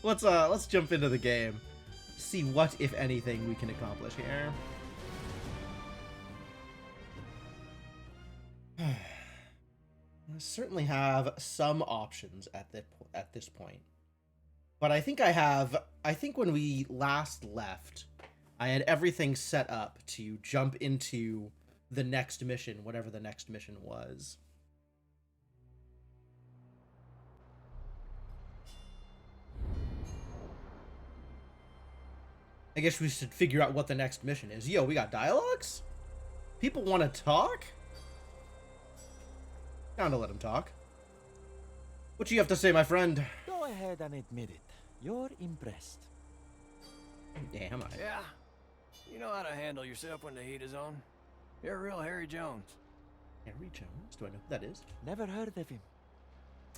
Let's jump into the game. See what, if anything, we can accomplish here. I certainly have some options at this point. But I think when we last left, I had everything set up to jump into the next mission, whatever the next mission was. I guess we should figure out what the next mission is. Yo, we got dialogues? People want to talk? Down to let them talk. What you have to say, my friend? Go ahead and admit it. You're impressed. Damn, Yeah. You know how to handle yourself when the heat is on. You're a real Harry Jones. Harry Jones? Do I know who that is? Never heard of him.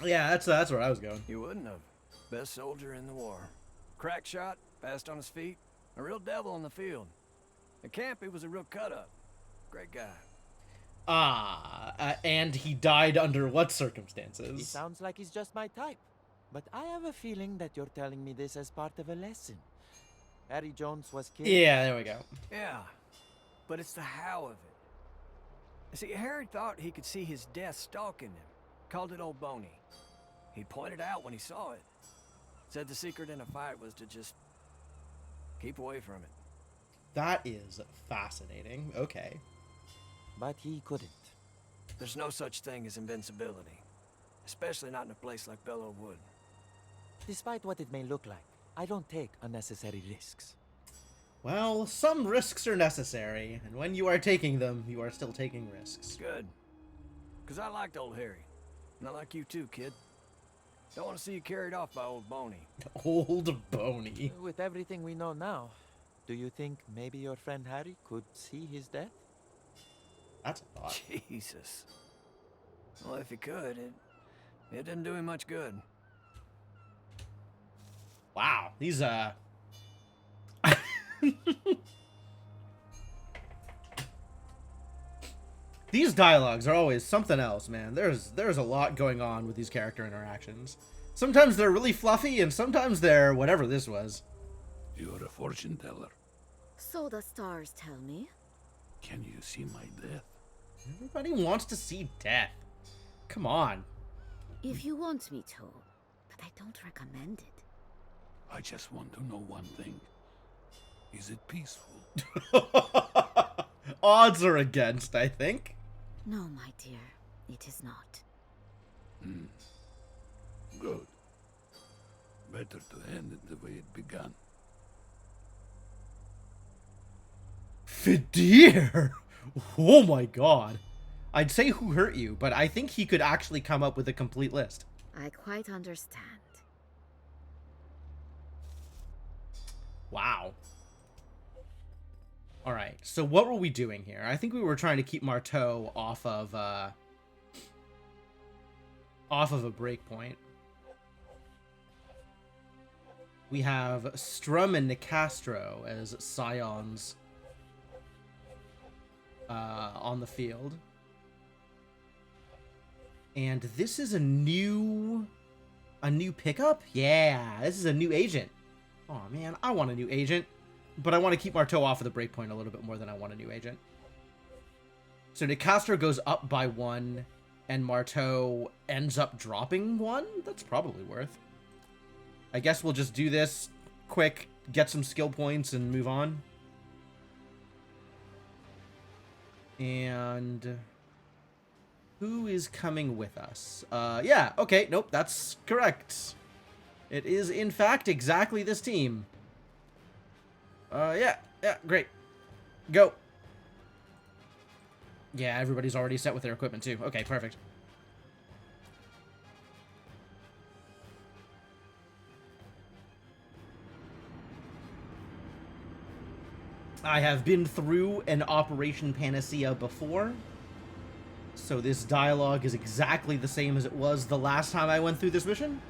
Yeah, that's where I was going. You wouldn't have. Best soldier in the war. Crack shot, fast on his feet. A real devil on the field. At camp, he was a real cut-up. Great guy. And he died under what circumstances? He sounds like he's just my type. But I have a feeling that you're telling me this as part of a lesson. Harry Jones was killed. Yeah, there we go. Yeah, but it's the how of it. See, Harry thought he could see his death stalking him. Called it Old Boney. He pointed out when he saw it. Said the secret in a fight was to just keep away from it. That is fascinating. Okay. But he couldn't. There's no such thing as invincibility. Especially not in a place like Bellow Wood. Despite what it may look like, I don't take unnecessary risks. Well, some risks are necessary, and when you are taking them, you are still taking risks. Good. Because I liked old Harry. And I like you too, kid. Don't want to see you carried off by Old Boney. Old Boney. With everything we know now, do you think maybe your friend Harry could see his death? That's a thought. Jesus. Well, if he could, it didn't do him much good. Wow, these these dialogues are always something else, man. There's a lot going on with these character interactions. Sometimes they're really fluffy, and sometimes they're whatever this was. You're a fortune teller. So the stars tell me. Can you see my death? Everybody wants to see death. Come on. If you want me to, but I don't recommend it. I just want to know one thing. Is it peaceful? Odds are against, I think. No, my dear, it is not. Good. Better to end it the way it began. Fidir! Oh my god. I'd say who hurt you, but I think he could actually come up with a complete list. I quite understand. Wow. Alright, so what were we doing here? I think we were trying to keep Marteau off of a breakpoint. We have Strum and Nicastro as Scions on the field. And this is a new pickup? Yeah, this is a new agent. Oh man, I want a new agent. But I want to keep Marteau off of the breakpoint a little bit more than I want a new agent. So Nicastro goes up by 1, and Marteau ends up dropping 1? That's probably worth. I guess we'll just do this quick, get some skill points, and move on. And who is coming with us? Yeah, okay, nope, that's correct. It is, in fact, exactly this team. Yeah, great. Go. Yeah, everybody's already set with their equipment, too. Okay, perfect. I have been through an Operation Panacea before, so this dialogue is exactly the same as it was the last time I went through this mission,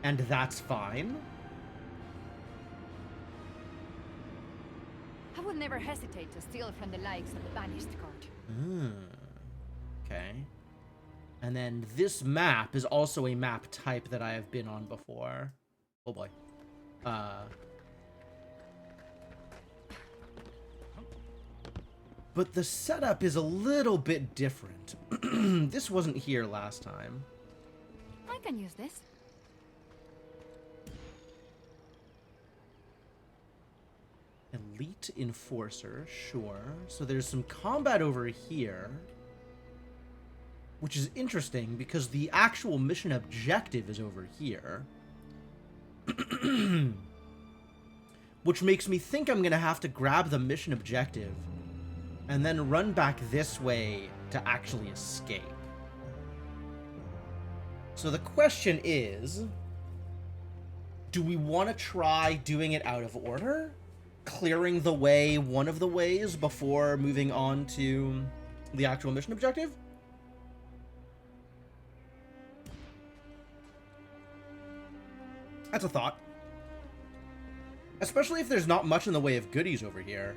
and that's fine. I would never hesitate to steal from the likes of the banished court. Okay. And then this map is also a map type that I have been on before. Oh boy. But the setup is a little bit different. This wasn't here last time. I can use this. Elite Enforcer, sure. So there's some combat over here. Which is interesting because the actual mission objective is over here. Which makes me think I'm going to have to grab the mission objective and then run back this way to actually escape. So the question is, do we want to try doing it out of order? Clearing the way one of the ways before moving on to the actual mission objective? That's a thought. Especially if there's not much in the way of goodies over here.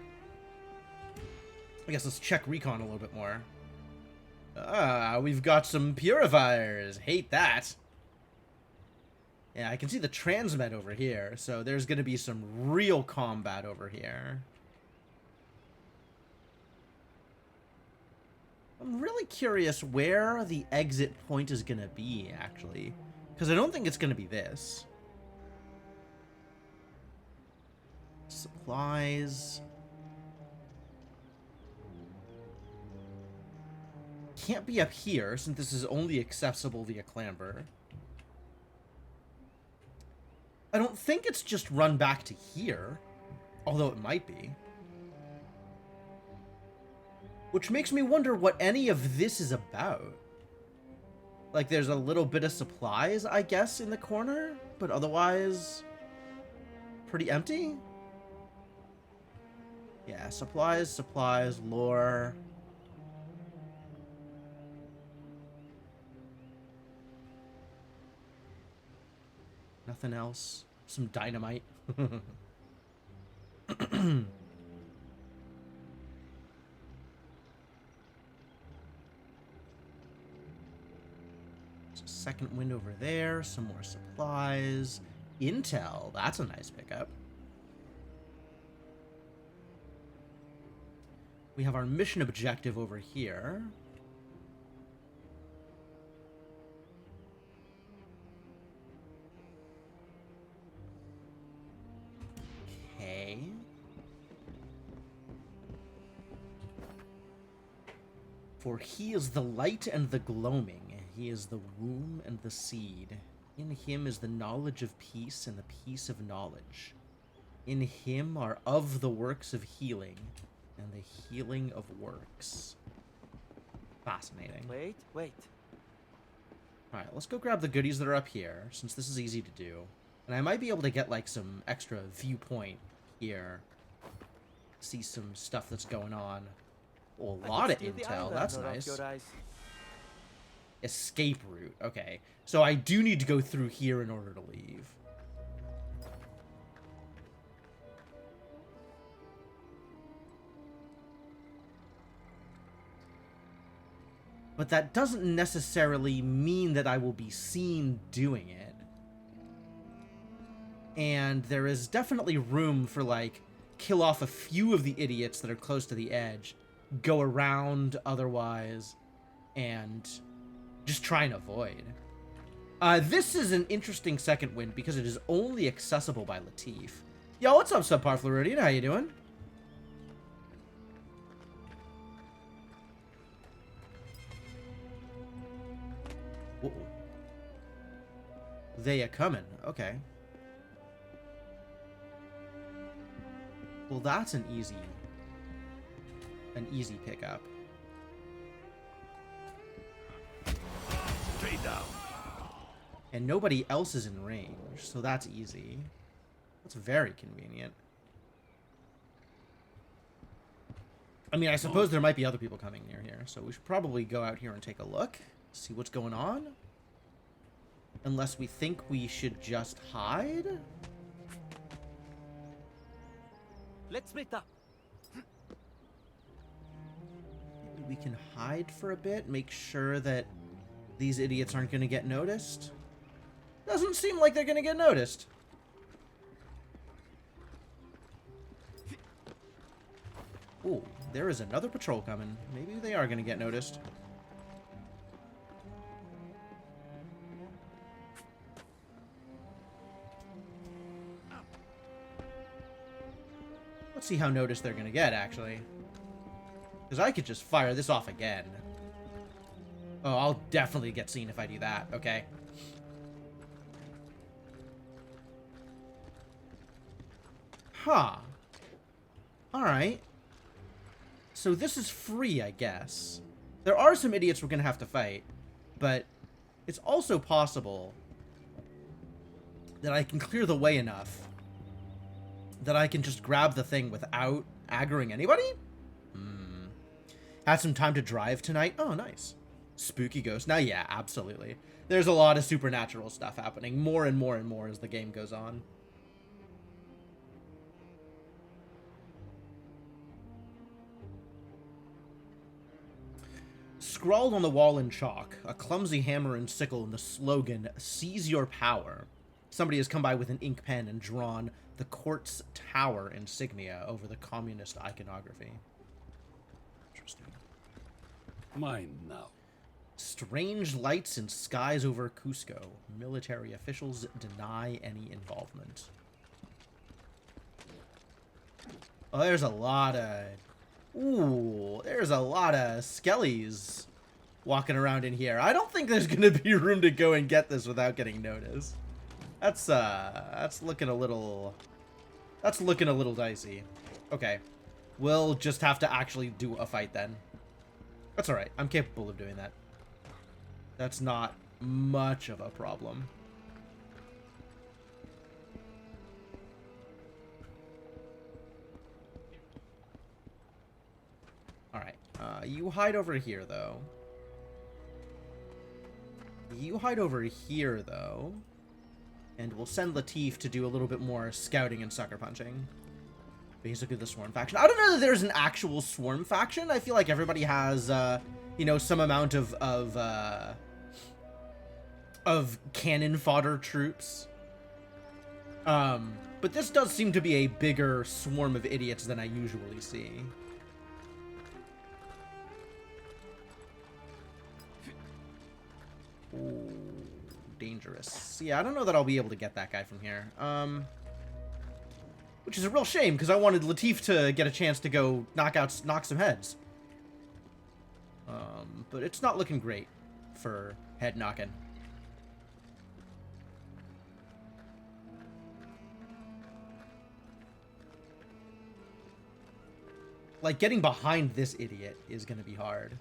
I guess let's check recon a little bit more. Ah, we've got some purifiers. Hate that. Yeah, I can see the transmet over here, so there's going to be some real combat over here. I'm really curious where the exit point is going to be, actually. Because I don't think it's going to be this. Supplies. Can't be up here, since this is only accessible via clamber. I don't think it's just run back to here, although it might be. Which makes me wonder what any of this is about. Like, there's a little bit of supplies, I guess, in the corner, but otherwise pretty empty. Yeah, supplies, lore. Nothing else. Some dynamite. Second wind over there. Some more supplies. Intel. That's a nice pickup. We have our mission objective over here. Okay. For he is the light and the gloaming. He is the womb and the seed. In him is the knowledge of peace and the peace of knowledge. In him are of the works of healing and the healing of works. Fascinating. Wait. Alright, let's go grab the goodies that are up here, since this is easy to do. And I might be able to get, like, some extra viewpoint here. See some stuff that's going on. Oh, a lot of intel. That's nice. Escape route. Okay. So I do need to go through here in order to leave. But that doesn't necessarily mean that I will be seen doing it. And there is definitely room for, like, kill off a few of the idiots that are close to the edge, go around otherwise, and just try and avoid. This is an interesting second wind because it is only accessible by Latif. Yo, what's up, Subpar Floridian? How you doing? Whoa. They are coming. Okay. Well, that's an easy pickup. Stay down. And nobody else is in range, so that's easy. That's very convenient. I mean, I suppose there might be other people coming near here, so we should probably go out here and take a look, see what's going on. Unless we think we should just hide? Let's meet up. Maybe we can hide for a bit, make sure that These idiots aren't going to get noticed. Doesn't seem like they're going to get noticed. Ooh, there is another patrol coming. Maybe they are going to get noticed. Let's see how noticed they're going to get, actually. Because I could just fire this off again. Oh, I'll definitely get seen if I do that. Okay. Huh. Alright. So this is free, I guess. There are some idiots we're going to have to fight. But it's also possible that I can clear the way enough that I can just grab the thing without aggroing anybody? Had some time to drive tonight? Oh, nice. Spooky ghost. Now, yeah, absolutely. There's a lot of supernatural stuff happening. More and more and more as the game goes on. Scrawled on the wall in chalk, a clumsy hammer and sickle and the slogan, "Seize your power." Somebody has come by with an ink pen and drawn the Court's Tower insignia over the communist iconography. Interesting. Mine now. Strange lights in skies over Cusco. Military officials deny any involvement. Oh, there's a lot of... Ooh, there's a lot of skellies walking around in here. I don't think there's going to be room to go and get this without getting noticed. That's looking a little... That's looking a little dicey. Okay. We'll just have to actually do a fight then. That's alright. I'm capable of doing that. That's not much of a problem. Alright. You hide over here, though. You hide over here, though. And we'll send Latif to do a little bit more scouting and sucker punching. Basically the Swarm faction. I don't know that there's an actual Swarm faction. I feel like everybody has, you know, some amount of cannon fodder troops. But this does seem to be a bigger swarm of idiots than I usually see. Ooh, dangerous. Yeah, I don't know that I'll be able to get that guy from here. Which is a real shame, because I wanted Latif to get a chance to go knock some heads. But it's not looking great for head knocking. Like, getting behind this idiot is going to be hard.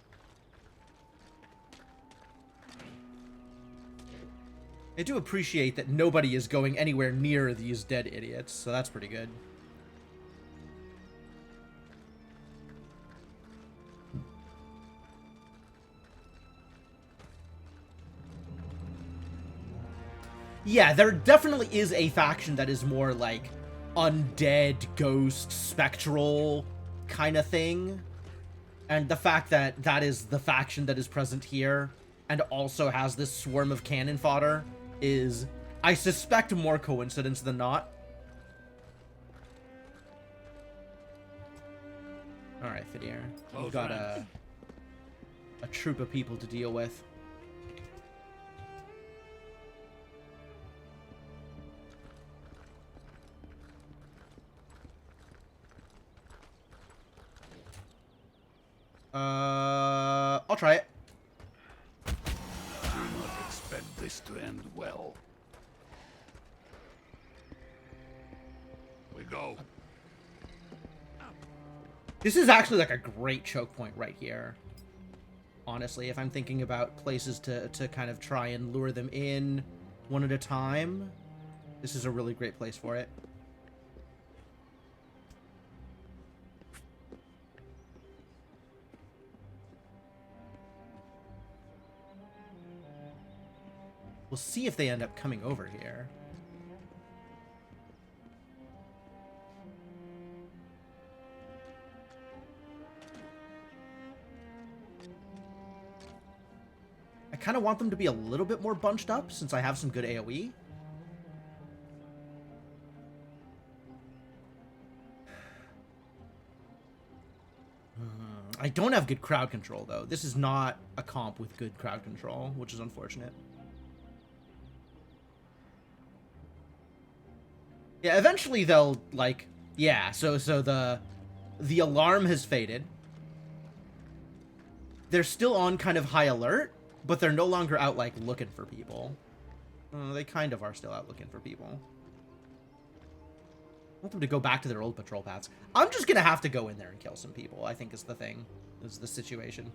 I do appreciate that nobody is going anywhere near these dead idiots, so that's pretty good. Yeah, there definitely is a faction that is more like undead, ghost, spectral kind of thing. And the fact that that is the faction that is present here and also has this swarm of cannon fodder is, I suspect, more coincidence than not. Alright, Fidier. You've got a troop of people to deal with. I'll try it. Do not expect this to end well. We go. This is actually like a great choke point right here. Honestly, if I'm thinking about places to kind of try and lure them in one at a time, this is a really great place for it. We'll see if they end up coming over here. I kind of want them to be a little bit more bunched up since I have some good AoE. I don't have good crowd control, though. This is not a comp with good crowd control, which is unfortunate. Yeah, eventually they'll, like... Yeah, so the alarm has faded. They're still on kind of high alert, but they're no longer out, like, looking for people. They kind of are still out looking for people. I want them to go back to their old patrol paths. I'm just gonna have to go in there and kill some people, I think is the thing. Is the situation.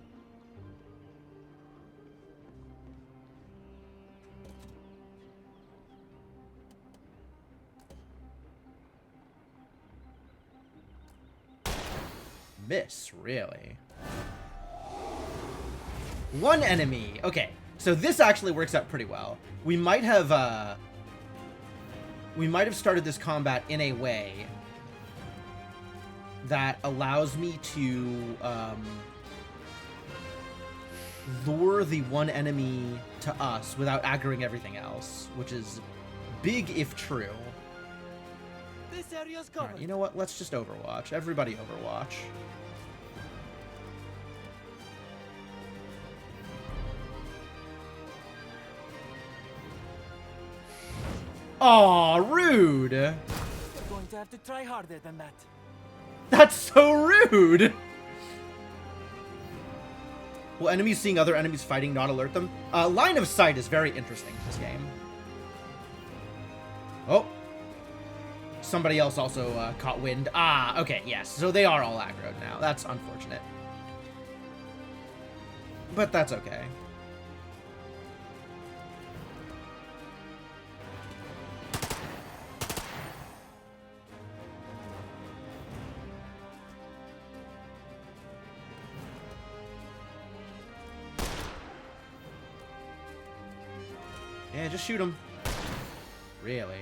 Miss, really? One enemy. Okay, so this actually works out pretty well. We might have started this combat in a way that allows me to lure the one enemy to us without aggroing everything else, which is big if true. This area's All covered. right, you know what? Let's just Overwatch. Everybody Overwatch. Aw, rude! You're going to have to try harder than that. That's so rude! Will enemies seeing other enemies fighting not alert them? Line of sight is very interesting in this game. Oh. Somebody else also caught wind. Ah, okay, yes. So they are all aggroed now. That's unfortunate. But that's okay. Yeah, just shoot him. Really?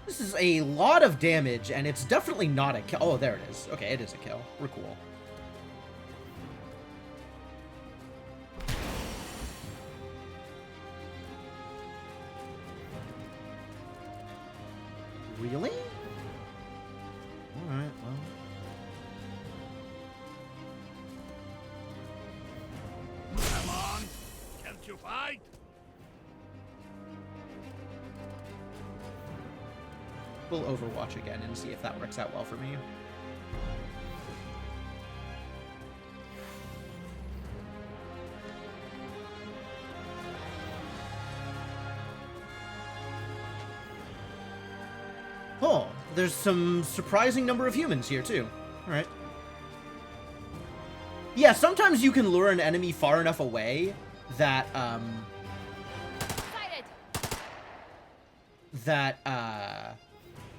This is a lot of damage, and it's definitely not a kill. Oh, there it is. Okay, it is a kill. We're cool. Really? Alright, well. Come on! Can't you fight? We'll Overwatch again and see if that works out well for me. Oh, there's some surprising number of humans here, too. Alright. Yeah, sometimes you can lure an enemy far enough away that,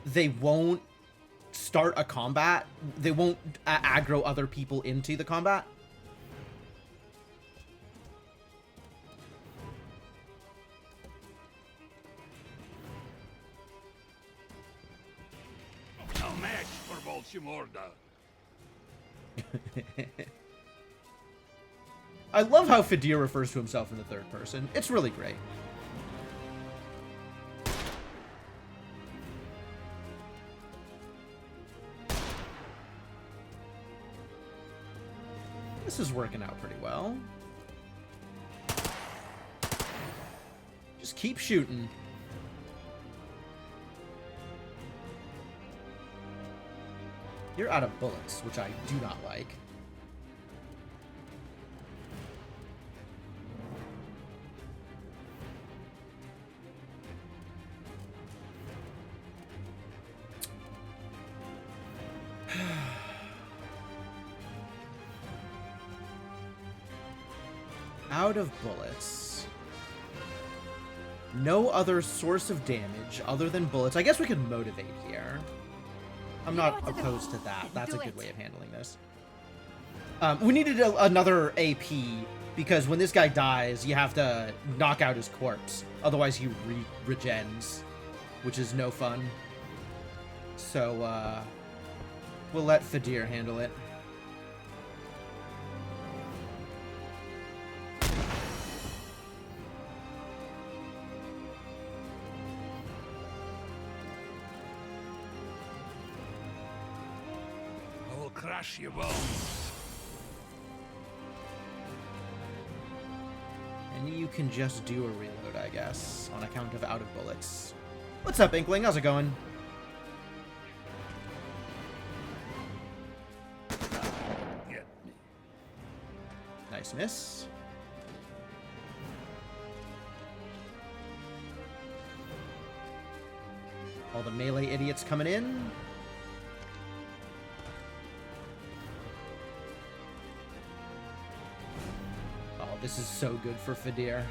they won't start a combat. They won't aggro other people into the combat. No match for Volshimorda. I love how Fadir refers to himself in the third person. It's really great. This is working out pretty well. Just keep shooting. You're out of bullets, which I do not like. Out of bullets. No other source of damage other than bullets. I guess we could motivate here. I'm not opposed to that. That's a good way of handling this. We needed another AP because when this guy dies, you have to knock out his corpse. Otherwise, he regens, which is no fun. So, we'll let Fadir handle it. I will crush your bones. And you can just do a reload, I guess, on account of out of bullets. What's up, Inkling? How's it going? Get me. Nice miss. All the melee idiots coming in. Oh, this is so good for Fadir.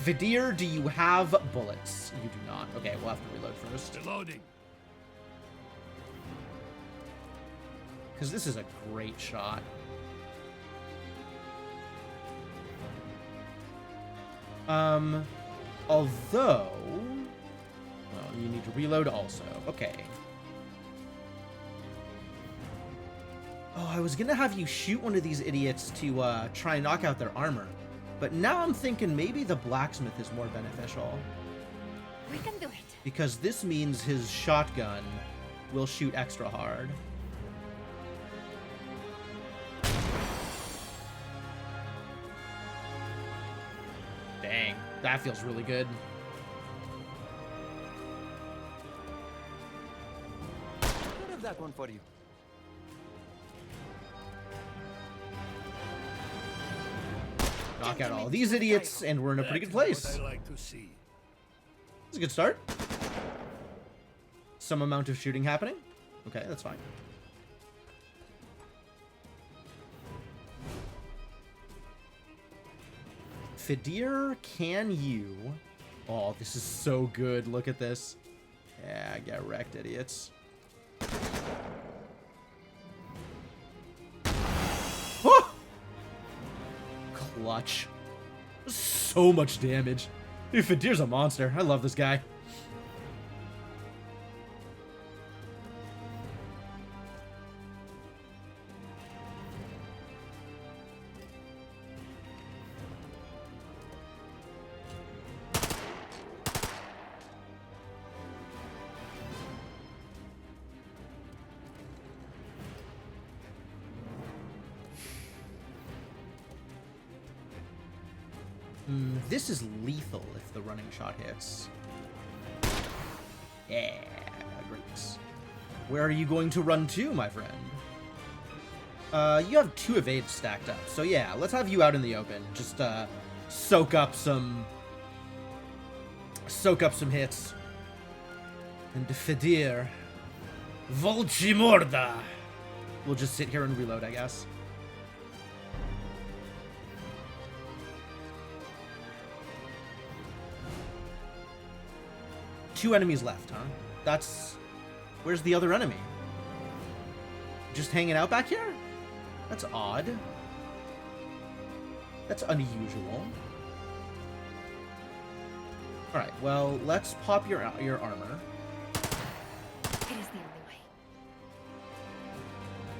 Fadir, do you have bullets? You do not. Okay, we'll have to reload first. Reloading. Because this is a great shot. Although... Well, you need to reload also. Okay. Oh, I was gonna have you shoot one of these idiots to try and knock out their armor. But now I'm thinking maybe the blacksmith is more beneficial. We can do it. Because this means his shotgun will shoot extra hard. Dang, that feels really good. I'll have that one for you. Knock out all these idiots, and we're in a pretty good place. What I like to see. It's a good start. Some amount of shooting happening. Okay, that's fine. Fadir, can you... Oh, this is so good. Look at this. Yeah, get wrecked, idiots. Oh! Clutch. So much damage. Dude, Fadir's a monster. I love this guy. This is lethal if the running shot hits. Yeah, great. Where are you going to run to, my friend? You have 2 evades stacked up, so yeah, let's have you out in the open. Just soak up some hits. And Fadir, Volchimorda. We'll just sit here and reload, I guess. Two enemies left, huh? That's... Where's the other enemy? Just hanging out back here? That's odd. That's unusual. Alright, well, let's pop your armor. It is the only way.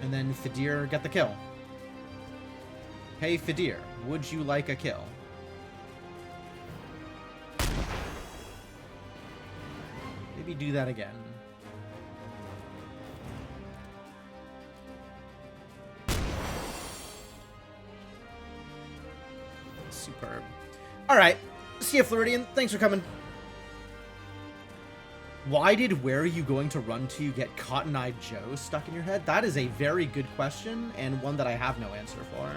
And then Fadir get the kill. Hey, Fadir, would you like a kill? Maybe do that again. Superb. Alright. See ya, Floridian. Thanks for coming. Why did Where Are You Going to Run To get Cotton Eye Joe stuck in your head? That is a very good question, and one that I have no answer for.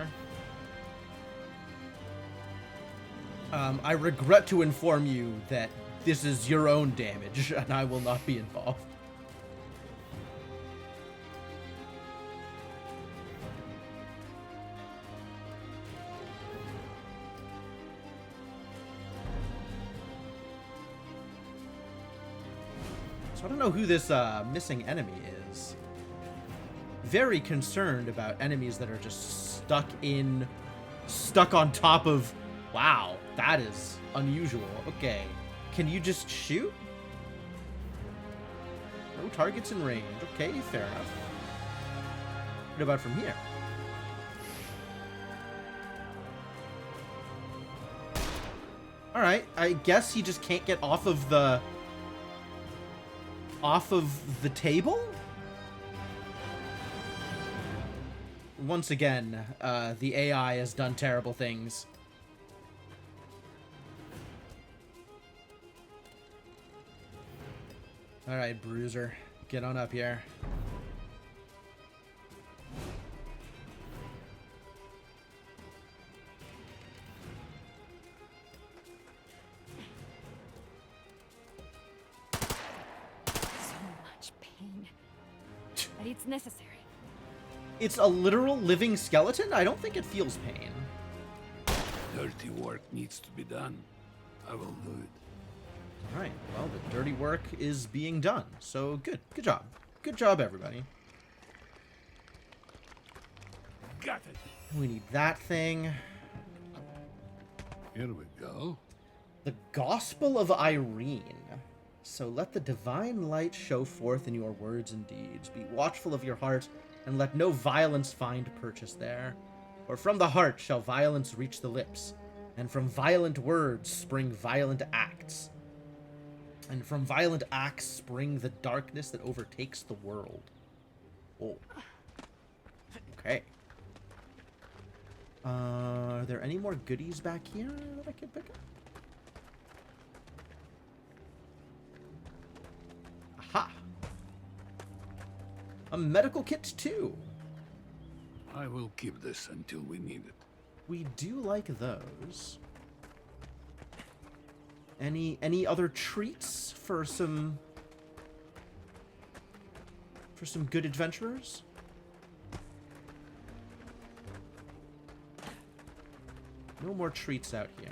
I regret to inform you that this is your own damage, and I will not be involved. So I don't know who this missing enemy is. Very concerned about enemies that are just stuck on top of... Wow, that is unusual. Okay. Can you just shoot? No targets in range. Okay, fair enough. What about from here? Alright, I guess he just can't get off of the table? Once again, the AI has done terrible things. Alright, Bruiser. Get on up here. So much pain. But it's necessary. It's a literal living skeleton? I don't think it feels pain. Dirty work needs to be done. I will do it. Alright, well, the dirty work is being done. So, good. Good job. Good job, everybody. Got it. We need that thing. Here we go. The Gospel of Irene. So let the divine light show forth in your words and deeds. Be watchful of your heart, and let no violence find purchase there. For from the heart shall violence reach the lips, and from violent words spring violent acts. And from violent acts spring the darkness that overtakes the world. Oh. Okay. Are there any more goodies back here that I could pick up? Aha! A medical kit too. I will keep this until we need it. We do like those. Any other treats for some good adventurers? No more treats out here.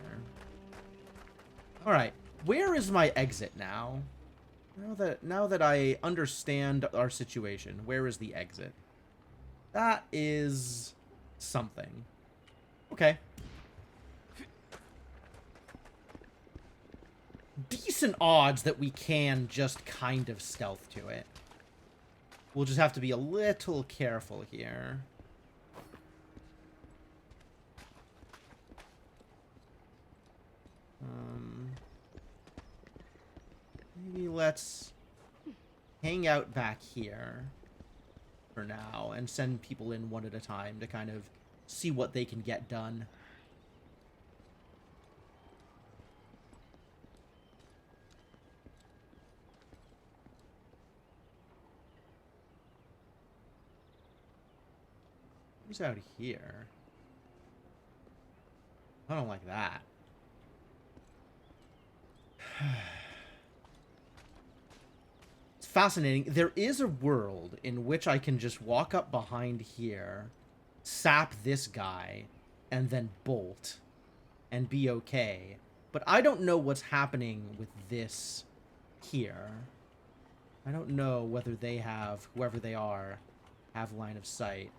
All right, where is my exit now? Now that I understand our situation, where is the exit? That is something. Okay. Decent odds that we can just kind of stealth to it. We'll just have to be a little careful here. Maybe let's hang out back here for now and send people in one at a time to kind of see what they can get done. Who's out here? I don't like that. It's fascinating. There is a world in which I can just walk up behind here, sap this guy, and then bolt and be okay. But I don't know what's happening with this here. I don't know whether they have, whoever they are, have line of sight.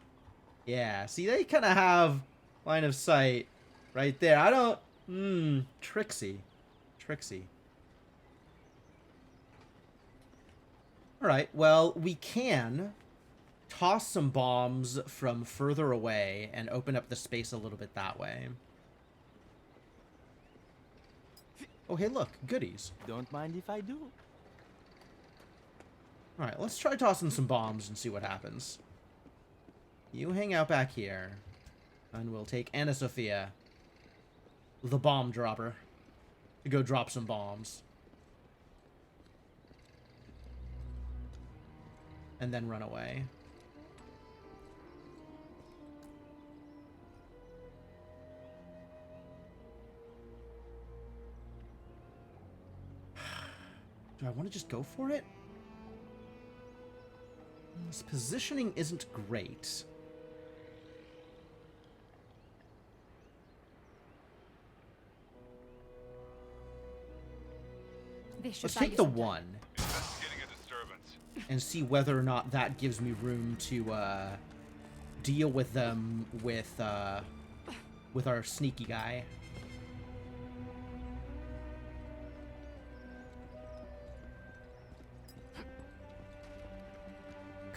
Yeah, see, they kind of have line of sight right there. I don't... Tricksy. Tricksy. Alright, well, we can toss some bombs from further away and open up the space a little bit that way. Oh, hey, look. Goodies. Don't mind if I do. Alright, let's try tossing some bombs and see what happens. You hang out back here, and we'll take Anna Sophia, the bomb dropper, to go drop some bombs. And then run away. Do I want to just go for it? This positioning isn't great. Let's take the one and see whether or not that gives me room to deal with them with our sneaky guy.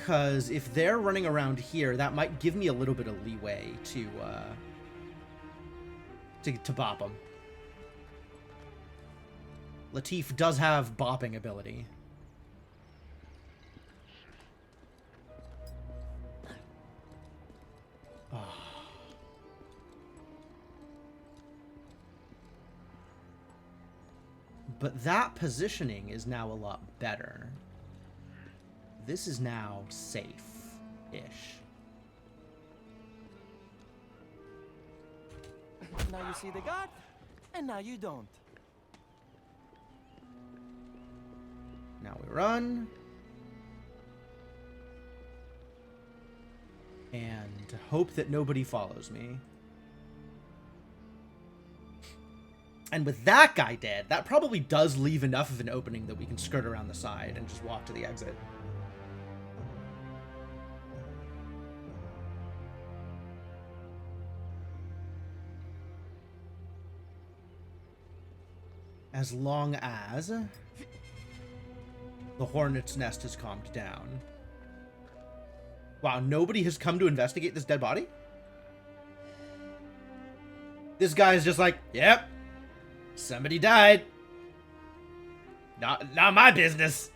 Because if they're running around here, that might give me a little bit of leeway to bop them. Latif does have bopping ability. Oh. But that positioning is now a lot better. This is now safe-ish. Now you see the guard, and now you don't. Now we run. And hope that nobody follows me. And with that guy dead, that probably does leave enough of an opening that we can skirt around the side and just walk to the exit. As long as the hornet's nest has calmed down. Wow, nobody has come to investigate this dead body? This guy's just like, yep, somebody died. Not my business.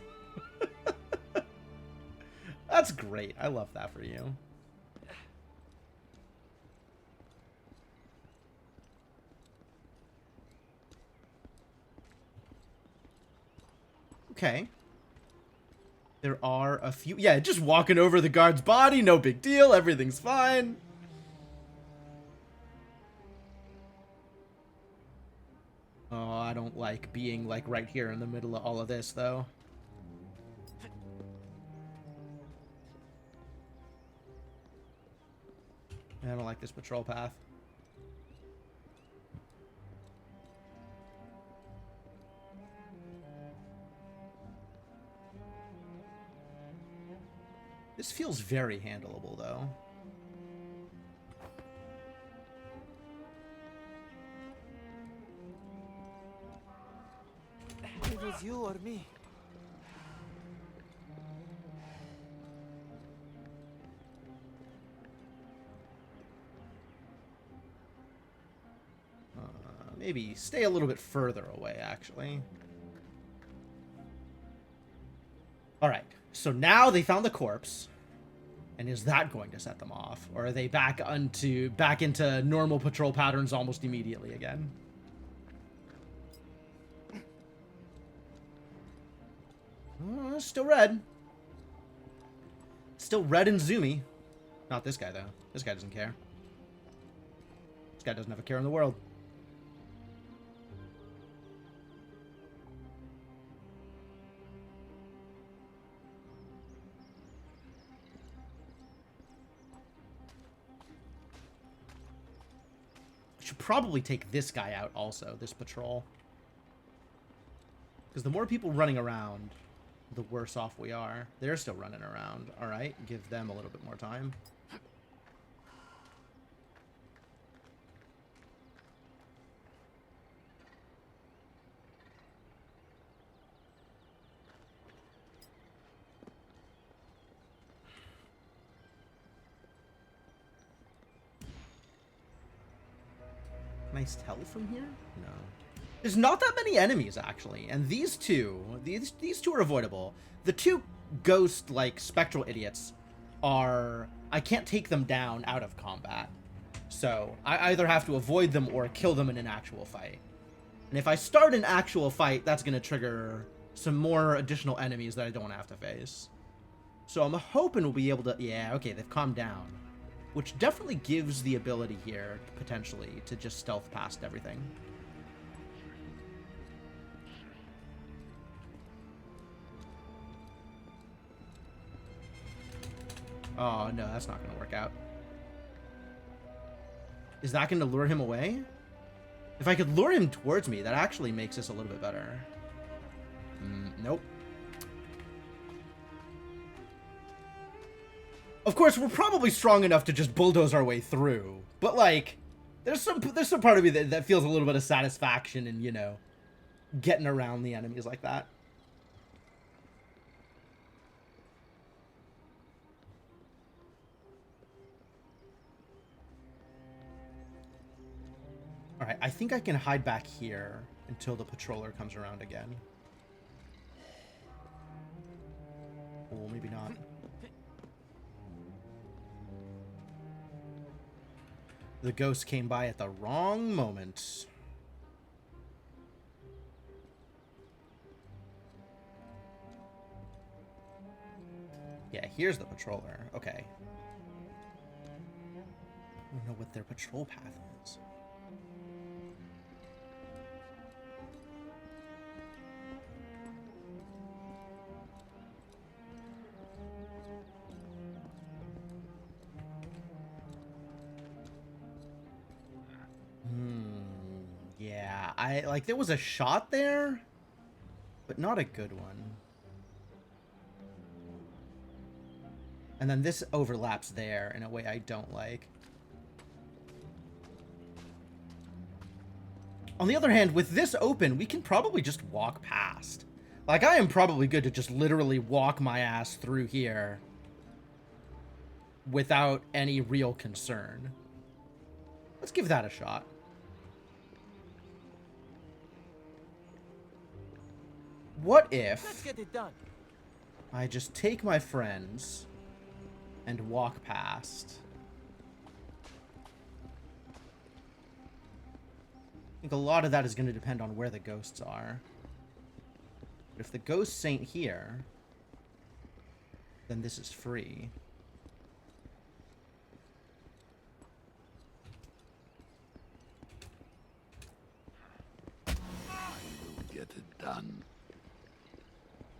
That's great. I love that for you. Okay. There are a few... Yeah, just walking over the guard's body. No big deal. Everything's fine. Oh, I don't like being, like, right here in the middle of all of this, though. I don't like this patrol path. This feels very handleable, though. It was you or me. Maybe stay a little bit further away, actually. Alright, so now they found the corpse. And is that going to set them off? Or are they back into normal patrol patterns almost immediately again? Still red. Still red and zoomy. Not this guy, though. This guy doesn't care. This guy doesn't have a care in the world. Should probably take this guy out also, this patrol. Because the more people running around, the worse off we are. They're still running around. Alright, give them a little bit more time. Nice tell from here? No. There's not that many enemies, actually. And these two are avoidable. The two ghost, like, spectral idiots are... I can't take them down out of combat. So, I either have to avoid them or kill them in an actual fight. And if I start an actual fight, that's going to trigger some more additional enemies that I don't have to face. So I'm hoping we'll be able to... Yeah, okay, they've calmed down. Which definitely gives the ability here, potentially, to just stealth past everything. Oh, no, that's not going to work out. Is that going to lure him away? If I could lure him towards me, that actually makes this a little bit better. Nope. Of course, we're probably strong enough to just bulldoze our way through. But, like, there's some part of me that feels a little bit of satisfaction in, you know, getting around the enemies like that. Alright, I think I can hide back here until the patroller comes around again. Or maybe not. The ghost came by at the wrong moment. Yeah, here's the patroller. Okay. I don't know what their patrol path is. Yeah, there was a shot there, but not a good one. And then this overlaps there in a way I don't like. On the other hand, with this open, we can probably just walk past. Like, I am probably good to just literally walk my ass through here without any real concern. Let's give that a shot. What if Let's get it done. I just take my friends and walk past? I think a lot of that is going to depend on where the ghosts are. But if the ghosts ain't here, then this is free. I will get it done.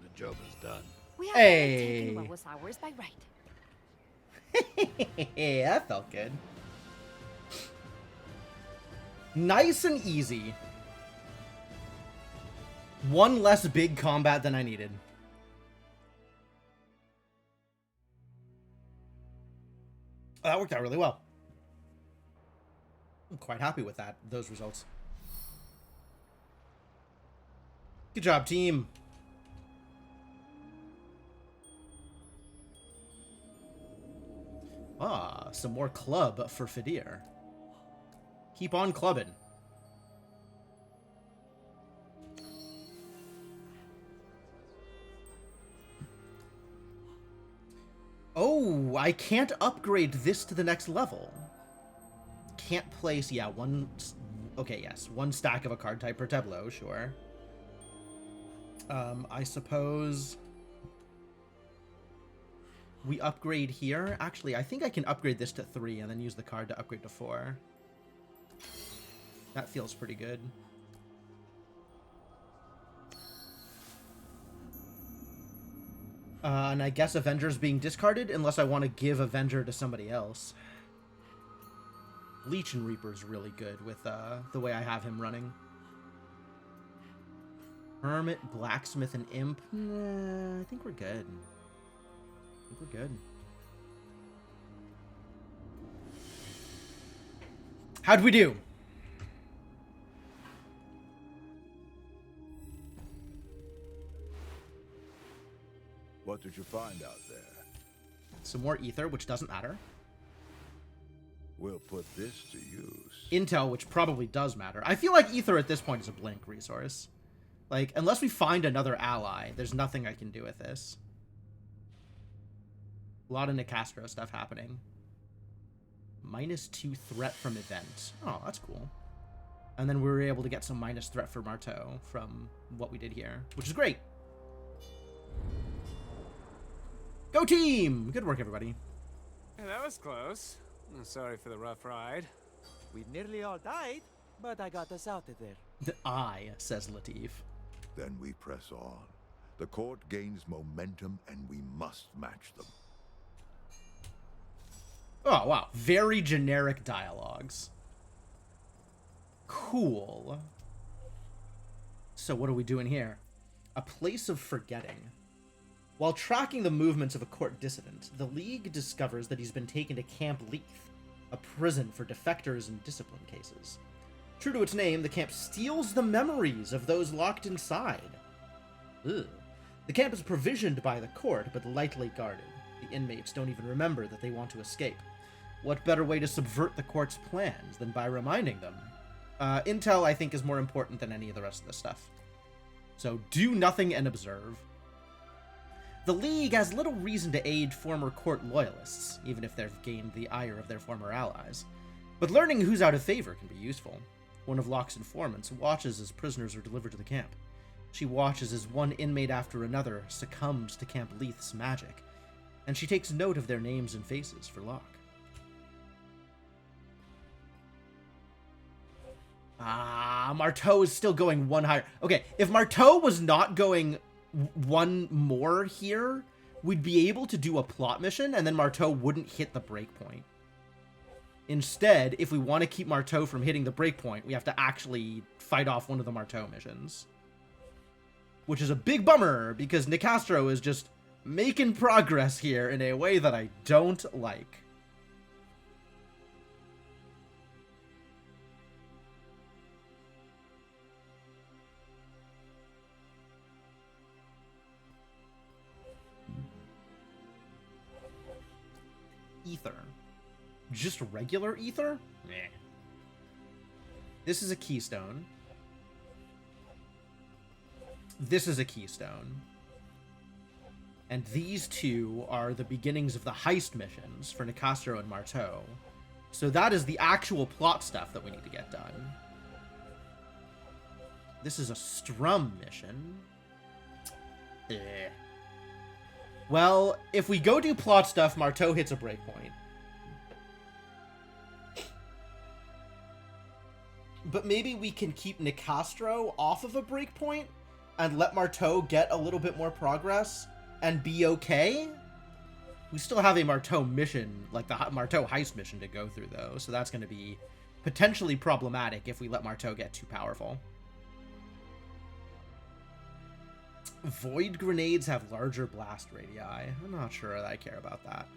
The job is done. We have Hey. taken what was ours by right. That felt good. Nice and easy. One less big combat than I needed. Oh, that worked out really well. I'm quite happy with those results. Good job, team. Ah, some more club for Fadir. Keep on clubbing. Oh, I can't upgrade this to the next level. Can't place, yeah, one... Okay, yes, one stack of a card type per tableau, sure. I suppose... we upgrade here. Actually, I think I can upgrade this to 3 and then use the card to upgrade to 4. That feels pretty good. And I guess Avenger's being discarded unless I want to give Avenger to somebody else. Leech and Reaper's really good with the way I have him running. Hermit, Blacksmith, and Imp. Nah, I think we're good. I think we're good. How'd we do? What did you find out there? Some more ether, which doesn't matter. We'll put this to use. Intel, which probably does matter. I feel like ether at this point is a blank resource. Like, unless we find another ally, there's nothing I can do with this. A lot of Nicastro stuff happening. -2 threat from event. Oh, that's cool. And then we were able to get some minus threat for Marteau from what we did here, which is great. Go team! Good work, everybody. Yeah, that was close. I'm sorry for the rough ride. We nearly all died, but I got us out of there. Says Latif. Then we press on. The court gains momentum and we must match them. Oh, wow. Very generic dialogues. Cool. So what are we doing here? A place of forgetting. While tracking the movements of a court dissident, the League discovers that he's been taken to Camp Leith, a prison for defectors and discipline cases. True to its name, the camp steals the memories of those locked inside. Ugh. The camp is provisioned by the court, but lightly guarded. The inmates don't even remember that they want to escape. What better way to subvert the court's plans than by reminding them Intel, I think, is more important than any of the rest of this stuff. So do nothing and observe. The League has little reason to aid former court loyalists, even if they've gained the ire of their former allies. But learning who's out of favor can be useful. One of Locke's informants watches as prisoners are delivered to the camp. She watches as one inmate after another succumbs to Camp Leith's magic, and she takes note of their names and faces for Locke. Marteau is still going one higher. Okay, if Marteau was not going one more here, we'd be able to do a plot mission, and then Marteau wouldn't hit the breakpoint. Instead, if we want to keep Marteau from hitting the breakpoint, we have to actually fight off one of the Marteau missions. Which is a big bummer, because Nicastro is just making progress here in a way that I don't like. Ether. Just regular ether? Meh. This is a keystone. This is a keystone. And these two are the beginnings of the heist missions for Nicastro and Marteau. So that is the actual plot stuff that we need to get done. This is a Strum mission. Eh. Well, if we go do plot stuff, Marteau hits a breakpoint. But maybe we can keep Nicastro off of a breakpoint and let Marteau get a little bit more progress and be okay? We still have a Marteau mission, like the Marteau heist mission to go through, though, so that's going to be potentially problematic if we let Marteau get too powerful. Void grenades have larger blast radii. I'm not sure that I care about that.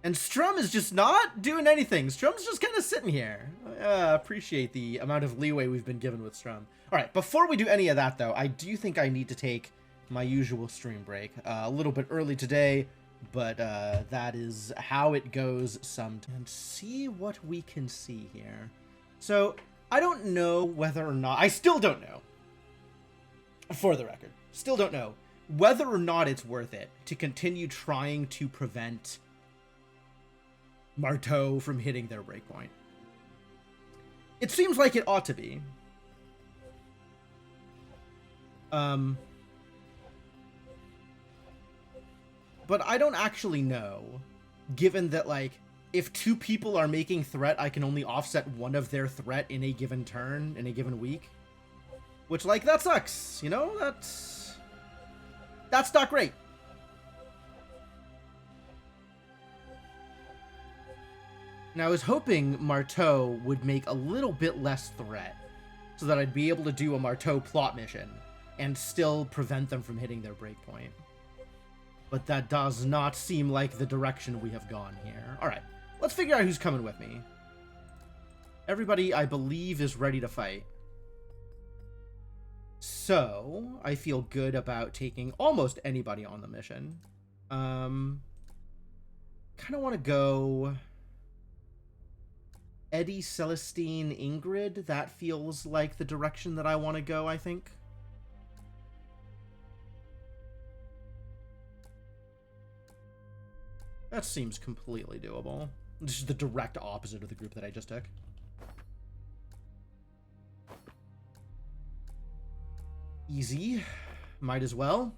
And Strum is just not doing anything. Strum's just kind of sitting here. Appreciate the amount of leeway we've been given with Strum. All right, before we do any of that, though, I do think I need to take my usual stream break. A little bit early today, but that is how it goes sometimes. And see what we can see here. So, I don't know whether or not... I still don't know. For the record. Still don't know whether or not it's worth it to continue trying to prevent Marteau from hitting their breakpoint. It seems like it ought to be. But I don't actually know, given that, like, if two people are making threat, I can only offset one of their threat in a given turn, in a given week. Which, like, that sucks, you know? That's not great. Now, I was hoping Marteau would make a little bit less threat, so that I'd be able to do a Marteau plot mission, and still prevent them from hitting their breakpoint. But that does not seem like the direction we have gone here. Alright, let's figure out who's coming with me. Everybody, I believe, is ready to fight. So, I feel good about taking almost anybody on the mission. Kind of want to go... Eddie, Celestine, Ingrid. That feels like the direction that I want to go, I think. That seems completely doable. This is the direct opposite of the group that I just took. Easy. Might as well.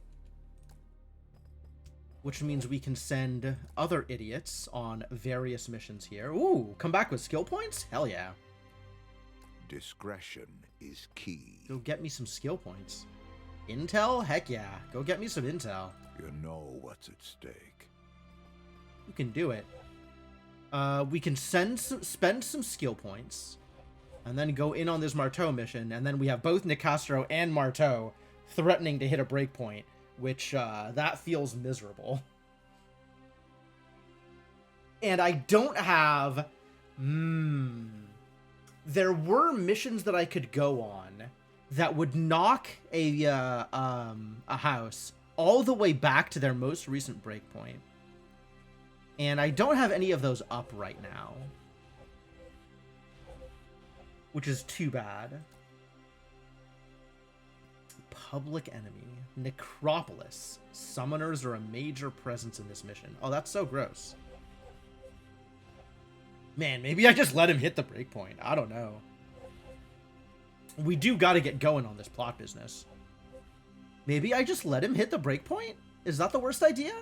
Which means we can send other idiots on various missions here. Ooh, come back with skill points? Hell yeah. Discretion is key. Go get me some skill points. Intel? Heck yeah. Go get me some intel. You know what's at stake. You can do it. We can spend some skill points, and then go in on this Marteau mission, and then we have both Nicastro and Marteau threatening to hit a breakpoint, which, that feels miserable. And I don't have... There were missions that I could go on that would knock a house all the way back to their most recent breakpoint. And I don't have any of those up right now. Which is too bad. Public enemy. Necropolis. Summoners are a major presence in this mission. Oh, that's so gross. Man, maybe I just let him hit the breakpoint. I don't know. We do gotta get going on this plot business. Maybe I just let him hit the breakpoint? Is that the worst idea?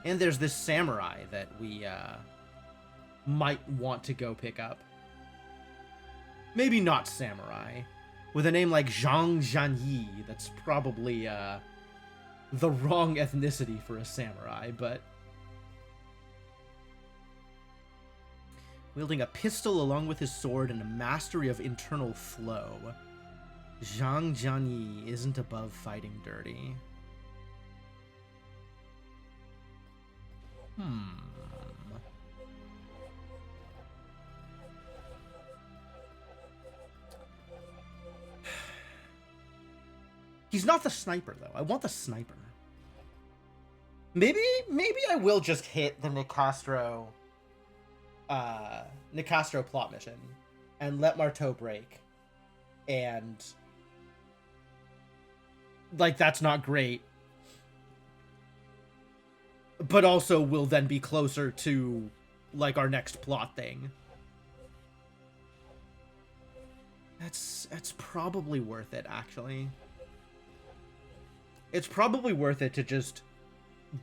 And there's this samurai that we might want to go pick up. Maybe not samurai. With a name like Zhang Zhanyi, that's probably the wrong ethnicity for a samurai, but... Wielding a pistol along with his sword and a mastery of internal flow. Zhang Zhanyi isn't above fighting dirty. He's not the sniper, though. I want the sniper. Maybe I will just hit the Nicastro plot mission and let Marteau break. And like, that's not great. But also will then be closer to like our next plot thing. That's probably worth it, actually. It's probably worth it to just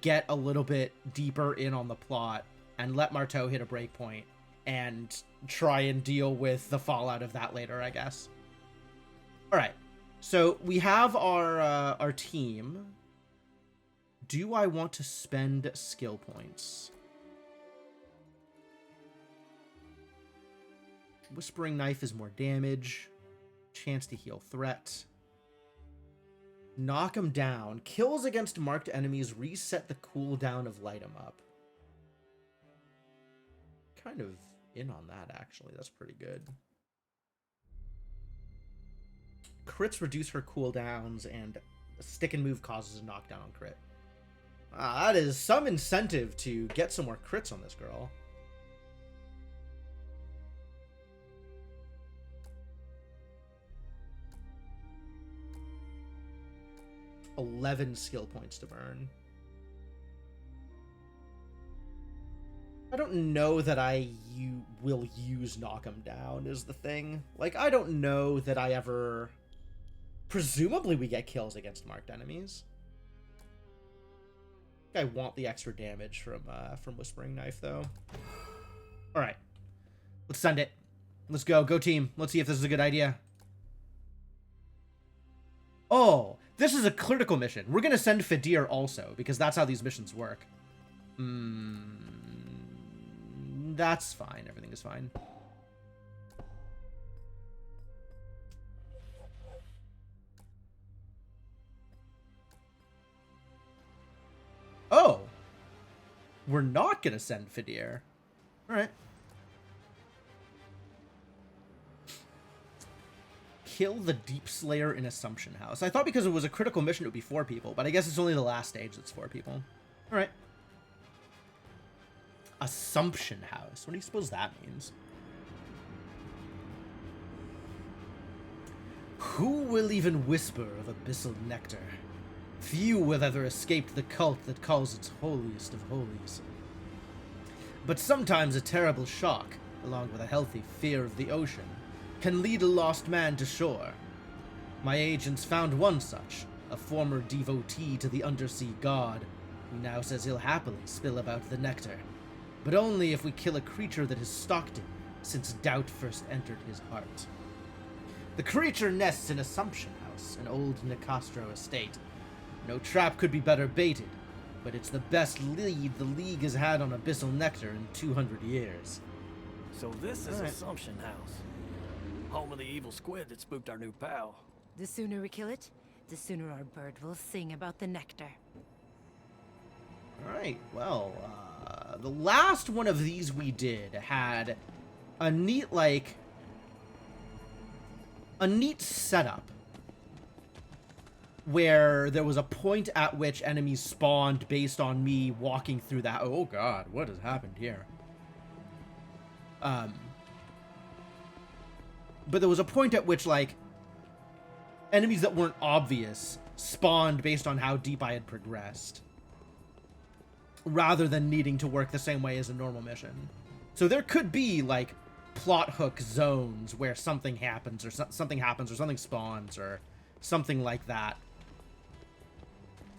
get a little bit deeper in on the plot and let Marteau hit a breakpoint and try and deal with the fallout of that later, I guess. All right, so we have our team. Do I want to spend skill points? Whispering Knife is more damage. Chance to heal threat. Knock him down. Kills against marked enemies reset the cooldown of light 'em up. Kind of in on that, actually. That's pretty good. Crits reduce her cooldowns, and a stick and move causes a knockdown on crit. That is some incentive to get some more crits on this girl. $11 skill points to burn. I don't know that you will use knock 'em down is the thing. Like, I don't know that I ever... Presumably we get kills against marked enemies. I want the extra damage from Whispering Knife, though. All right, let's send it. Let's go team. Let's see if this is a good idea. Oh, this is a critical mission. We're gonna send Fadir also, because that's how these missions work. That's fine. Everything is fine. Oh, we're not gonna send Fadir. All right. Kill the Deep Slayer in Assumption House. I thought because it was a critical mission it would be 4 people, but I guess it's only the last stage that's 4 people. All right. Assumption House. What do you suppose that means? Who will even whisper of abyssal nectar? Few have ever escaped the cult that calls its holiest of holies. But sometimes a terrible shock, along with a healthy fear of the ocean, can lead a lost man to shore. My agents found one such, a former devotee to the undersea god, who now says he'll happily spill about the nectar, but only if we kill a creature that has stalked him since doubt first entered his heart. The creature nests in Assumption House, an old Nicastro estate. No trap could be better baited, but it's the best lead the League has had on abyssal nectar in 200 years. So this is Assumption House. Home of the evil squid that spooked our new pal. The sooner we kill it, the sooner our bird will sing about the nectar. Alright, well, the last one of these we did had a neat, a neat setup. where there was a point at which enemies spawned based on me walking through that. Oh god, what has happened here? But there was a point at which, like, enemies that weren't obvious spawned based on how deep I had progressed, rather than needing to work the same way as a normal mission. So there could be, like, plot hook zones where something happens, or something spawns, or something like that.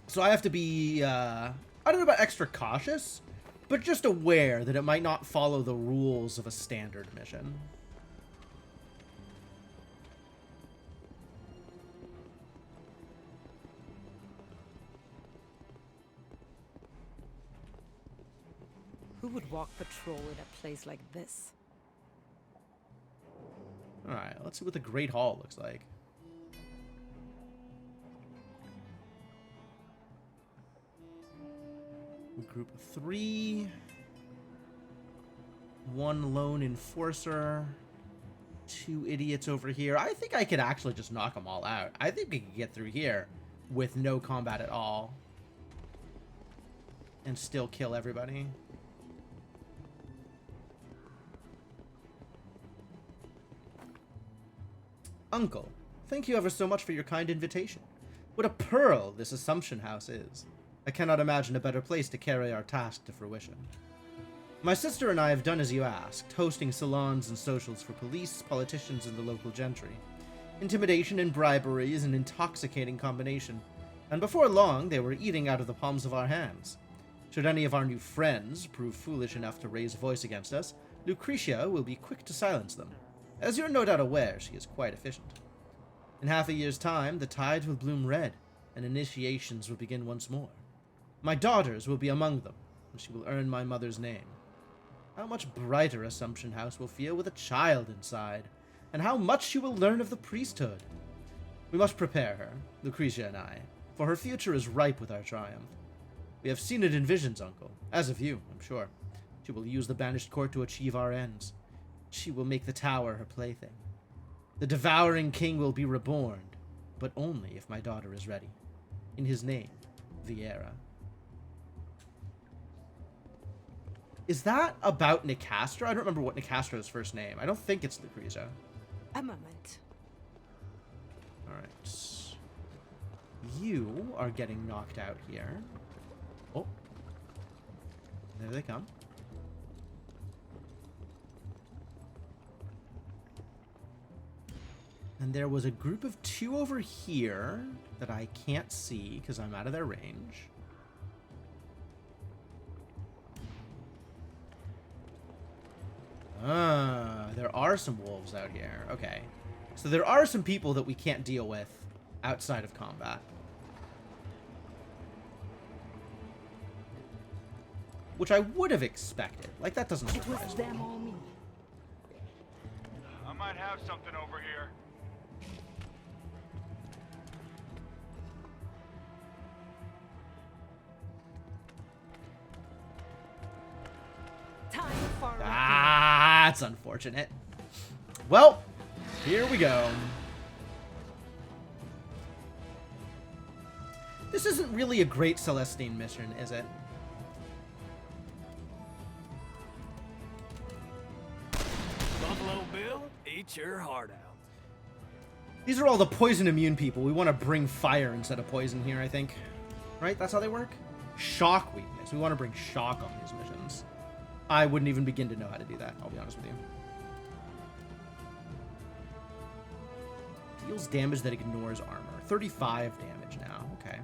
So I have to be, I don't know about extra cautious, but just aware that it might not follow the rules of a standard mission. Who would walk patrol in a place like this? Alright, let's see what the Great Hall looks like. Group of 3. 1 lone enforcer. 2 idiots over here. I think I could actually just knock them all out. I think we could get through here with no combat at all. And still kill everybody. Uncle, thank you ever so much for your kind invitation. What a pearl this Assumption House is. I cannot imagine a better place to carry our task to fruition. My sister and I have done as you asked, hosting salons and socials for police, politicians, and the local gentry. Intimidation and bribery is an intoxicating combination, and before long they were eating out of the palms of our hands. Should any of our new friends prove foolish enough to raise voice against us, Lucretia will be quick to silence them. As you're no doubt aware, she is quite efficient. In half a year's time, the tide will bloom red, and initiations will begin once more. My daughters will be among them, and she will earn my mother's name. How much brighter Assumption House will feel with a child inside, and how much she will learn of the priesthood. We must prepare her, Lucretia and I, for her future is ripe with our triumph. We have seen it in visions, Uncle, as have you, I'm sure. She will use the banished court to achieve our ends. She will make the tower her plaything. The devouring king will be reborn, but only if my daughter is ready. In his name, Vieira. Is that about Nicastro? I don't remember what Nicastro's first name. I don't think it's Lucretia. A moment. Alright. You are getting knocked out here. Oh. There they come. And there was a group of 2 over here that I can't see because I'm out of their range. There are some wolves out here. Okay. So there are some people that we can't deal with outside of combat. Which I would have expected. Like, that doesn't surprise me. I might have something over here. Time for That's unfortunate. Well, here we go. This isn't really a great Celestine mission, is it? Buffalo Bill, eat your heart out. These are all the poison immune people. We want to bring fire instead of poison here, I think. Right? That's how they work? Shock weakness. We want to bring shock on these missions. I wouldn't even begin to know how to do that, I'll be honest with you. Deals damage that ignores armor. 35 damage now. Okay.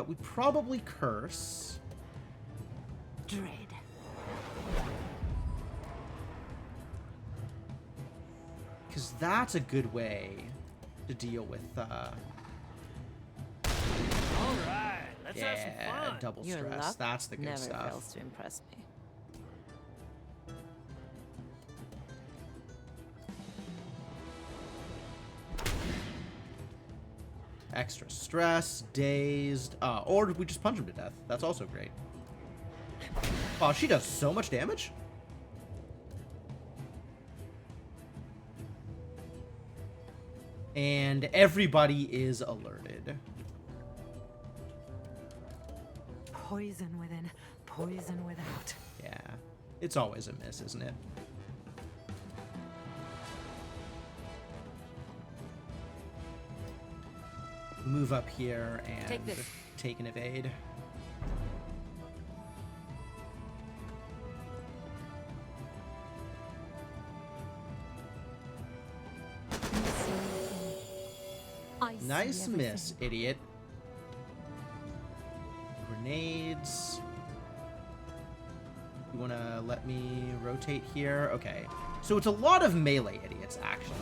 We probably curse. dread. Because that's a good way to deal with, All right, let's have some yeah, fun. double Your stress. luck That's the good never stuff. fails to impress me. Extra stress, dazed, or we just punch him to death. That's also great. Oh, she does so much damage. And everybody is alerted. Poison within, poison without. Yeah. It's always a miss, isn't it? Move up here and Take this. take an evade. I see Nice miss, everything. idiot. Grenades. You want to let me rotate here? Okay. So it's a lot of melee idiots, actually.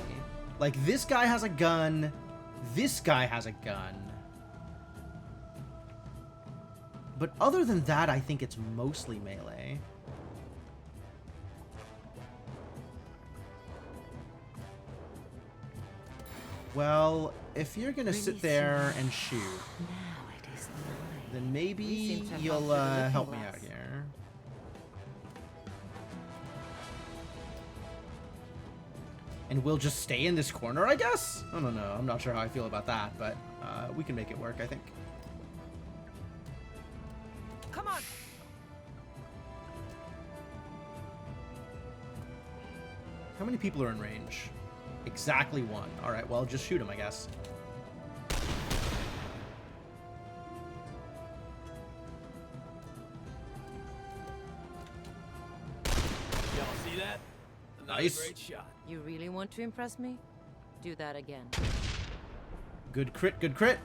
Like, this guy has a gun. This guy has a gun. But other than that, I think it's mostly melee. Well, if you're gonna sit there and shoot, Now it is mine. then We maybe seem to have you'll gone through the looking help me glass. out here. And we'll just stay in this corner, I guess? I don't know. I'm not sure how I feel about that, but we can make it work, I think. Come on. How many people are in range? Exactly one. Alright, well, just shoot him, I guess. Y'all see that? Another Nice. great shot. You really want to impress me? Do that again. Good crit, good crit.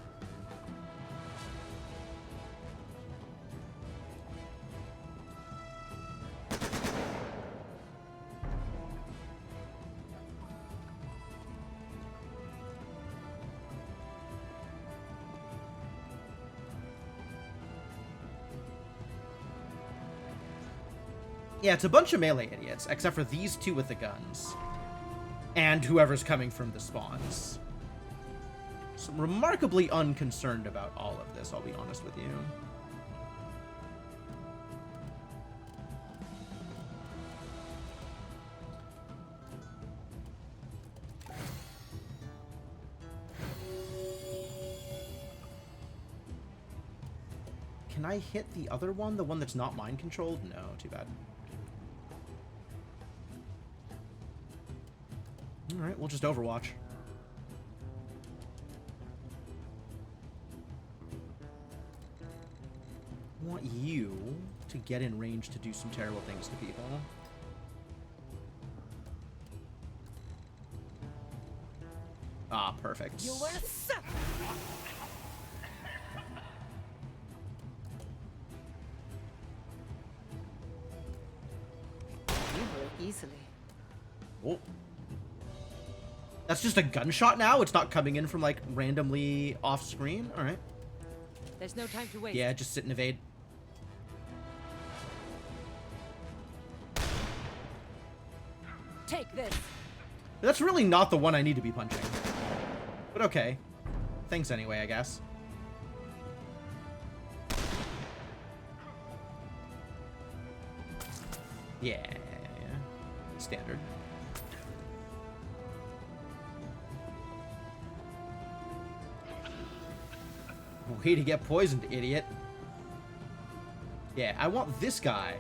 Yeah, it's a bunch of melee idiots, except for these two with the guns. And whoever's coming from the spawns. So I'm remarkably unconcerned about all of this, I'll be honest with you. Can I hit the other one? The one that's not mind controlled? No, too bad. Alright, we'll just Overwatch. I want you to get in range to do some terrible things to people. Ah, perfect. You were so. You will easily. Oh. That's just a gunshot now? It's not coming in from, like, randomly off screen? Alright. There's no time to waste. Yeah, just sit and evade. Take this. That's really not the one I need to be punching. But okay. Thanks anyway, I guess. Yeah. Standard. Way to get poisoned, idiot. Yeah, I want this guy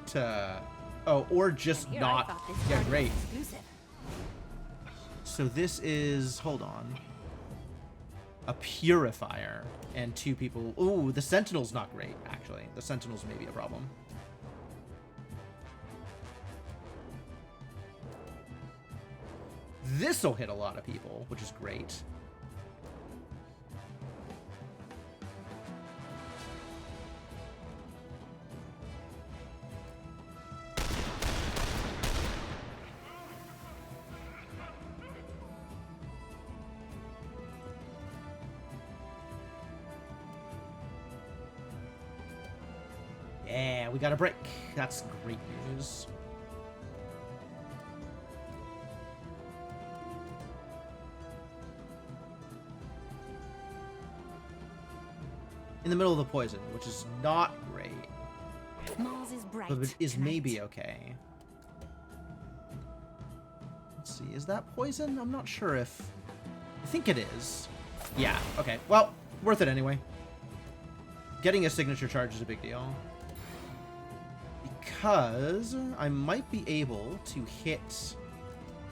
to... Oh, or just Here, I not thought this get party was raped. exclusive. So this is... Hold on. A purifier. And two people... Ooh, the Sentinel's not great, actually. The Sentinel's maybe a problem. This'll hit a lot of people, which is great. Yeah, we got a break. That's great news. In the middle of the poison, which is not great, Mars is bright. but it is tonight. maybe okay. Let's see, is that poison? I'm not sure if think it is. Yeah, okay. Well, worth it anyway. Getting a signature charge is a big deal. Because I might be able to hit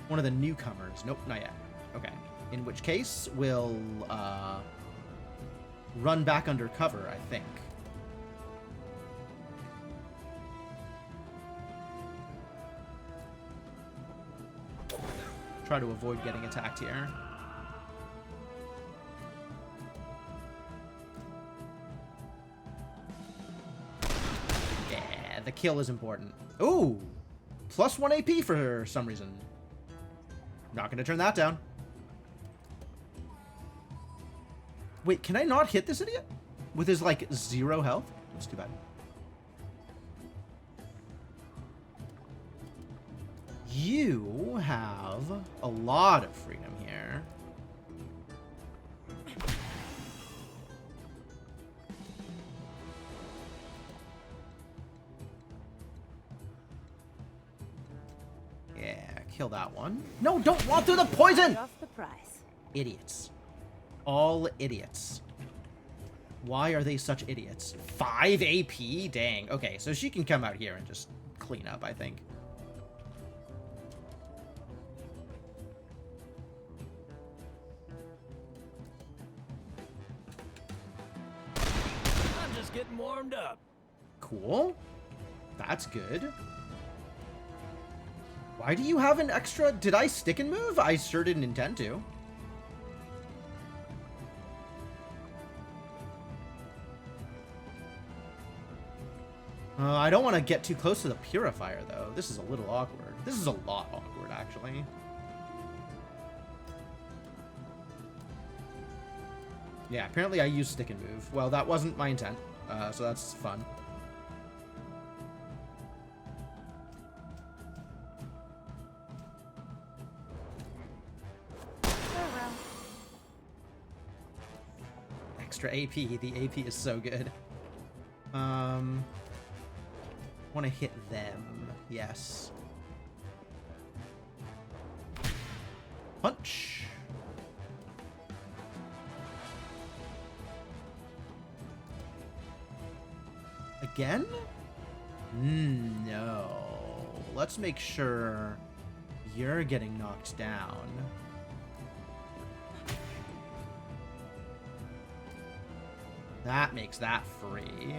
one of the newcomers. Nope, not yet. Okay. In which case, we'll run back under cover, I think. Try to avoid getting attacked here. Yeah, the kill is important. Ooh! +1 AP for some reason. Not gonna turn that down. Wait, can I not hit this idiot? With his, like, 0 health? That's too bad. You have a lot of freedom here. Yeah, kill that one. No, don't walk through the poison! Off the price. Idiots. All idiots. Why are they such idiots? 5 AP? Dang. Okay, so she can come out here and just clean up, I think. I'm just getting warmed up. Cool. That's good. Why do you have an extra... Did I stick and move? I sure didn't intend to. I don't want to get too close to the purifier, though. This is a little awkward. This is a lot awkward, actually. Yeah, apparently I used stick and move. Well, that wasn't my intent, so that's fun. Extra AP. The AP is so good. Want to hit them. Yes. Punch. Again? No. Let's make sure you're getting knocked down. That makes that free.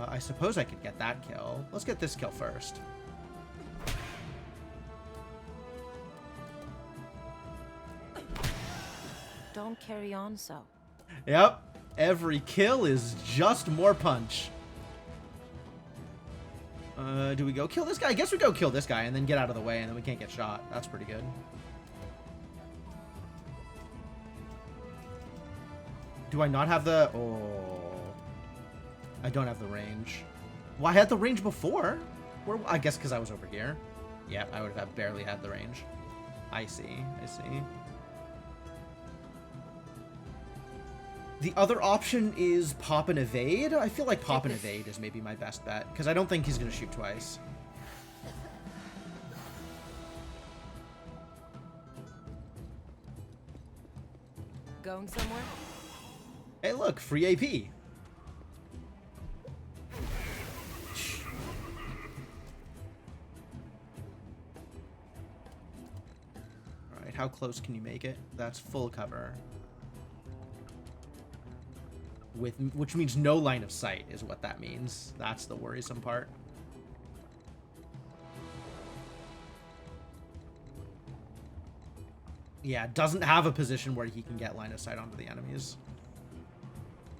I suppose I could get that kill. Let's get this kill first. Don't carry on so. Yep. Every kill is just more punch. Do we go kill this guy? I guess we go kill this guy and then get out of the way and then we can't get shot. That's pretty good. Do I not have the... Oh... I don't have the range. Well, I had the range before. Where, I guess because I was over here. Yeah, I would have barely had the range. I see. I see. The other option is pop and evade. I feel like pop and evade is maybe my best bet because I don't think he's going to shoot twice. Going somewhere? Hey, look, free AP. Alright, how close can you make it? That's full cover. Which means no line of sight is what that means. That's the worrisome part. Yeah, doesn't have a position where he can get line of sight onto the enemies.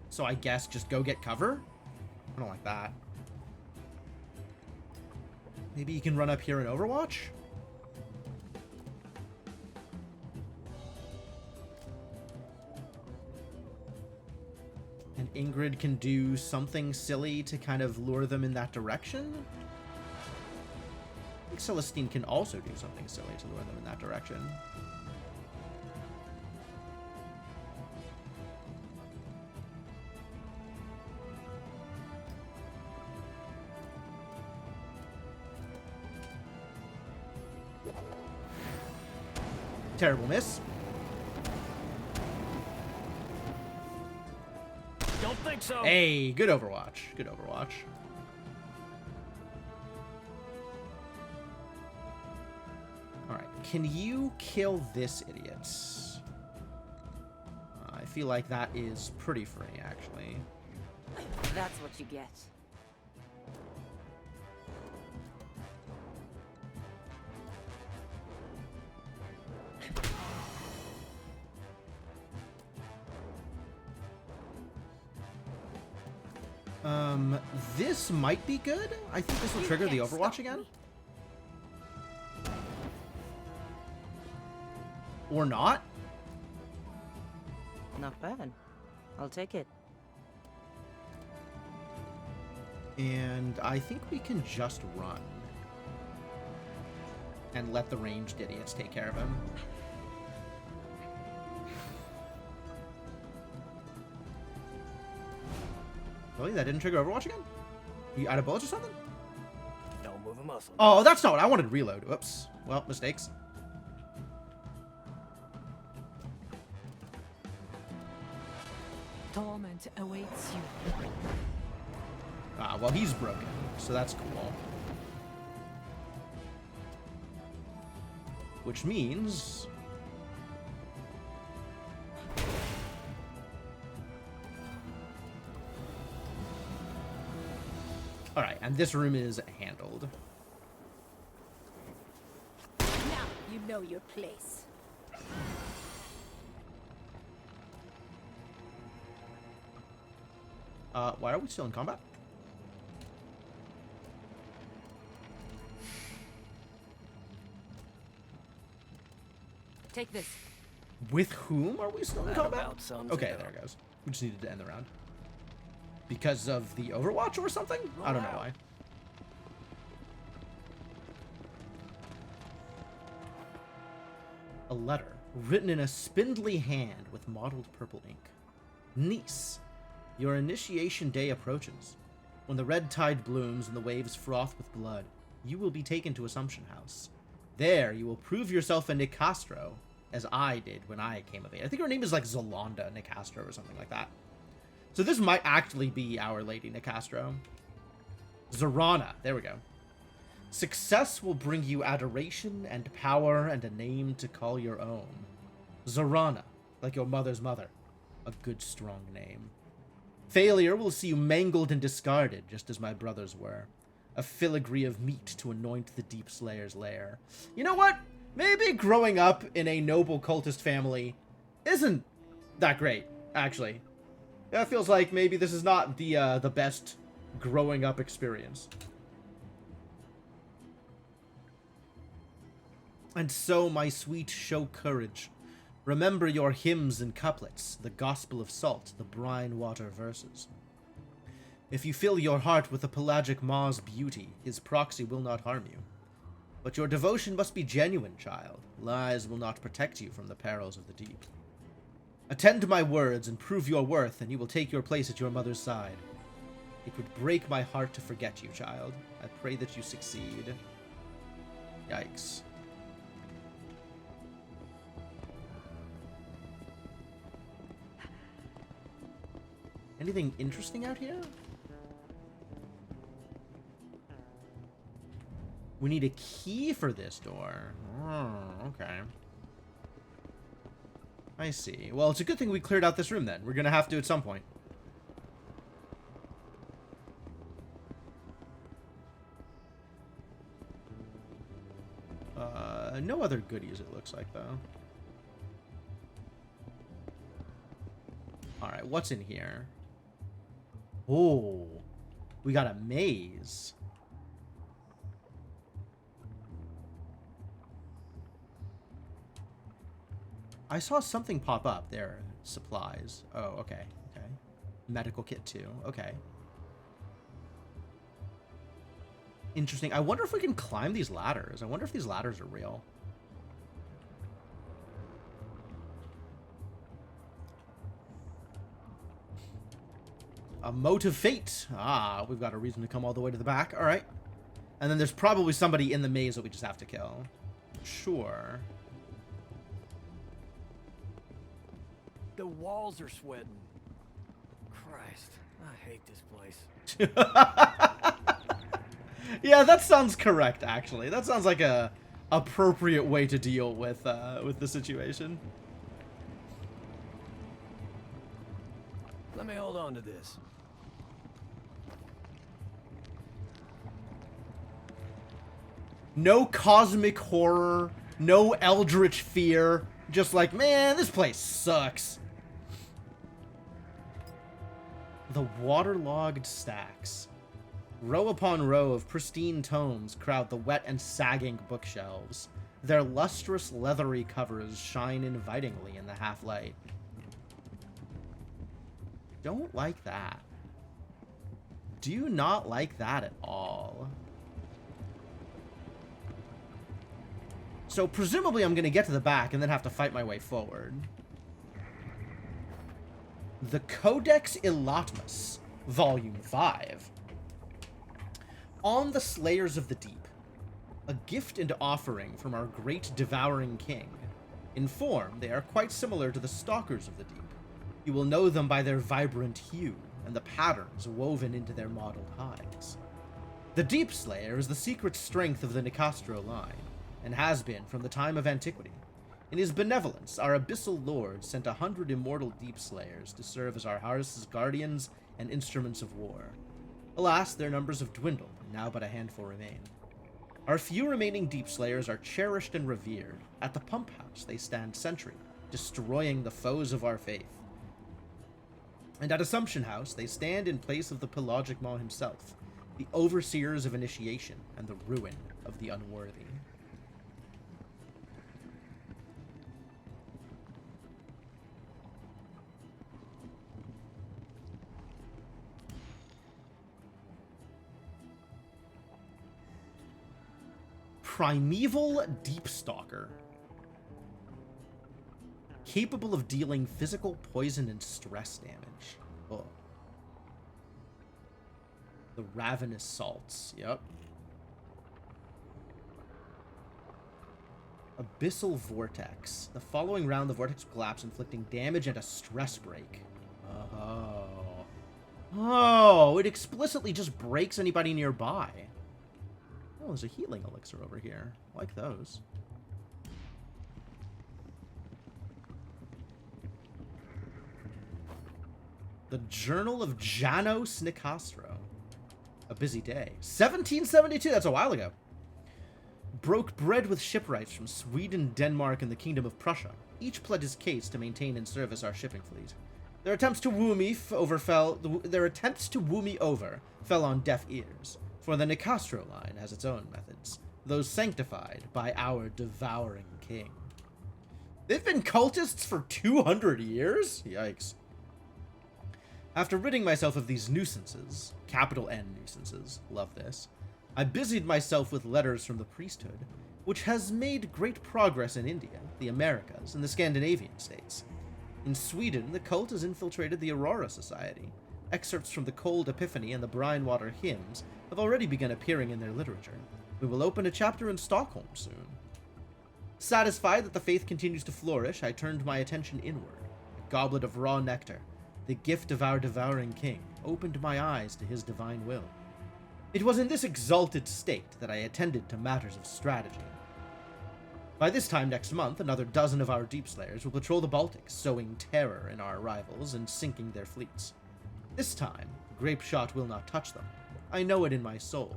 So I guess just go get cover? I don't like that. Maybe you can run up here and overwatch? And Ingrid can do something silly to kind of lure them in that direction? I think Celestine can also do something silly to lure them in that direction. Terrible miss. Don't think so. Hey, good Overwatch. Good Overwatch. Alright, can you kill this idiot? I feel like that is pretty free, actually. That's what you get. This might be good. I think this will trigger the Overwatch again. Or not. Not bad. I'll take it. And I think we can just run. And let the ranged idiots take care of him. Really? That didn't trigger Overwatch again? You out of bullets or something? Don't move a muscle. Oh, that's not what I wanted. Reload. Whoops. Well, mistakes. Torment awaits you. Ah, well, he's broken, so that's cool. Which means... Alright, and this room is handled. Now you know your place. Why are we still in combat? Take this. With whom are we still in That combat? about sums Okay, it there up. it goes. We just needed to end the round. Because of the Overwatch or something? I don't know why. A letter, written in a spindly hand with mottled purple ink. Niece, your initiation day approaches. When the red tide blooms and the waves froth with blood, you will be taken to Assumption House. There, you will prove yourself a Nicastro, as I did when I came of age. I think her name is like Zolanda Nicastro or something like that. So this might actually be Our Lady Nicastro. Zorana, there we go. Success will bring you adoration and power and a name to call your own. Zorana, like your mother's mother. A good, strong name. Failure will see you mangled and discarded, just as my brothers were. A filigree of meat to anoint the Deep Slayer's lair. You know what? Maybe growing up in a noble cultist family isn't that great, actually. That feels like maybe this is not the best growing up experience. And so, my sweet, show courage. Remember your hymns and couplets, the gospel of salt, the brine water verses. If you fill your heart with the pelagic Ma's beauty, his proxy will not harm you. But your devotion must be genuine, child. Lies will not protect you from the perils of the deep. Attend to my words and prove your worth, and you will take your place at your mother's side. It would break my heart to forget you, child. I pray that you succeed. Yikes. Anything interesting out here? We need a key for this door. Oh, okay. I see. Well, it's a good thing we cleared out this room then. We're gonna have to at some point. No other goodies, it looks like, though. Alright, what's in here? Oh, we got a maze. I saw something pop up there. Supplies. Oh, okay. Okay. Medical kit too. Okay. Interesting. I wonder if we can climb these ladders. I wonder if these ladders are real. A mote of fate. Ah, we've got a reason to come all the way to the back. All right. And then there's probably somebody in the maze that we just have to kill. Sure. The walls are sweating. Christ, I hate this place. Yeah, that sounds correct, actually. That sounds like a appropriate way to deal with the situation. Let me hold on to this. No cosmic horror, no eldritch fear. Just like, man, this place sucks. The waterlogged stacks. Row upon row of pristine tomes crowd the wet and sagging bookshelves. Their lustrous, leathery covers shine invitingly in the half-light. Don't like that. Do not like that at all. So presumably I'm going to get to the back and then have to fight my way forward. The Codex Illatmus, Volume 5. On the Slayers of the Deep. A gift and offering from our great devouring king. In form, they are quite similar to the Stalkers of the Deep. You will know them by their vibrant hue and the patterns woven into their mottled hides. The Deep Slayer is the secret strength of the Nicastro line, and has been from the time of antiquity. In his benevolence, our abyssal lord sent 100 immortal Deep Slayers to serve as our Harris's guardians and instruments of war. Alas, their numbers have dwindled, and now but a handful remain. Our few remaining Deep Slayers are cherished and revered. At the pump house, they stand sentry, destroying the foes of our faith. And at Assumption House, they stand in place of the Pelagic Maw himself, the overseers of initiation and the ruin of the unworthy. Primeval Deepstalker. Capable of dealing physical poison and stress damage. Oh. The Ravenous Salts. Yep. Abyssal Vortex. The following round, the vortex will collapse, inflicting damage and a stress break. Oh. Oh, it explicitly just breaks anybody nearby. Oh, there's a healing elixir over here. I like those. The Journal of Janos Nicastro. A busy day. 1772, that's a while ago. Broke bread with shipwrights from Sweden, Denmark, and the Kingdom of Prussia. Each pled his case to maintain and service our shipping fleet. Their attempts to woo me over fell on deaf ears. For the Nicastro line has its own methods, those sanctified by our devouring king. They've been cultists for 200 years? Yikes. After ridding myself of these nuisances, capital N nuisances, love this, I busied myself with letters from the priesthood, which has made great progress in India, the Americas, and the Scandinavian states. In Sweden, the cult has infiltrated the Aurora Society. Excerpts from the Cold Epiphany and the Brinewater hymns have already begun appearing in their literature. We will open a chapter in Stockholm soon. Satisfied that the faith continues to flourish, I turned my attention inward. A goblet of raw nectar, the gift of our devouring king, opened my eyes to his divine will. It was in this exalted state that I attended to matters of strategy. By this time next month, another dozen of our Deep Slayers will patrol the Baltic, sowing terror in our rivals and sinking their fleets. This time, grape shot will not touch them. I know it in my soul.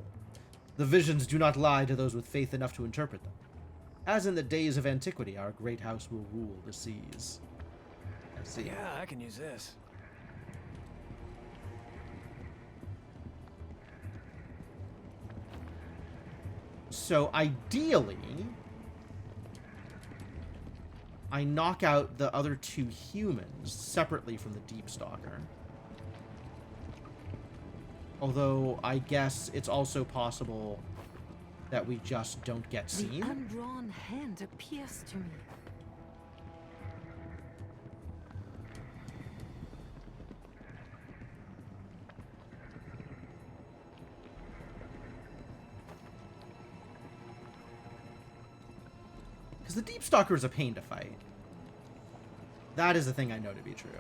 The visions do not lie to those with faith enough to interpret them. As in the days of antiquity, our great house will rule the seas. I see. Yeah, I can use this. So ideally, I knock out the other two humans separately from the Deep Stalker. Although, I guess it's also possible that we just don't get seen. The undrawn hand appears to me. Because the Deep Stalker is a pain to fight. That is the thing I know to be true.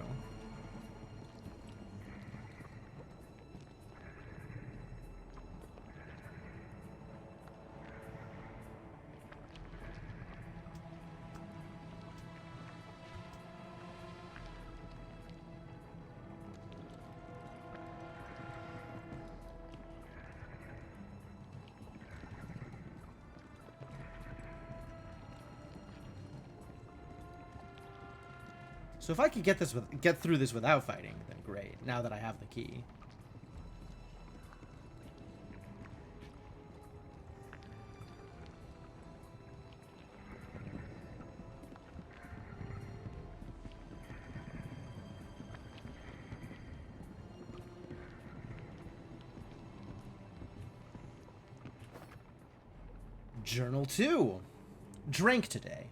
So if I could get through this without fighting, then great. Now that I have the key. Journal 2. Drank today.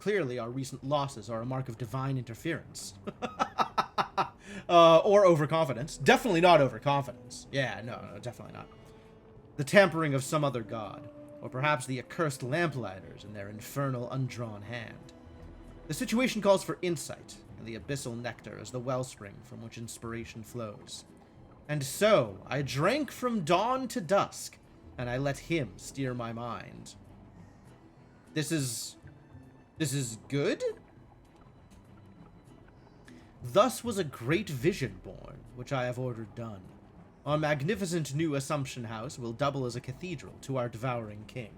Clearly, our recent losses are a mark of divine interference. Or overconfidence. Definitely not overconfidence. Yeah, no, definitely not. The tampering of some other god. Or perhaps the accursed Lamplighters in their infernal undrawn hand. The situation calls for insight, and the abyssal nectar is the wellspring from which inspiration flows. And so, I drank from dawn to dusk, and I let him steer my mind. This is good? Thus was a great vision born, which I have ordered done. Our magnificent new Assumption House will double as a cathedral to our devouring king.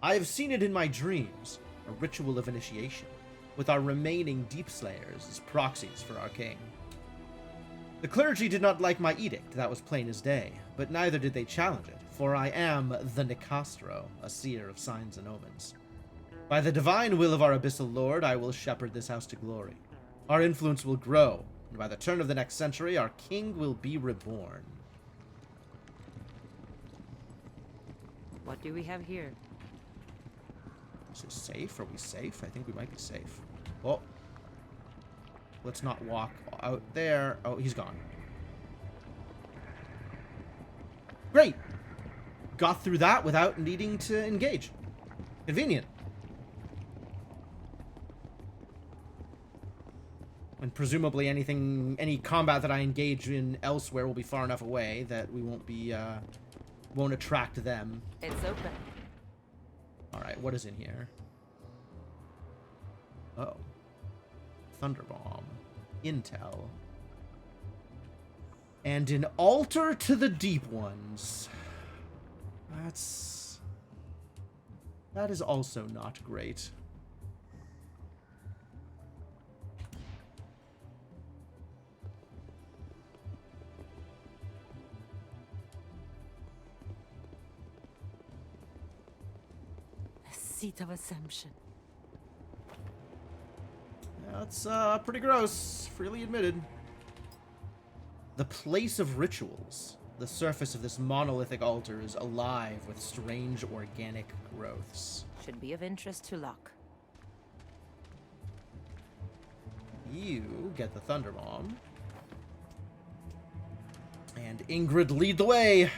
I have seen it in my dreams, a ritual of initiation, with our remaining Deep Slayers as proxies for our king. The clergy did not like my edict, that was plain as day, but neither did they challenge it, for I am the Nicastro, a seer of signs and omens. By the divine will of our abyssal lord, I will shepherd this house to glory. Our influence will grow, and by the turn of the next century, our king will be reborn. What do we have here? Is this safe? Are we safe? I think we might be safe. Oh. Let's not walk out there. Oh, he's gone. Great! Got through that without needing to engage. Convenient. And presumably any combat that I engage in elsewhere will be far enough away that we won't attract them. It's open. Alright, what is in here? Oh. Thunderbomb. Intel. And an altar to the deep ones. That is also not great. Seat of Assumption. That's pretty gross, freely admitted. The place of rituals. The surface of this monolithic altar is alive with strange organic growths. Should be of interest to Locke. You get the Thunderbomb. And Ingrid lead the way.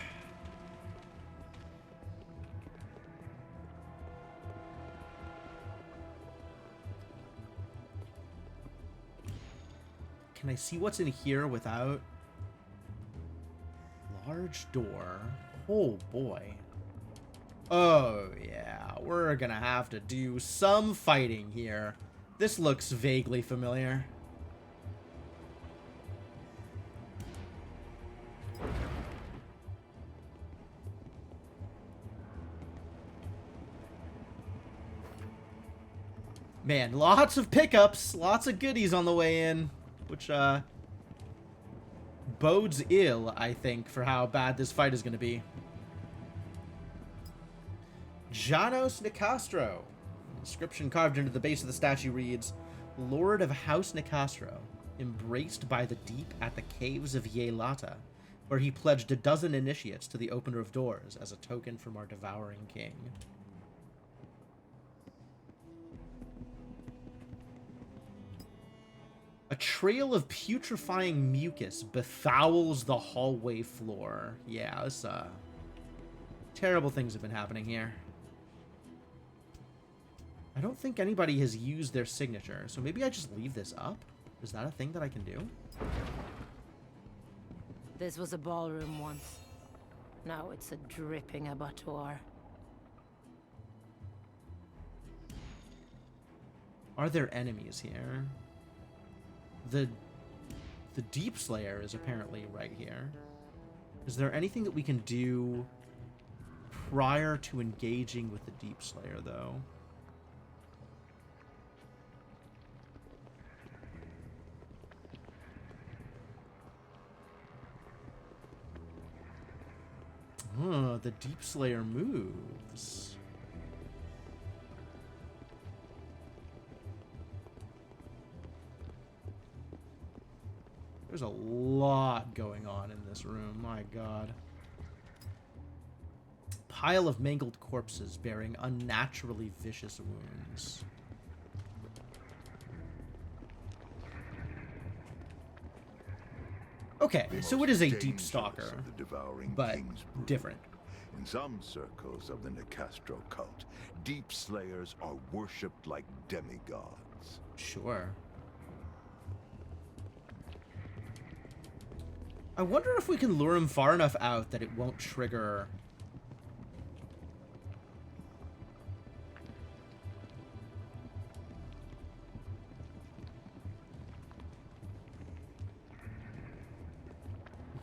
Can I see what's in here without? Large door. Oh boy. Oh yeah, we're gonna have to do some fighting here. This looks vaguely familiar. Man, lots of pickups, lots of goodies on the way in. Which, bodes ill, I think, for how bad this fight is going to be. Janos Nicastro. The inscription carved into the base of the statue reads, Lord of House Nicastro, embraced by the deep at the caves of Yelata, where he pledged 12 initiates to the Opener of Doors as a token from our devouring king. A trail of putrefying mucus befouls the hallway floor. Yeah, this, terrible things have been happening here. I don't think anybody has used their signature, so maybe I just leave this up? Is that a thing that I can do? This was a ballroom once. Now it's a dripping abattoir. Are there enemies here? The Deep Slayer is apparently right here. Is there anything that we can do prior to engaging with the Deep Slayer, though? The Deep Slayer moves. There's a lot going on in this room, my god. Pile of mangled corpses bearing unnaturally vicious wounds. Okay, so it is a deep stalker, but different. In some circles of the Nicastro cult, Deep Slayers are worshipped like demigods. Sure. I wonder if we can lure him far enough out that it won't trigger...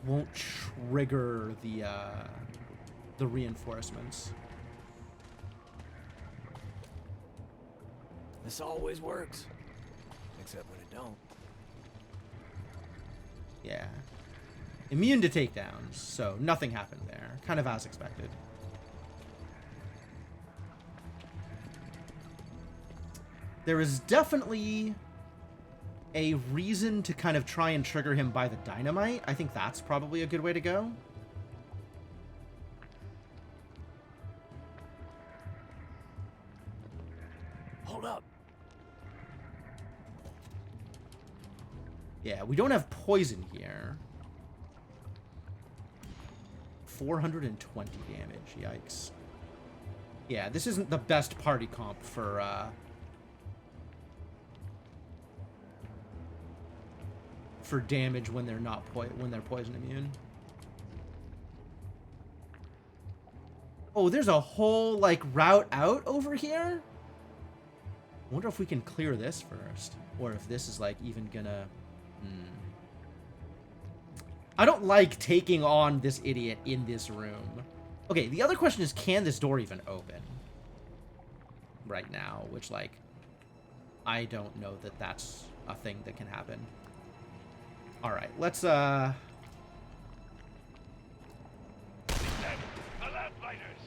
won't trigger the reinforcements. This always works. Except when it don't. Yeah. Immune to takedowns, so nothing happened there. Kind of as expected. There is definitely a reason to kind of try and trigger him by the dynamite. I think that's probably a good way to go. Hold up. Yeah, we don't have poison here. 420 damage, yikes. Yeah, this isn't the best party comp for damage when they're not when they're poison immune. Oh, there's a whole like route out over here. I wonder if we can clear this first, or if this is like even gonna. I don't like taking on this idiot in this room. Okay, the other question is, can this door even open right now? Which, like, I don't know that that's a thing that can happen. All right, let's, The Lamplighters.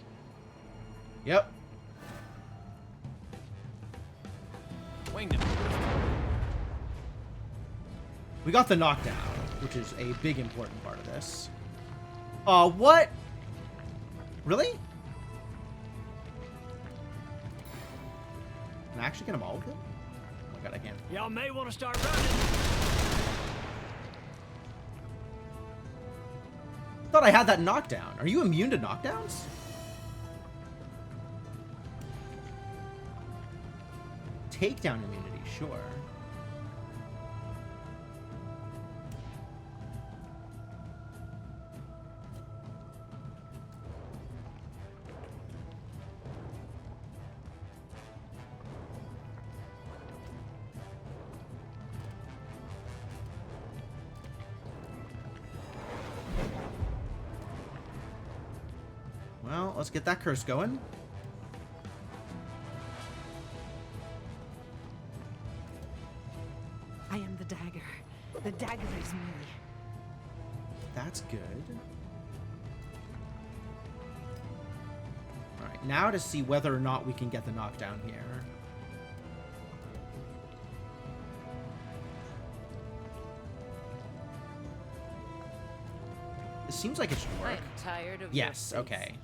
Yep. Winged it. We got the knockdown, which is a big important part of this. What? Really? Can I actually get them all with it? Oh my god, I can't. Y'all may want to start running. Thought I had that knockdown. Are you immune to knockdowns? Takedown immunity, sure. Well, let's get that curse going. I am the dagger. The dagger is me. That's good. Alright, now to see whether or not we can get the knockdown here. It seems like it should work. I'm tired of Yes, your face. okay.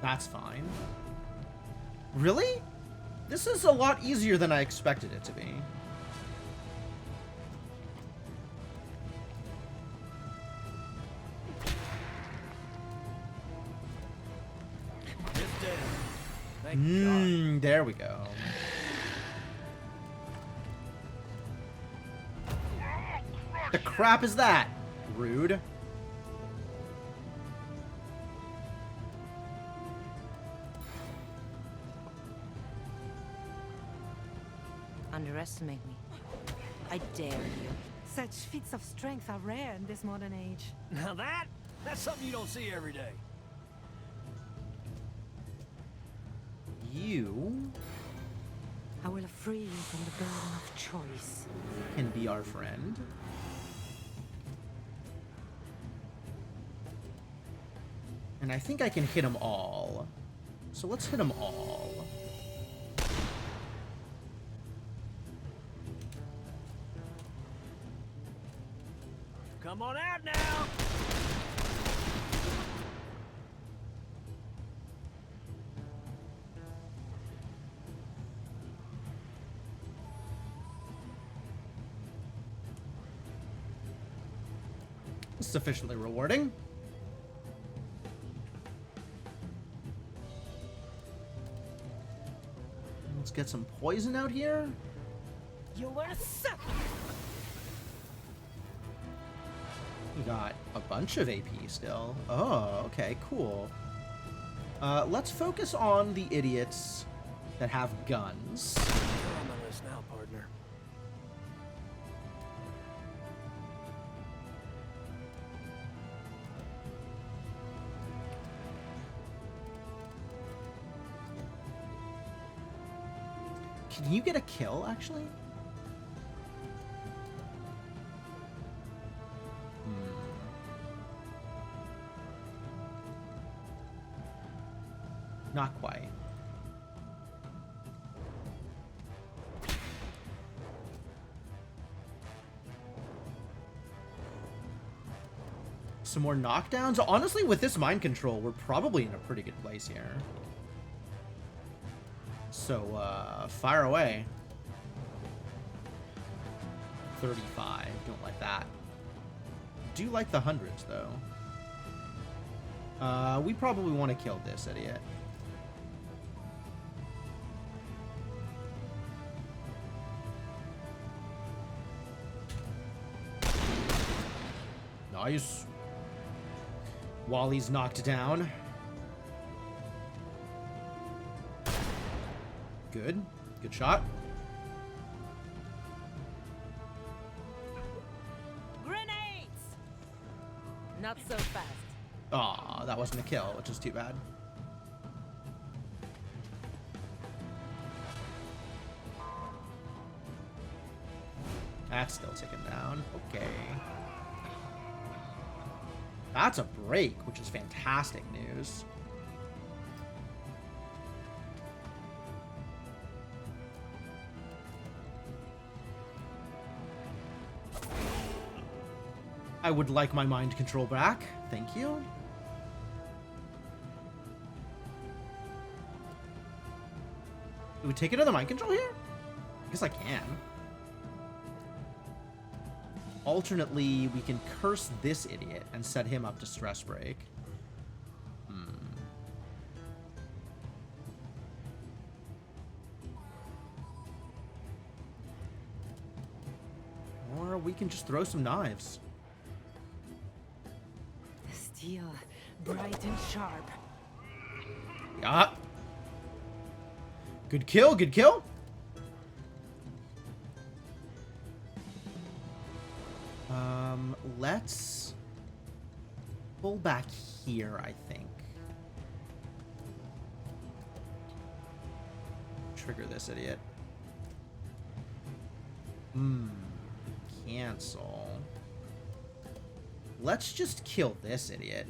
That's fine. Really? This is a lot easier than I expected it to be. Thank God. There we go. The crap is that? Rude. Underestimate me. I dare you. Such feats of strength are rare in this modern age. Now that's something you don't see every day. You I will free you from the burden of choice. can be our friend. And I think I can hit them all. So let's hit them all. Come on out now. Sufficiently rewarding. Let's get some poison out here. You were suck. We got a bunch of AP still. Oh, okay, cool. Let's focus on the idiots that have guns. You're on my list now, partner. Can you get a kill, actually? Not quite. Some more knockdowns? Honestly, with this mind control, we're probably in a pretty good place here. So, fire away. 35. Don't like that. Do like the hundreds, though. We probably want to kill this idiot. Nice. Wally's knocked down. Good. Good shot. Grenades! Not so fast. Aw, that wasn't a kill, which is too bad. That's still taken down. Okay. That's a break, which is fantastic news. I would like my mind control back. Thank you. Do we take another mind control here? I guess I can. Alternately, we can curse this idiot and set him up to stress break. Or we can just throw some knives. The steel, bright and sharp. Yeah. Good kill, good kill. Let's pull back here, I think. Trigger this idiot. Cancel. Let's just kill this idiot.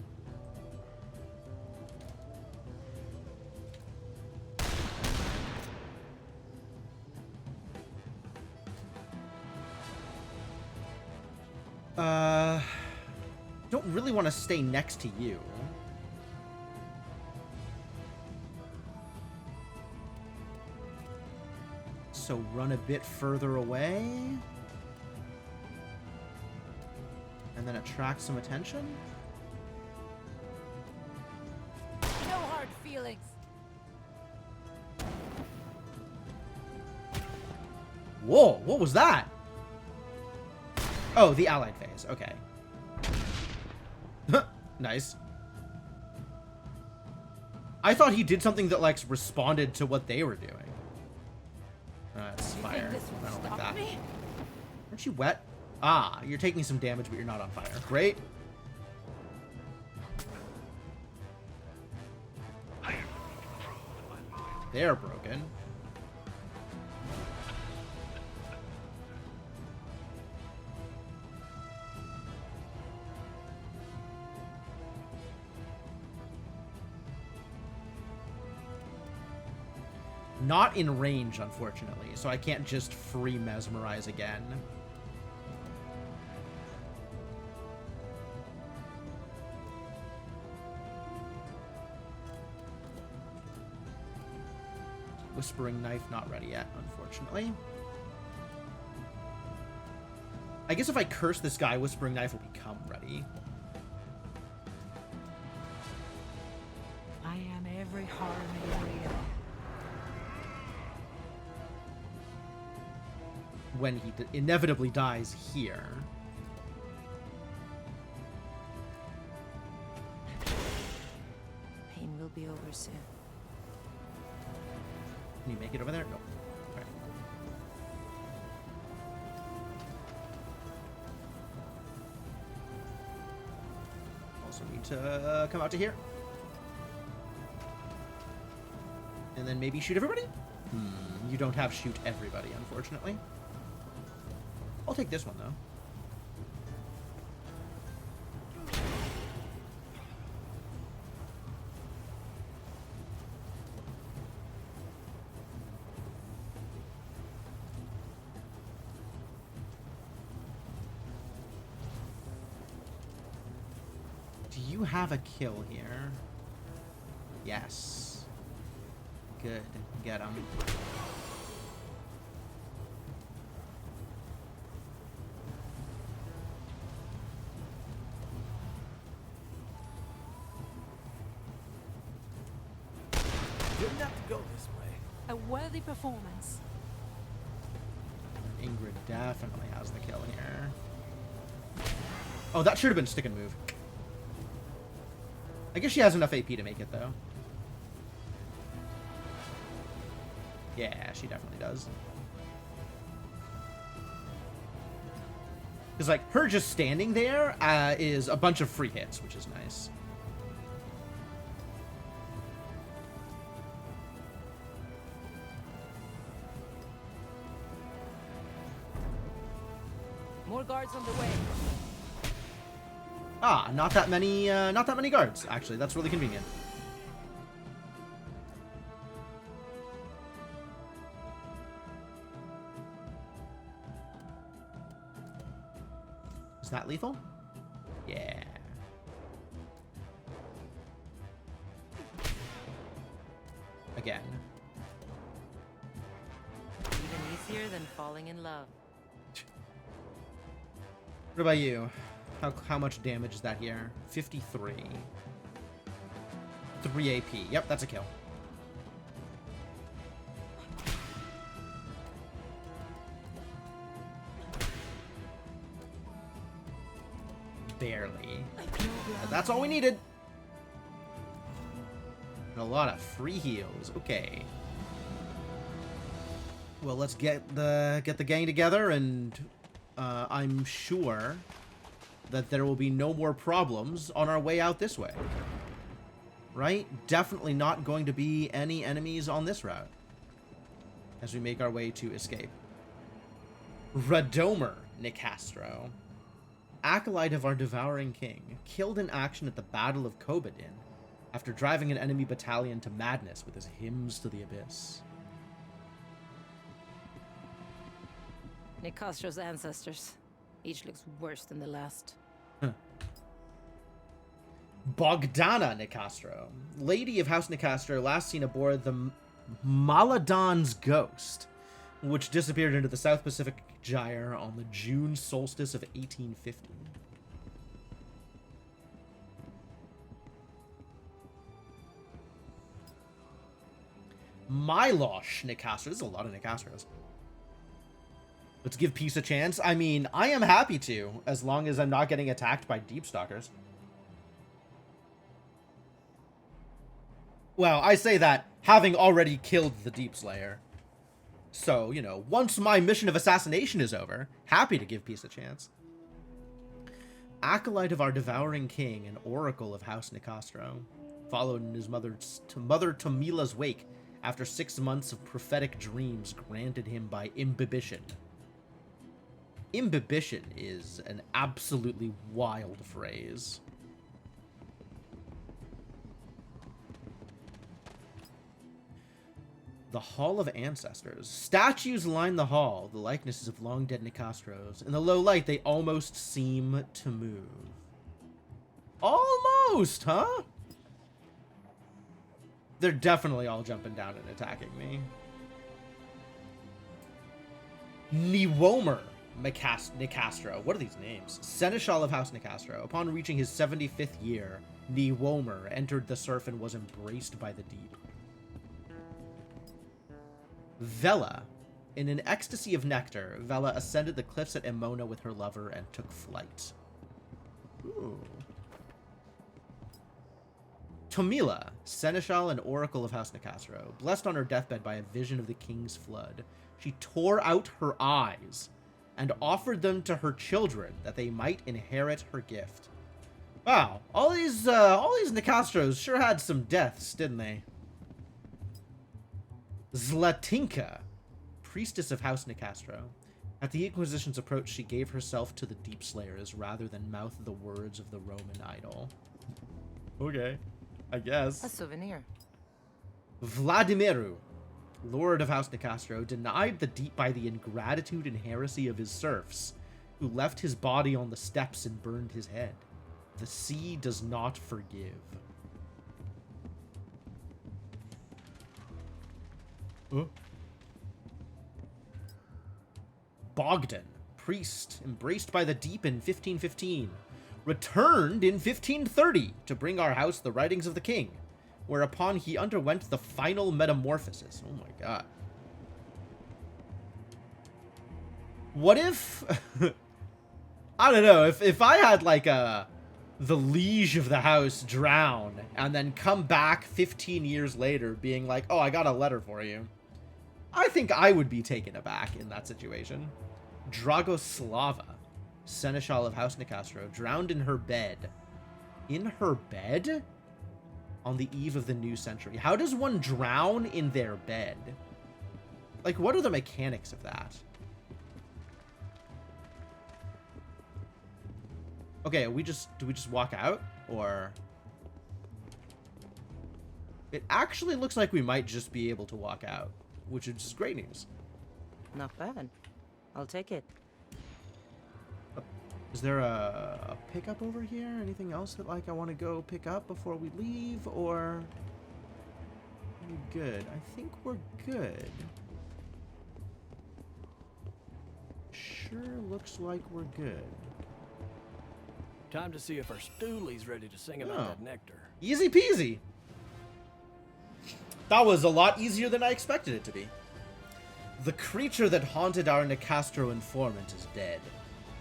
Don't really want to stay next to you. So run a bit further away. And then attract some attention. No hard feelings. Whoa, what was that? Oh, the allied phase. Okay. Nice. I thought he did something that, like, responded to what they were doing. It's fire. I don't like that. Aren't you wet? Ah, you're taking some damage, but you're not on fire. Great. They're broken. Not in range, unfortunately, so I can't just free mesmerize again. Whispering Knife not ready yet, unfortunately. I guess if I curse this guy, Whispering Knife will become ready. I am every harm in area. When he inevitably dies here. Pain will be over soon. Can you make it over there? No. Okay. Also need to come out to here. And then maybe shoot everybody? You don't have shoot everybody, unfortunately. I'll take this one, though. Do you have a kill here? Yes. Good. Get him. Didn't have to go this way. A worthy performance. Ingrid definitely has the kill here. Oh, that should have been stick and move. I guess she has enough AP to make it, though. Yeah, she definitely does. Because, like, her just standing there is a bunch of free hits, which is nice. More guards on the way. Ah, not that many guards, actually. That's really convenient. Is that lethal? Yeah. Again. Even easier than falling in love. What about you? How much damage is that here? 53. 3 AP. Yep, that's a kill. Barely. But that's all we needed. And a lot of free heals. Okay. Well, let's get the gang together, and I'm sure that there will be no more problems on our way out this way. Right? Definitely not going to be any enemies on this route as we make our way to escape. Radomer Nicastro, acolyte of our devouring king, killed in action at the Battle of Kobadin after driving an enemy battalion to madness with his hymns to the abyss. Nicastro's ancestors. Each looks worse than the last. Bogdana Nicastro, lady of House Nicastro, last seen aboard the Maladon's Ghost, which disappeared into the South Pacific Gyre on the June solstice of 1850. Milosh Nicastro. There's a lot of Nicastros. Let's give peace a chance. I mean, I am happy to, as long as I'm not getting attacked by deep stalkers. Well, I say that having already killed the Deep Slayer. So, you know, once my mission of assassination is over, happy to give peace a chance. Acolyte of our devouring king and oracle of House Nicastro, followed in his mother Tomila's wake after 6 months of prophetic dreams granted him by imbibition. Imbibition is an absolutely wild phrase. The Hall of Ancestors. Statues line the hall, the likenesses of long-dead Nicastros. In the low light, they almost seem to move. Almost, huh? They're definitely all jumping down and attacking me. Niwomer Nicastro. What are these names? Seneschal of House Nicastro. Upon reaching his 75th year, Niwomer entered the surf and was embraced by the deep. Vela. In an ecstasy of nectar, Vela ascended the cliffs at Emona with her lover and took flight. Ooh. Tomila, Seneschal and Oracle of House Nicastro, blessed on her deathbed by a vision of the king's flood, she tore out her eyes and offered them to her children that they might inherit her gift. Wow, all these Nicastros sure had some deaths, didn't they? Zlatinka, priestess of House Nicastro. At the Inquisition's approach, she gave herself to the Deep Slayers rather than mouth the words of the Roman idol. Okay, I guess. A souvenir. Vladimiru, Lord of House Nicastro, denied the deep by the ingratitude and heresy of his serfs, who left his body on the steps and burned his head. The sea does not forgive. Bogdan, priest, embraced by the deep in 1515, returned in 1530 to bring our house the writings of the king, whereupon he underwent the final metamorphosis. Oh my god. What if... I don't know, if I had like the liege of the house drown and then come back 15 years later being like, oh, I got a letter for you, I think I would be taken aback in that situation. Dragoslava, Seneschal of House Nicastro, drowned in her bed. In her bed? On the eve of the new century. How does one drown in their bed? Like, what are the mechanics of that? Okay, do we just walk out? Or... It actually looks like we might just be able to walk out, which is just great news. Not bad. I'll take it. Is there a pickup over here? Anything else that, like, I want to go pick up before we leave? Or... Are we good? I think we're good. Sure looks like we're good. Time to see if our stoolie's ready to sing about that nectar. Easy peasy. That was a lot easier than I expected it to be. The creature that haunted our Nicastro informant is dead.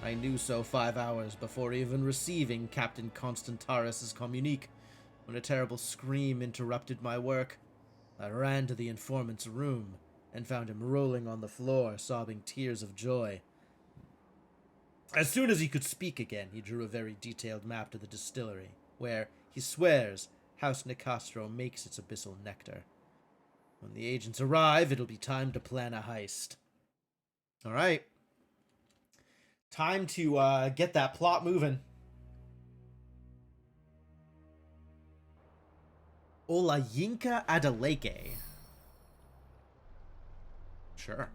I knew so 5 hours before even receiving Captain Constantaris' communique, when a terrible scream interrupted my work. I ran to the informant's room and found him rolling on the floor, sobbing tears of joy. As soon as he could speak again, he drew a very detailed map to the distillery, where, he swears, House Nicastro makes its abyssal nectar. When the agents arrive, it'll be time to plan a heist. Alright. Time to get that plot moving. Olayinka Adeleke. Sure.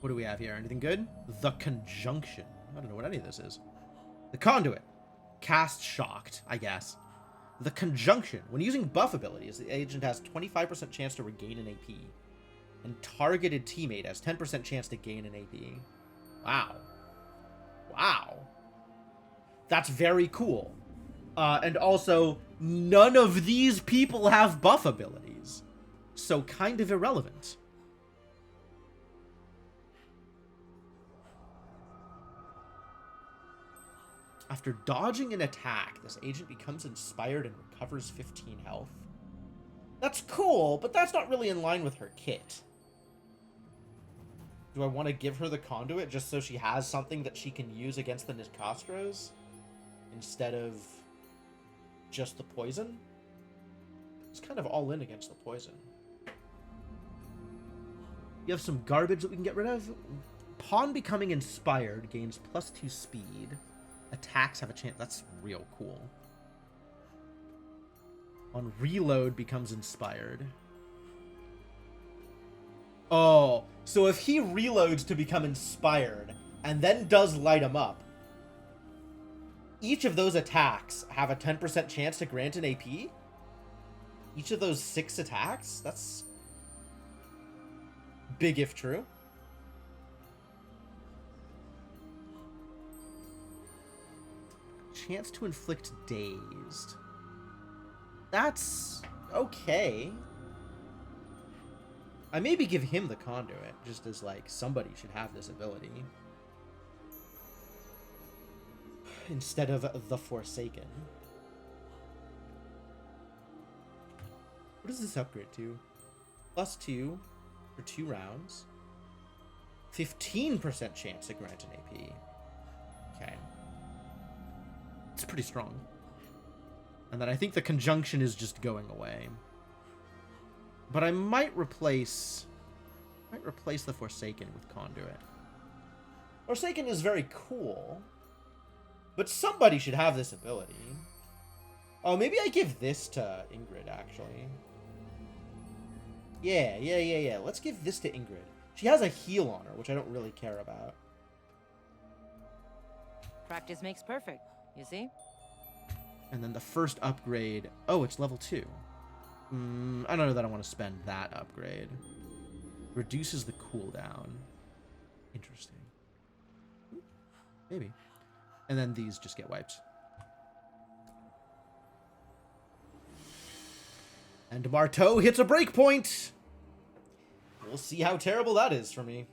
What do we have here? Anything good? The Conjunction. I don't know what any of this is. The Conduit. Cast Shocked, I guess. The Conjunction. When using buff abilities, the agent has 25% chance to regain an AP. And targeted teammate has 10% chance to gain an AP. Wow. Wow. That's very cool. And also, none of these people have buff abilities. So kind of irrelevant. After dodging an attack, this agent becomes inspired and recovers 15 health. That's cool, but that's not really in line with her kit. Do I want to give her the conduit just so she has something that she can use against the Nicastros instead of just the poison? It's kind of all in against the poison. You have some garbage that we can get rid of. Pawn becoming inspired gains +2 speed. Attacks have a chance. That's real cool. On reload becomes inspired. Oh, so if he reloads to become inspired and then does light him up, each of those attacks have a 10% chance to grant an AP? Each of those 6 attacks? That's big if true. Chance to inflict dazed. That's okay. I maybe give him the conduit, just as, like, somebody should have this ability. Instead of the Forsaken. What does this upgrade to? +2 for 2 rounds. 15% chance to grant an AP. Okay. It's pretty strong. And then I think the conjunction is just going away. But I might replace the Forsaken with Conduit. Forsaken is very cool. But somebody should have this ability. Oh, maybe I give this to Ingrid, actually. Yeah. Let's give this to Ingrid. She has a heal on her, which I don't really care about. Practice makes perfect, you see? And then the first upgrade... Oh, it's level 2. I don't know that I want to spend that upgrade. Reduces the cooldown. Interesting. Maybe. And then these just get wiped. And Marteau hits a breakpoint! We'll see how terrible that is for me.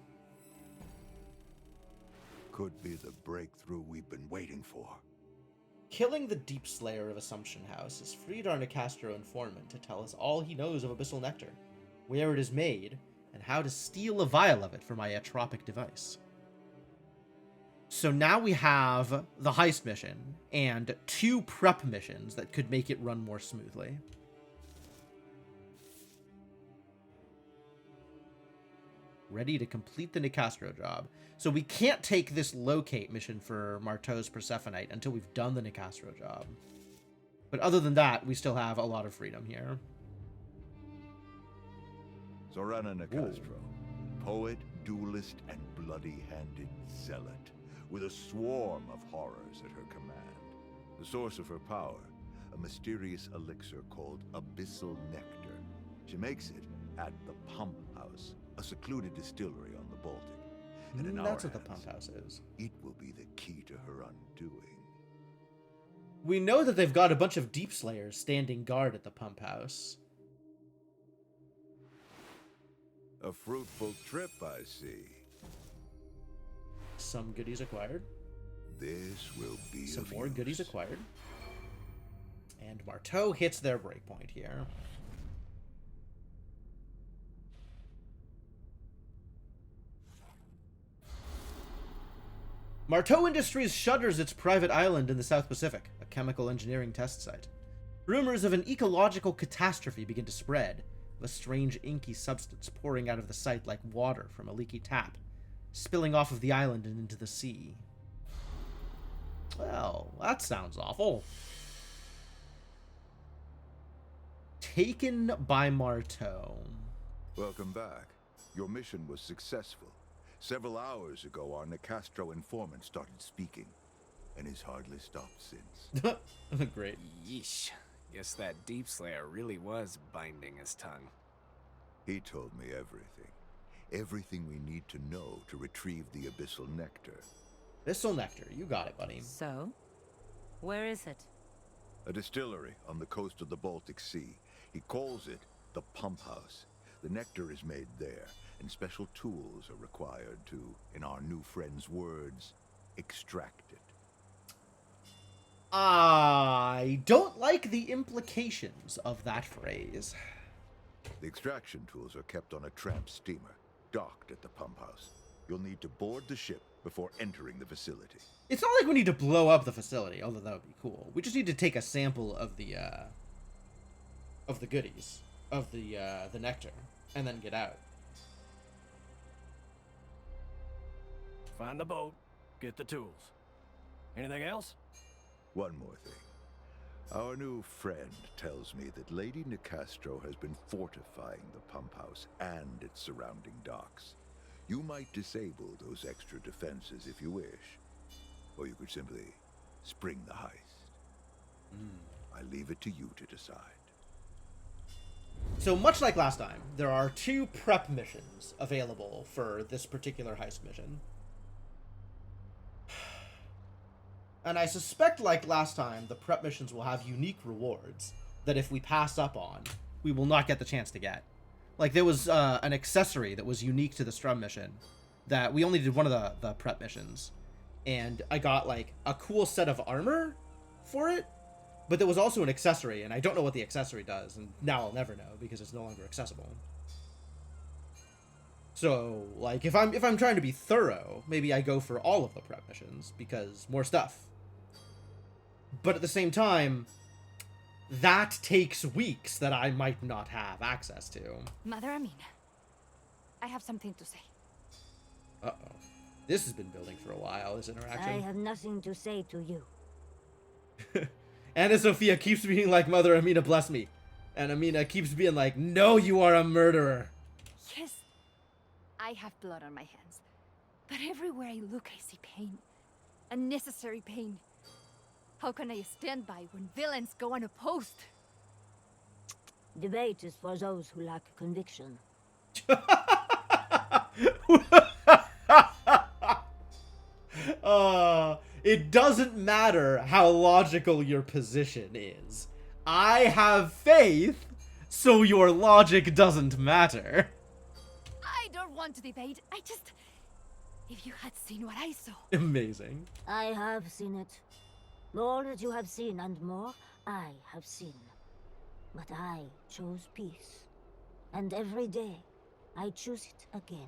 Could be the breakthrough we've been waiting for. Killing the Deep Slayer of Assumption House has freed our Nicastro informant to tell us all he knows of Abyssal Nectar, where it is made, and how to steal a vial of it for my atropic device. So now we have the heist mission, and 2 prep missions that could make it run more smoothly. Ready to complete the Nicastro job. So we can't take this locate mission for Marteau's Persephonite until we've done the Nicastro job. But other than that, we still have a lot of freedom here. Zorana Nicastro, poet, duelist, and bloody-handed zealot, with a swarm of horrors at her command. The source of her power, a mysterious elixir called Abyssal Nectar. She makes it at the Pump House, a secluded distillery on the Baltic. And in That's our what the hands, Pump House is. it will be the key to her undoing. We know that they've got a bunch of Deep Slayers standing guard at the Pump House. A fruitful trip, I see. Some goodies acquired. This will be Some of more use. goodies acquired. And Marteau hits their breakpoint here. Marteau Industries shutters its private island in the South Pacific, a chemical engineering test site. Rumors of an ecological catastrophe begin to spread, with a strange inky substance pouring out of the site like water from a leaky tap, spilling off of the island and into the sea. Well, that sounds awful. Taken by Marteau. Welcome back. Your mission was successful. Several hours ago, our Nicastro informant started speaking, and he's hardly stopped since. Great. Yeesh. Guess that Deep Slayer really was binding his tongue. He told me everything. Everything we need to know to retrieve the Abyssal Nectar. Abyssal Nectar, you got it, buddy. So, where is it? A distillery on the coast of the Baltic Sea. He calls it the Pump House. The nectar is made there, and special tools are required to, in our new friend's words, extract it. I don't like the implications of that phrase. The extraction tools are kept on a tramp steamer, docked at the pump house. You'll need to board the ship before entering the facility. It's not like we need to blow up the facility, although that would be cool. We just need to take a sample of the goodies, of the nectar, and then get out. Find the boat, get the tools. Anything else? One more thing. Our new friend tells me that Lady Nicastro has been fortifying the pump house and its surrounding docks. You might disable those extra defenses if you wish. Or you could simply spring the heist. I leave it to you to decide. So much like last time, there are 2 prep missions available for this particular heist mission. And I suspect, like last time, the prep missions will have unique rewards that if we pass up on, we will not get the chance to get. Like, there was an accessory that was unique to the Strum mission that we only did one of the prep missions. And I got, like, a cool set of armor for it, but there was also an accessory, and I don't know what the accessory does, and now I'll never know because it's no longer accessible. So, like, if I'm trying to be thorough, maybe I go for all of the prep missions, because more stuff. But at the same time, that takes weeks that I might not have access to. Mother Amina, I have something to say. Uh-oh. This has been building for a while, this interaction. I have nothing to say to you. Anna Sophia keeps being like, Mother Amina, bless me. And Amina keeps being like, no, you are a murderer. Yes, I have blood on my hands. But everywhere I look, I see pain. Unnecessary pain. How can I stand by when villains go unopposed? Debate is for those who lack conviction. It doesn't matter how logical your position is. I have faith, so your logic doesn't matter. I don't want to debate. I just... If you had seen what I saw. Amazing. I have seen it. All that you have seen and more, I have seen. But I chose peace. And every day, I choose it again.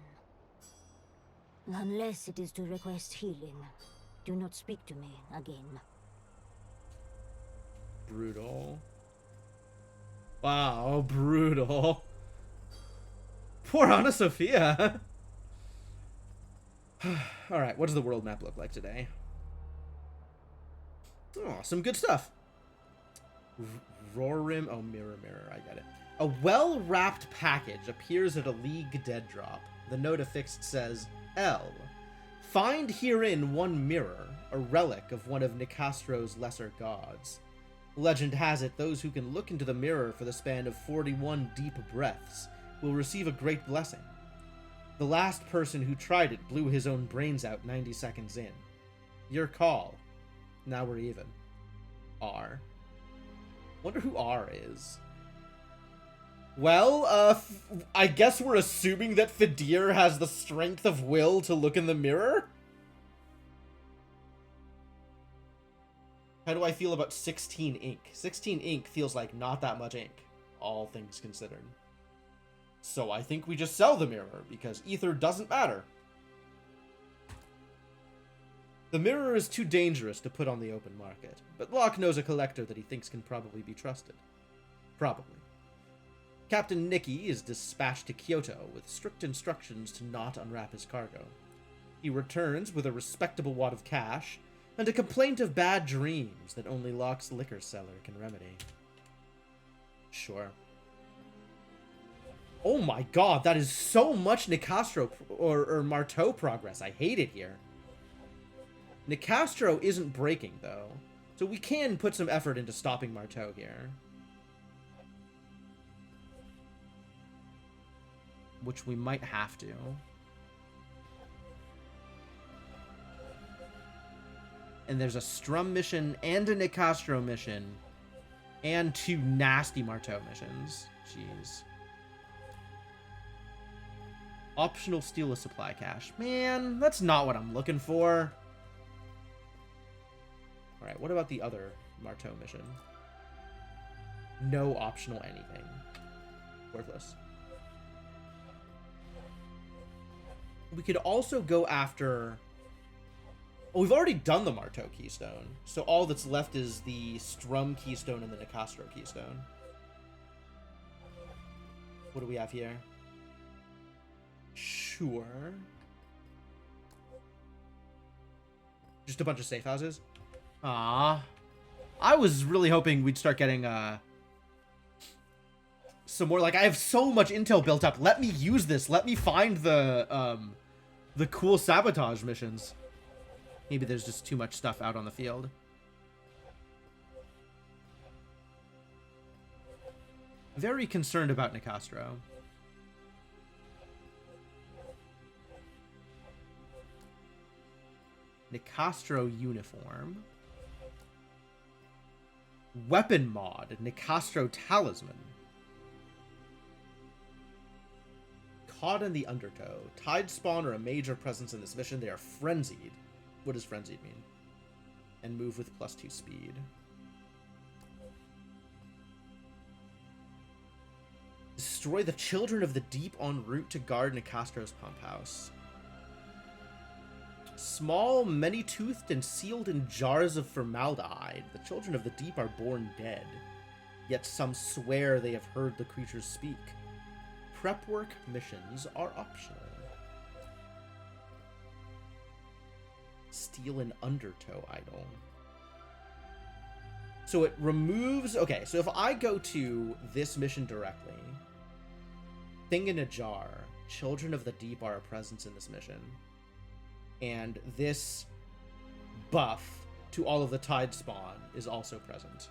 Unless it is to request healing, do not speak to me again. Brutal. Wow, brutal. Poor Anna Sophia. Alright, what does the world map look like today? Oh, some good stuff. Rorim. Oh, mirror, I get it. A well-wrapped package appears at a League dead drop. The note affixed says, L. Find herein one mirror, a relic of one of Nicastro's lesser gods. Legend has it those who can look into the mirror for the span of 41 deep breaths will receive a great blessing. The last person who tried it blew his own brains out 90 seconds in. Your call. Now we're even. R. Wonder who R is. Well, I guess we're assuming that Fidir has the strength of will to look in the mirror? How do I feel about 16 ink? 16 ink feels like not that much ink, all things considered. So I think we just sell the mirror, because ether doesn't matter. The mirror is too dangerous to put on the open market, but Locke knows a collector that he thinks can probably be trusted. Probably. Captain Nicky is dispatched to Kyoto with strict instructions to not unwrap his cargo. He returns with a respectable wad of cash and a complaint of bad dreams that only Locke's liquor cellar can remedy. Sure. Oh my god, that is so much Nicastro or Marteau progress. I hate it here. Nicastro isn't breaking, though, so we can put some effort into stopping Marteau here. Which we might have to. And there's a Strum mission and a Nicastro mission and 2 nasty Marteau missions. Jeez. Optional steal a supply cache. Man, that's not what I'm looking for. Alright, what about the other Marteau mission? No optional anything. Worthless. We could also go after... Oh, we've already done the Marteau Keystone. So all that's left is the Strum Keystone and the Nicastro Keystone. What do we have here? Sure. Just a bunch of safe houses? Ah, I was really hoping we'd start getting some more. Like, I have so much intel built up. Let me use this. Let me find the cool sabotage missions. Maybe there's just too much stuff out on the field. Very concerned about Nicastro. Nicastro uniform. Weapon mod. Nicastro talisman. Caught in the undertow. Tide spawn are a major presence in this mission. They are frenzied. What does frenzied mean? And move with +2 speed. Destroy the children of the deep en route to guard Nicastro's pump house. Small, many-toothed, and sealed in jars of formaldehyde, the children of the deep are born dead. Yet some swear they have heard the creatures speak. Prep work missions are optional. Steal an undertow idol. So it removes... Okay, so if I go to this mission directly... Thing in a jar. Children of the deep are a presence in this mission. And this buff to all of the Tide spawn is also present.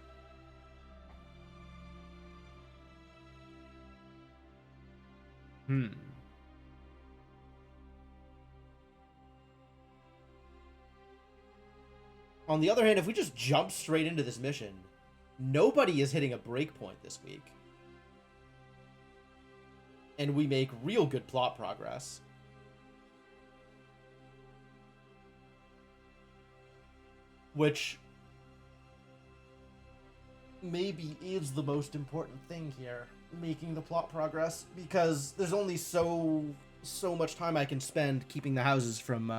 On the other hand, if we just jump straight into this mission, nobody is hitting a breakpoint this week. And we make real good plot progress. Which maybe is the most important thing here, making the plot progress, because there's only so much time I can spend keeping the houses from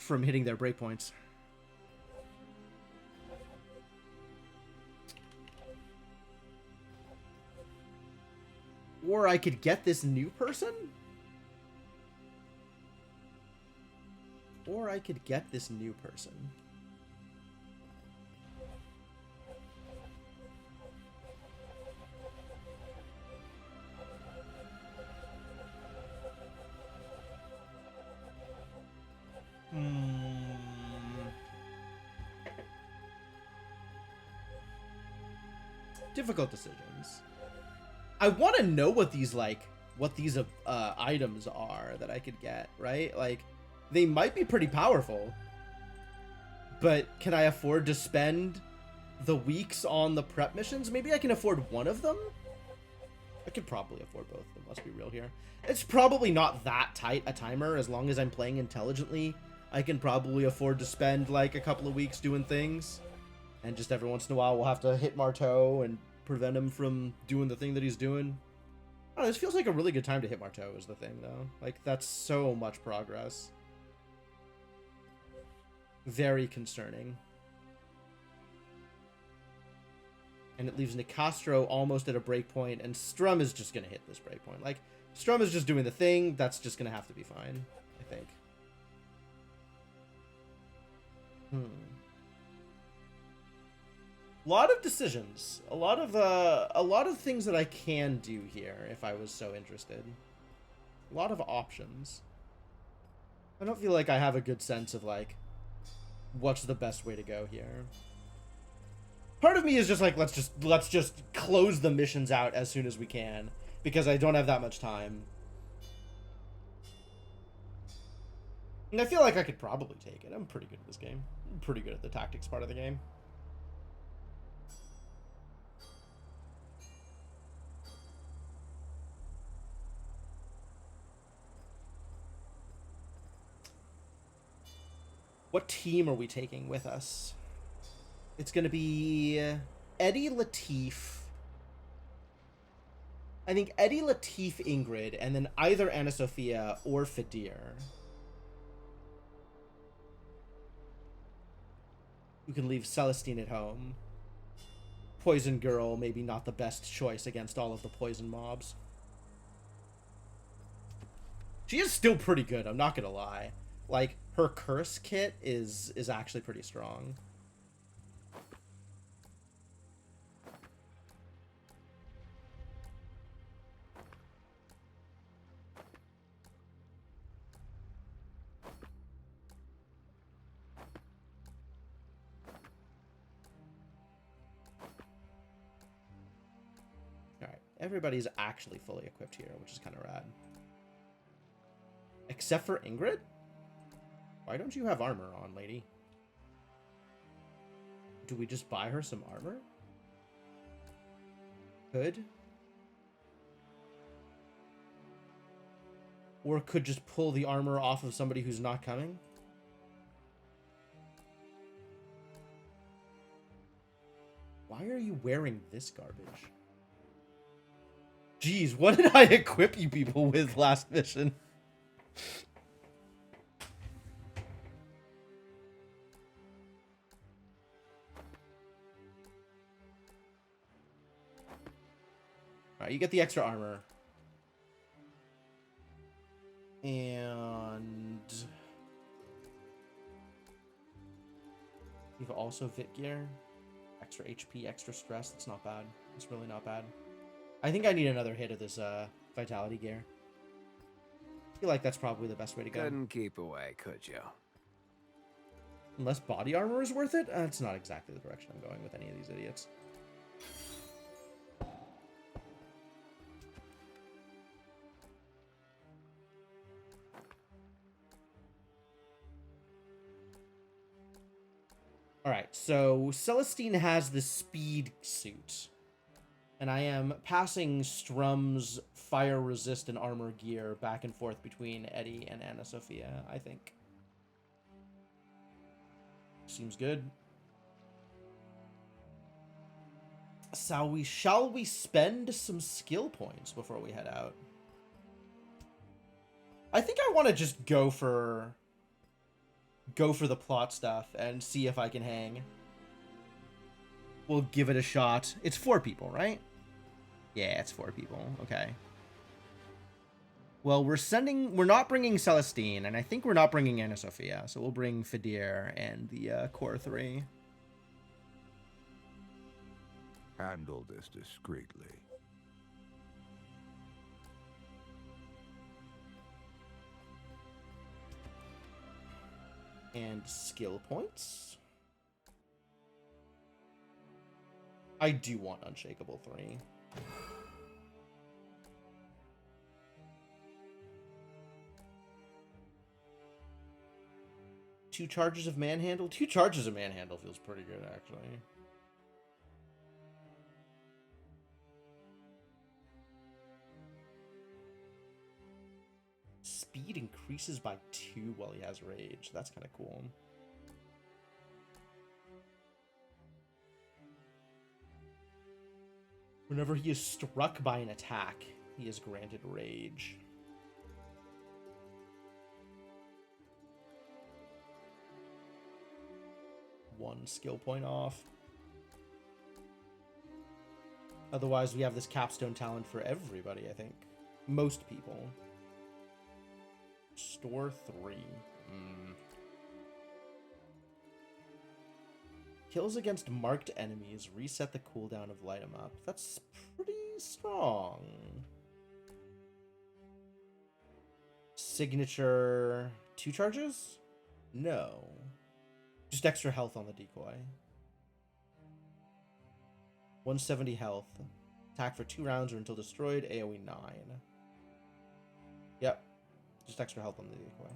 hitting their breakpoints. Or I could get this new person? Or I could get this new person. Difficult decisions. I want to know what these items are that I could get, right? Like, they might be pretty powerful, but can I afford to spend the weeks on the prep missions? Maybe I can afford one of them. I could probably afford both of them. Let's be real here. It's probably not that tight a timer. As long as I'm playing intelligently, I can probably afford to spend like a couple of weeks doing things, and just every once in a while we'll have to hit Marteau and prevent him from doing the thing that he's doing. I don't know, this feels like a really good time to hit Marteau is the thing, though. Like, that's so much progress. Very concerning. And it leaves Nicastro almost at a breakpoint, and Strum is just going to hit this breakpoint. Like, Strum is just doing the thing. That's just going to have to be fine, I think. A lot of decisions. A lot of things that I can do here if I was so interested. A lot of options. I don't feel like I have a good sense of, like, what's the best way to go here. Part of me is just like, let's just close the missions out as soon as we can, because I don't have that much time. And I feel like I could probably take it. I'm pretty good at this game. I'm pretty good at the tactics part of the game. What team are we taking with us? It's going to be Eddie, Latif. I think Eddie, Latif, Ingrid, and then either Anna Sophia or Fadir. You can leave Celestine at home. Poison Girl, maybe not the best choice against all of the poison mobs. She is still pretty good, I'm not gonna lie. Like, her curse kit is actually pretty strong. Alright, everybody's actually fully equipped here, which is kind of rad. Except for Ingrid? Why don't you have armor on, lady? Do we just buy her some armor? Could. Or could just pull the armor off of somebody who's not coming? Why are you wearing this garbage? Jeez, what did I equip you people with last mission? Alright, you get the extra armor. And you've also Vit gear. Extra HP, extra stress. That's not bad. It's really not bad. I think I need another hit of this vitality gear. I feel like that's probably the best way to go. Couldn't keep away, could you? Unless body armor is worth it? That's not exactly the direction I'm going with any of these idiots. Alright, so Celestine has the speed suit. And I am passing Strum's fire resist and armor gear back and forth between Eddie and Anna Sophia, I think. Seems good. Shall we spend some skill points before we head out? I think I want to just go for the plot stuff and see if I can hang. We'll give it a shot. It's 4 people, right? Yeah, it's 4 people. Okay. Well, we're not bringing Celestine, and I think we're not bringing Anna Sophia, so we'll bring Fadir and the core 3. Handle this discreetly. And skill points. I do want Unshakable 3. Two charges of Manhandle? 2 charges of Manhandle feels pretty good, actually. Speed increases by 2 while he has Rage. That's kind of cool. Whenever he is struck by an attack, he is granted Rage. One skill point off. Otherwise, we have this capstone talent for everybody, I think. Most people. Store 3. Kills against marked enemies reset the cooldown of light 'em up. That's pretty strong. Signature 2 charges? No. Just extra health on the decoy. 170 health. Attack for 2 rounds or until destroyed. AoE 9. Yep. Just extra health on the decoy.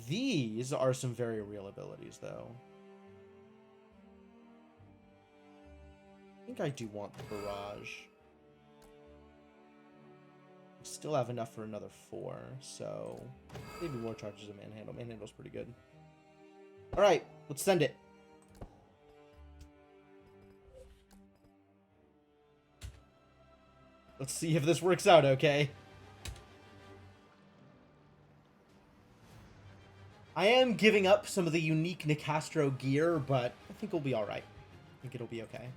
These are some very real abilities, though. I think I do want the barrage. Still have enough for another 4, so maybe more charges of Manhandle. Manhandle's pretty good. Alright, let's send it. Let's see if this works out okay. I am giving up some of the unique Nicastro gear, but I think we'll be alright. I think it'll be okay.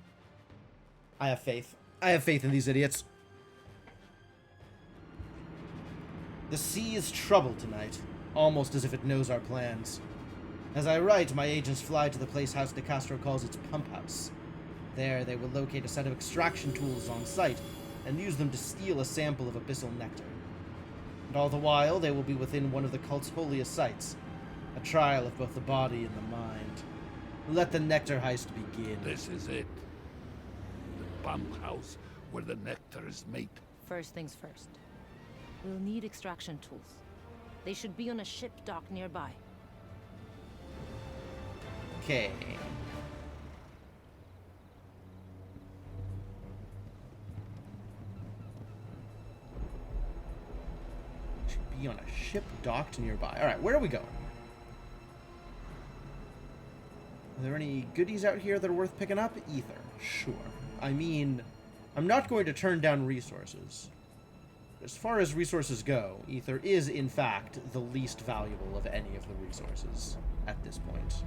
I have faith. I have faith in these idiots. The sea is troubled tonight, almost as if it knows our plans. As I write, my agents fly to the place House Nicastro calls its pump house. There, they will locate a set of extraction tools on site, and use them to steal a sample of abyssal nectar. And all the while, they will be within one of the cult's holiest sites, a trial of both the body and the mind. Let the nectar heist begin. This is it. The pump house where the nectar is made. First things first. We'll need extraction tools. They should be on a ship dock nearby. Okay. Should be on a ship docked nearby. Alright, where are we going? Are there any goodies out here that are worth picking up? Ether. Sure. I mean, I'm not going to turn down resources. As far as resources go, Ether is, in fact, the least valuable of any of the resources at this point.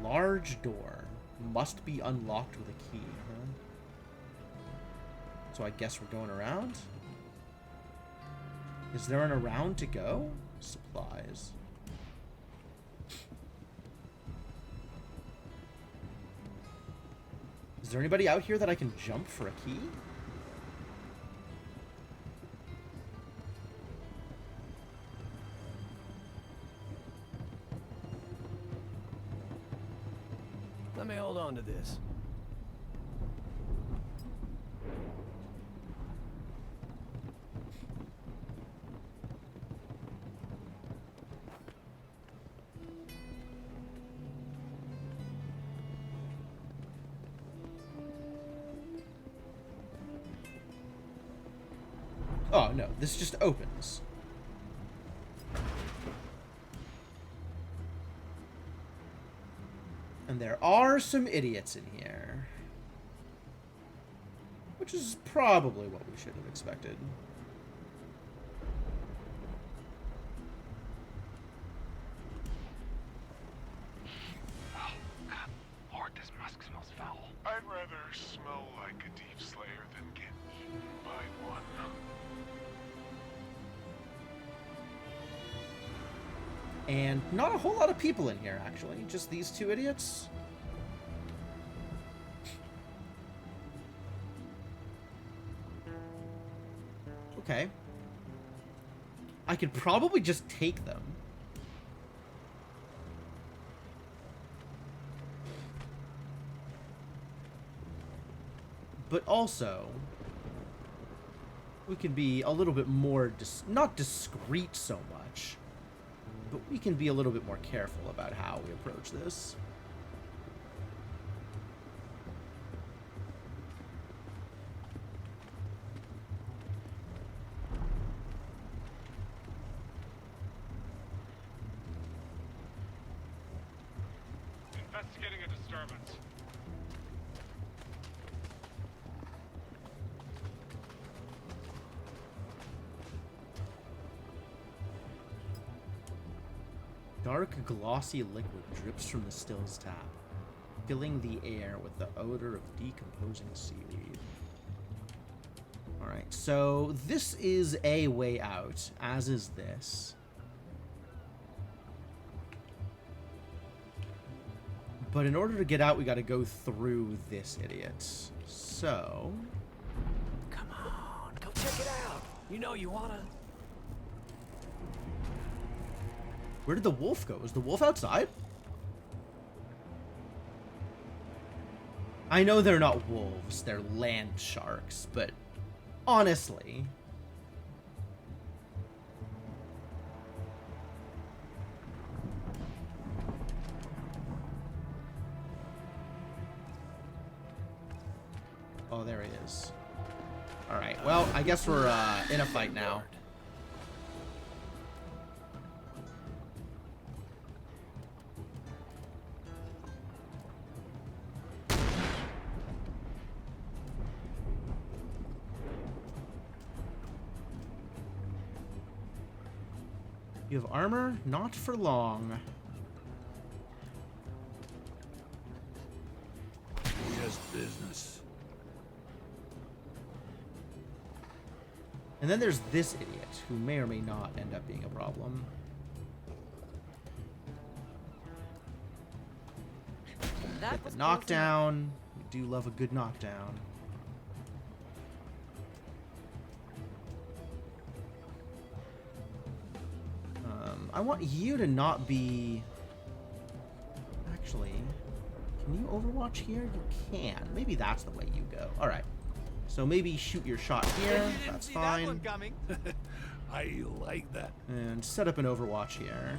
Large door. Must be unlocked with a key, huh? So I guess we're going around? Is there an around to go? Supplies. Is there anybody out here that I can jump for a key? Let me hold on to this. Oh, no. This just opens. And there are some idiots in here. Which is probably what we should have expected. Lord, this musk smells foul. I'd rather smell like a deep slayer than get eaten by one. And not a whole lot of people in here, actually. Just these two idiots. Okay. I could probably just take them. But also, we can be a little bit more, not discreet so much, but we can be a little bit more careful about how we approach this. Investigating a disturbance. Dark, glossy liquid drips from the still's tap, filling the air with the odor of decomposing seaweed. Alright, so this is a way out, as is this. But in order to get out, we gotta go through this idiot. So... Come on, go check it out. You know you wanna. Where did the wolf go? Is the wolf outside? I know they're not wolves, they're land sharks, but honestly... Oh, there he is. Alright, well, I guess we're in a fight now. You have armor? Not for long. Just business. And then there's this idiot, who may or may not end up being a problem. Get the knockdown. We do love a good knockdown. I want you to not be... Actually, can you overwatch here? You can. Maybe that's the way you go. Alright. So maybe shoot your shot here. That's fine. I like that. And set up an overwatch here.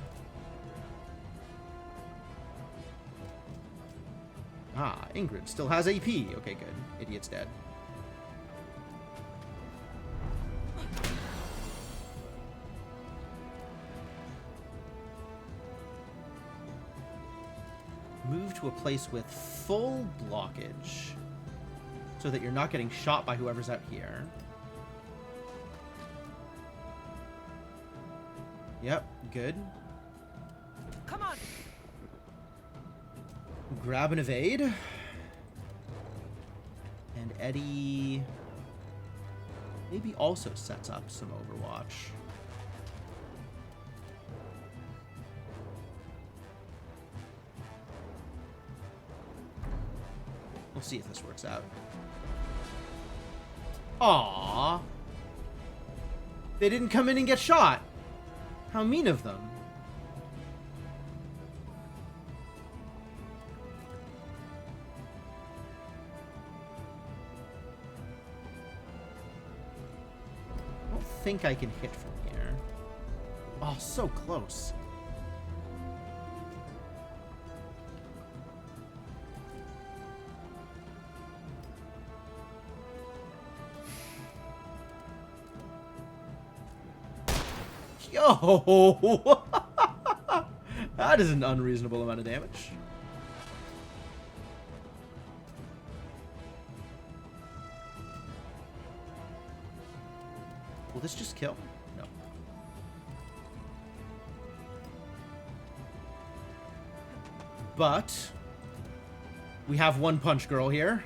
Ah, Ingrid still has AP. Okay, good. Idiot's dead. Move to a place with full blockage so that you're not getting shot by whoever's out here. Yep, good. Come on. Grab and evade. And Eddie maybe also sets up some Overwatch. We'll see if this works out. Aww. They didn't come in and get shot. How mean of them. I don't think I can hit from here. Oh, so close. Yo! That is an unreasonable amount of damage. Will this just kill? No. But we have one punch girl here.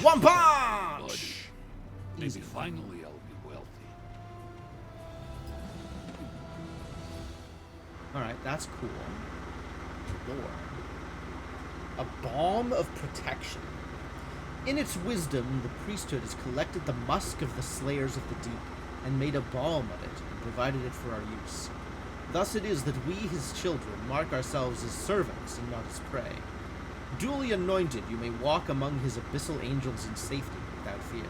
One punch! Maybe finally I'll be wealthy. Alright, that's cool. Lore. A balm of protection. In its wisdom, the priesthood has collected the musk of the slayers of the deep and made a balm of it and provided it for our use. Thus it is that we, his children, mark ourselves as servants and not as prey. Duly anointed, you may walk among his abyssal angels in safety without fear.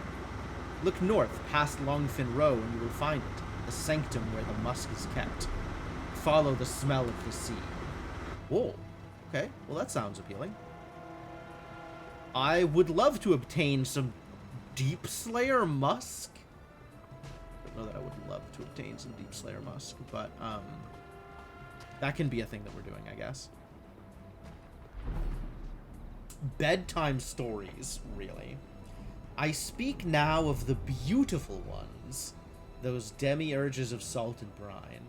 Look north past Longfin Row and you will find it, the sanctum where the musk is kept. Follow the smell of the sea. Whoa. Okay, well that sounds appealing. I would love to obtain some Deep Slayer musk. I don't know that I would love to obtain some Deep Slayer musk, but that can be a thing that we're doing, I guess. Bedtime stories, really. I speak now of the beautiful ones, those demiurges of salt and brine,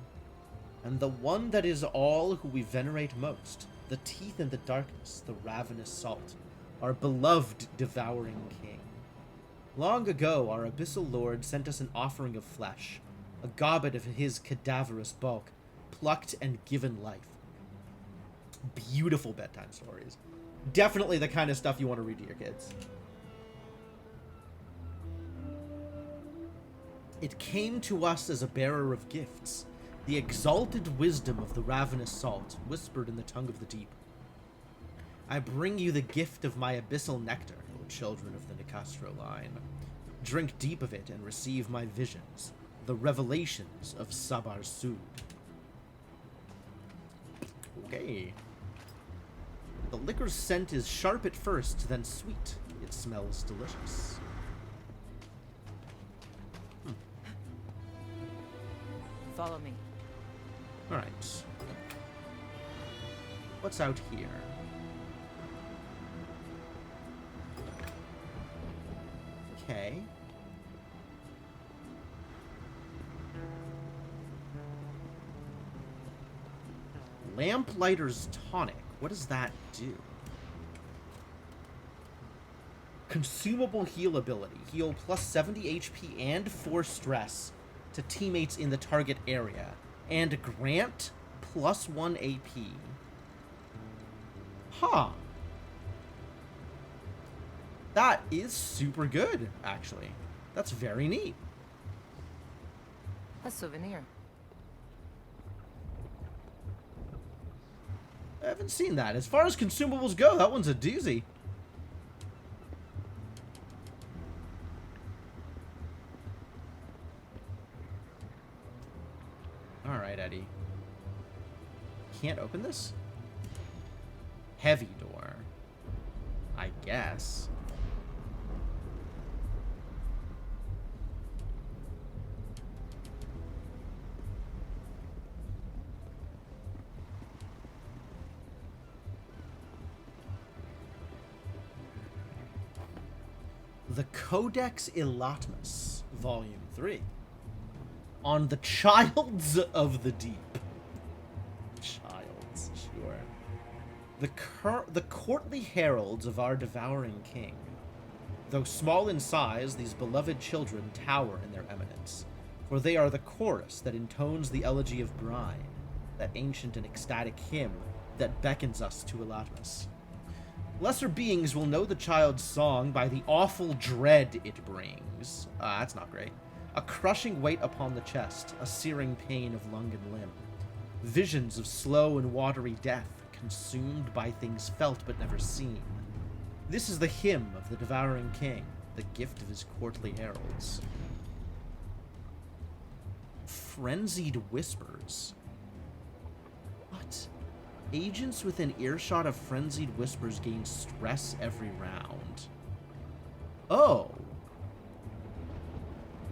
and the one that is all who we venerate most, the teeth in the darkness, the ravenous salt, our beloved devouring king. Long ago, our abyssal lord sent us an offering of flesh, a goblet of his cadaverous bulk, plucked and given life. Beautiful bedtime stories. Definitely the kind of stuff you want to read to your kids. It came to us as a bearer of gifts, the exalted wisdom of the ravenous salt, whispered in the tongue of the deep. I bring you the gift of my abyssal nectar, O children of the Nicastro line. Drink deep of it and receive my visions, the revelations of Sabar Sud. Okay. The liquor's scent is sharp at first, then sweet. It smells delicious. Follow me. Alright. What's out here? Okay. Lamplighters Tonic. What does that do? Consumable heal ability. Heal plus 70 HP and 4 stress to teammates in the target area. And grant plus 1 AP. Huh. That is super good, actually. That's very neat. A souvenir. I haven't seen that. As far as consumables go, that one's a doozy. Alright, Eddie. Can't open this? Heavy door. I guess. The Codex Elatmus, Volume 3. On the Childs of the Deep. Childs, sure. The courtly heralds of our devouring king. Though small in size, these beloved children tower in their eminence, for they are the chorus that intones the elegy of brine, that ancient and ecstatic hymn that beckons us to Elatmus. Lesser beings will know the child's song by the awful dread it brings. That's not great. A crushing weight upon the chest, a searing pain of lung and limb. Visions of slow and watery death, consumed by things felt but never seen. This is the hymn of the devouring king, the gift of his courtly heralds. Frenzied whispers. What? Agents within earshot of frenzied whispers gain stress every round. Oh.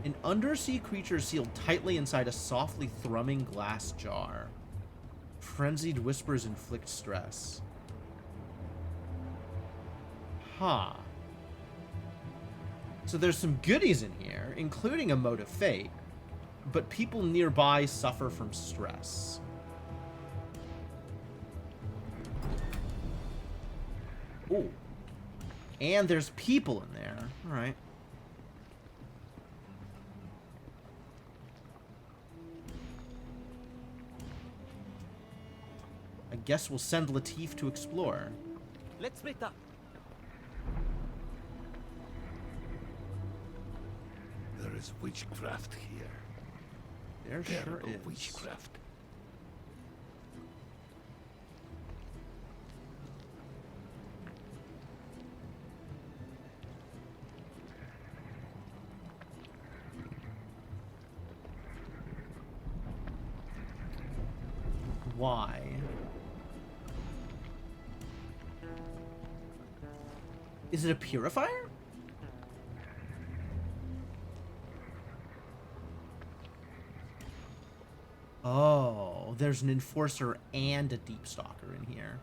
An undersea creature sealed tightly inside a softly thrumming glass jar. Frenzied whispers inflict stress. Huh. So there's some goodies in here, including a mode of fate, but people nearby suffer from stress. Ooh. And there's people in there. Alright. I guess we'll send Latif to explore. Let's split up. There is witchcraft here. There sure Terrible is. witchcraft. Why? Is it a purifier? Oh, there's an enforcer and a deep stalker in here.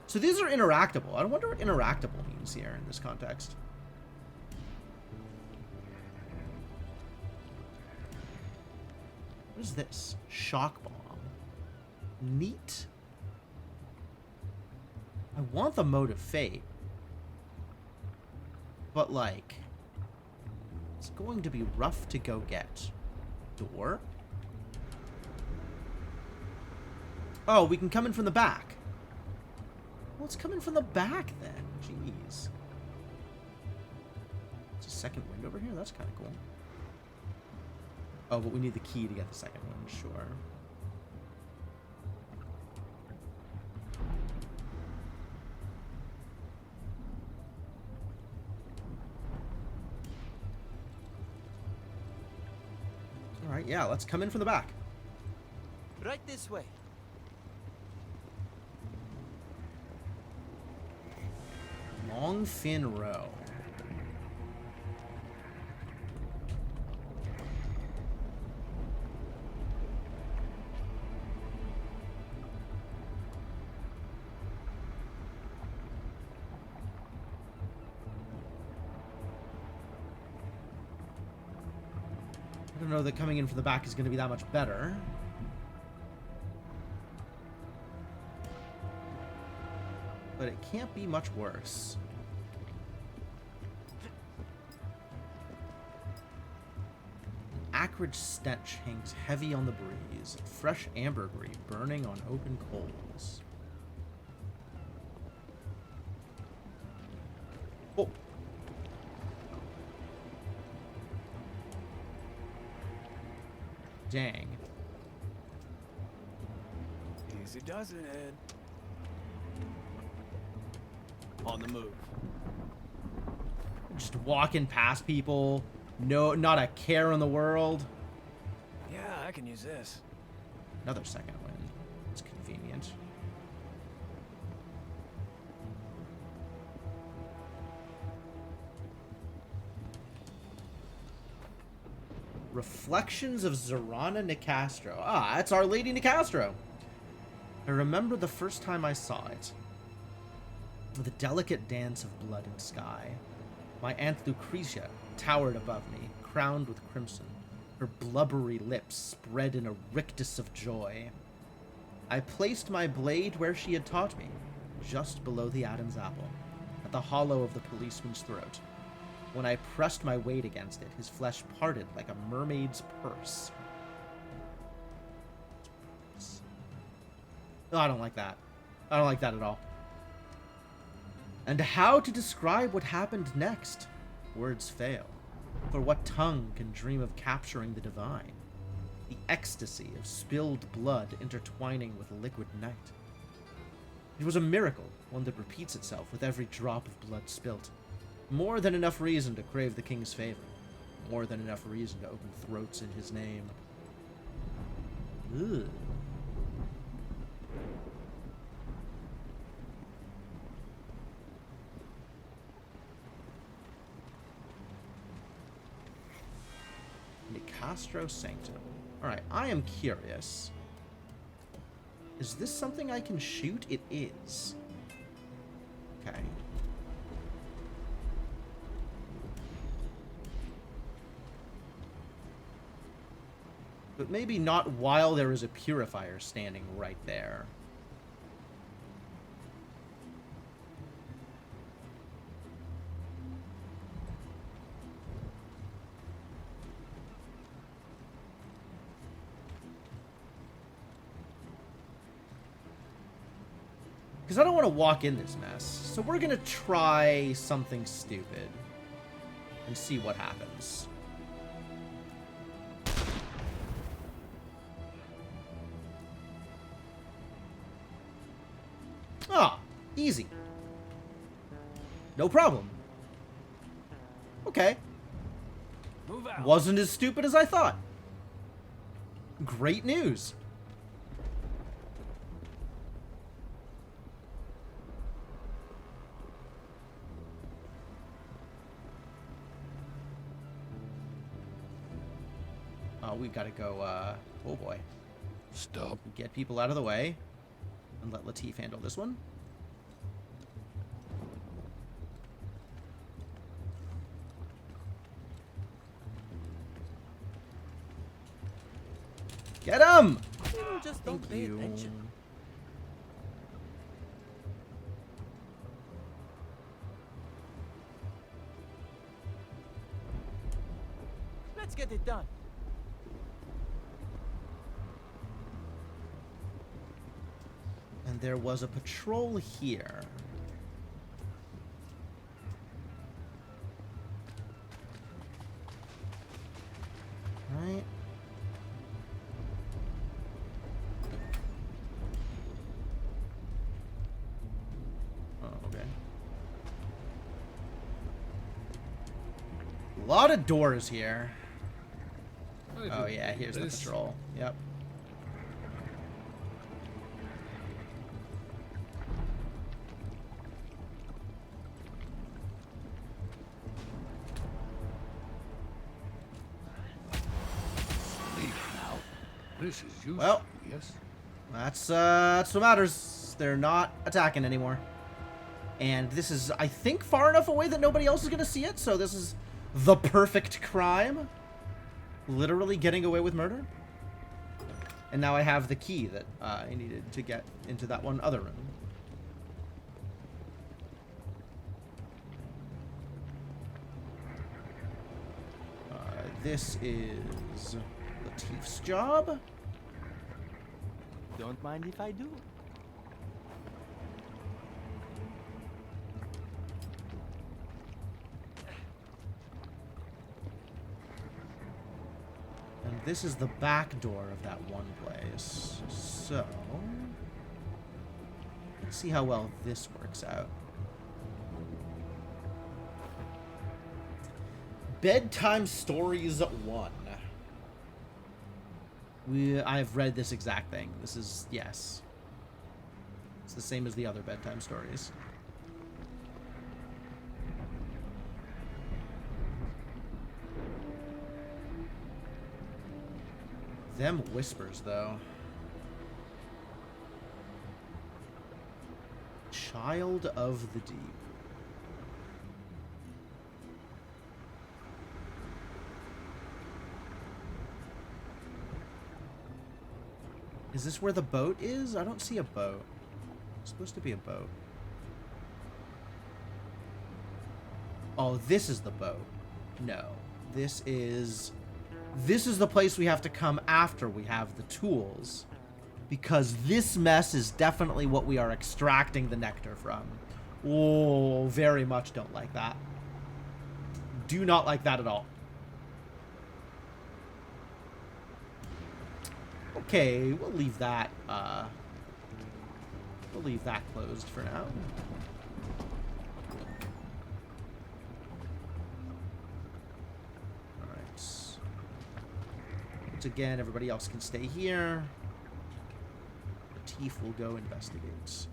So these are interactable. I wonder what interactable means here in this context. What is this? Shock bomb. Neat. I want the mode of fate. But, like, it's going to be rough to go get. Door? Oh, we can come in from the back. Well, let's come in from the back then. Jeez. There's a second window over here? That's kind of cool. Oh, but we need the key to get the second one, sure. Alright, yeah, let's come in from the back. Right this way. Longfin Row. I don't know that coming in from the back is going to be that much better. But it can't be much worse. Acrid stench hangs heavy on the breeze, fresh ambergris burning on open coals. Oh. Dang. Easy does it, Ed. On the move. Just walking past people. No, not a care in the world. Yeah, I can use this. Another second wind. It's convenient. Reflections of Zorana Nicastro. Ah, it's Our Lady Nicastro. I remember the first time I saw it. The delicate dance of blood and sky. My Aunt Lucretia towered above me, crowned with crimson, her blubbery lips spread in a rictus of joy. I placed my blade where she had taught me, just below the Adam's apple, at the hollow of the policeman's throat. When I pressed my weight against it, his flesh parted like a mermaid's purse. Oh, I don't like that. I don't like that at all. And how to describe what happened next? Words fail. For what tongue can dream of capturing the divine? The ecstasy of spilled blood intertwining with liquid night. It was a miracle, one that repeats itself with every drop of blood spilt. More than enough reason to crave the king's favor. More than enough reason to open throats in his name. Ugh. Nicastro Sanctum. Alright, I am curious. Is this something I can shoot? It is. Okay. But maybe not while there is a purifier standing right there. Because I don't want to walk in this mess. So we're going to try something stupid. And see what happens. Ah, easy. No problem. Okay. Move out. Wasn't as stupid as I thought. Great news. Oh, we gotta go, oh boy. Stop. Get people out of the way. And let Latif handle this one. Get him! People just don't pay attention. Let's get it done. And there was a patrol here. Right. Oh, okay. A lot of doors here. Oh yeah, here's the patrol. Yep. This is useful, Well, yes? that's what matters. They're not attacking anymore. And this is, I think, far enough away that nobody else is going to see it, so this is the perfect crime. Literally getting away with murder. And now I have the key that I needed to get into that one other room. This is Latif's job. Don't mind if I do. And this is the back door of that one place. So, let's see how well this works out. Bedtime Stories 1. I've read this exact thing. This is, yes. It's the same as the other bedtime stories. Them whispers, though. Child of the Deep. Is this where the boat is? I don't see a boat. It's supposed to be a boat. Oh, this is the boat. No. This is the place we have to come after we have the tools. Because this mess is definitely what we are extracting the nectar from. Oh, very much don't like that. Do not like that at all. Okay, we'll leave that closed for now. Alright. Once again, everybody else can stay here. Latif will go investigate.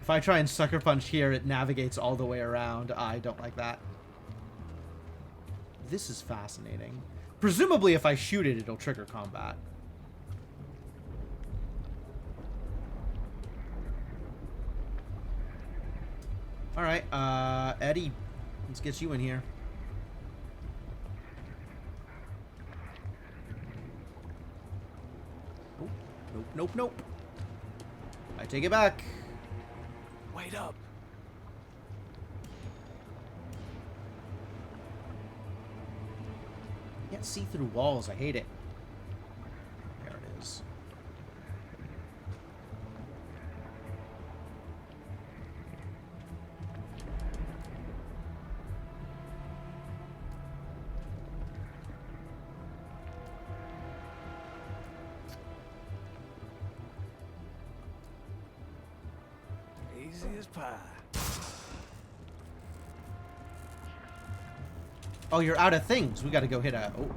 If I try and sucker punch here, it navigates all the way around. I don't like that. This is fascinating. Presumably, if I shoot it, it'll trigger combat. Alright, Eddie, let's get you in here. Nope, nope, nope, nope. I take it back. Wait up. Can't see through walls. I hate it. There it is. Easy as pie. Oh, you're out of things. We gotta go hit a... Oh.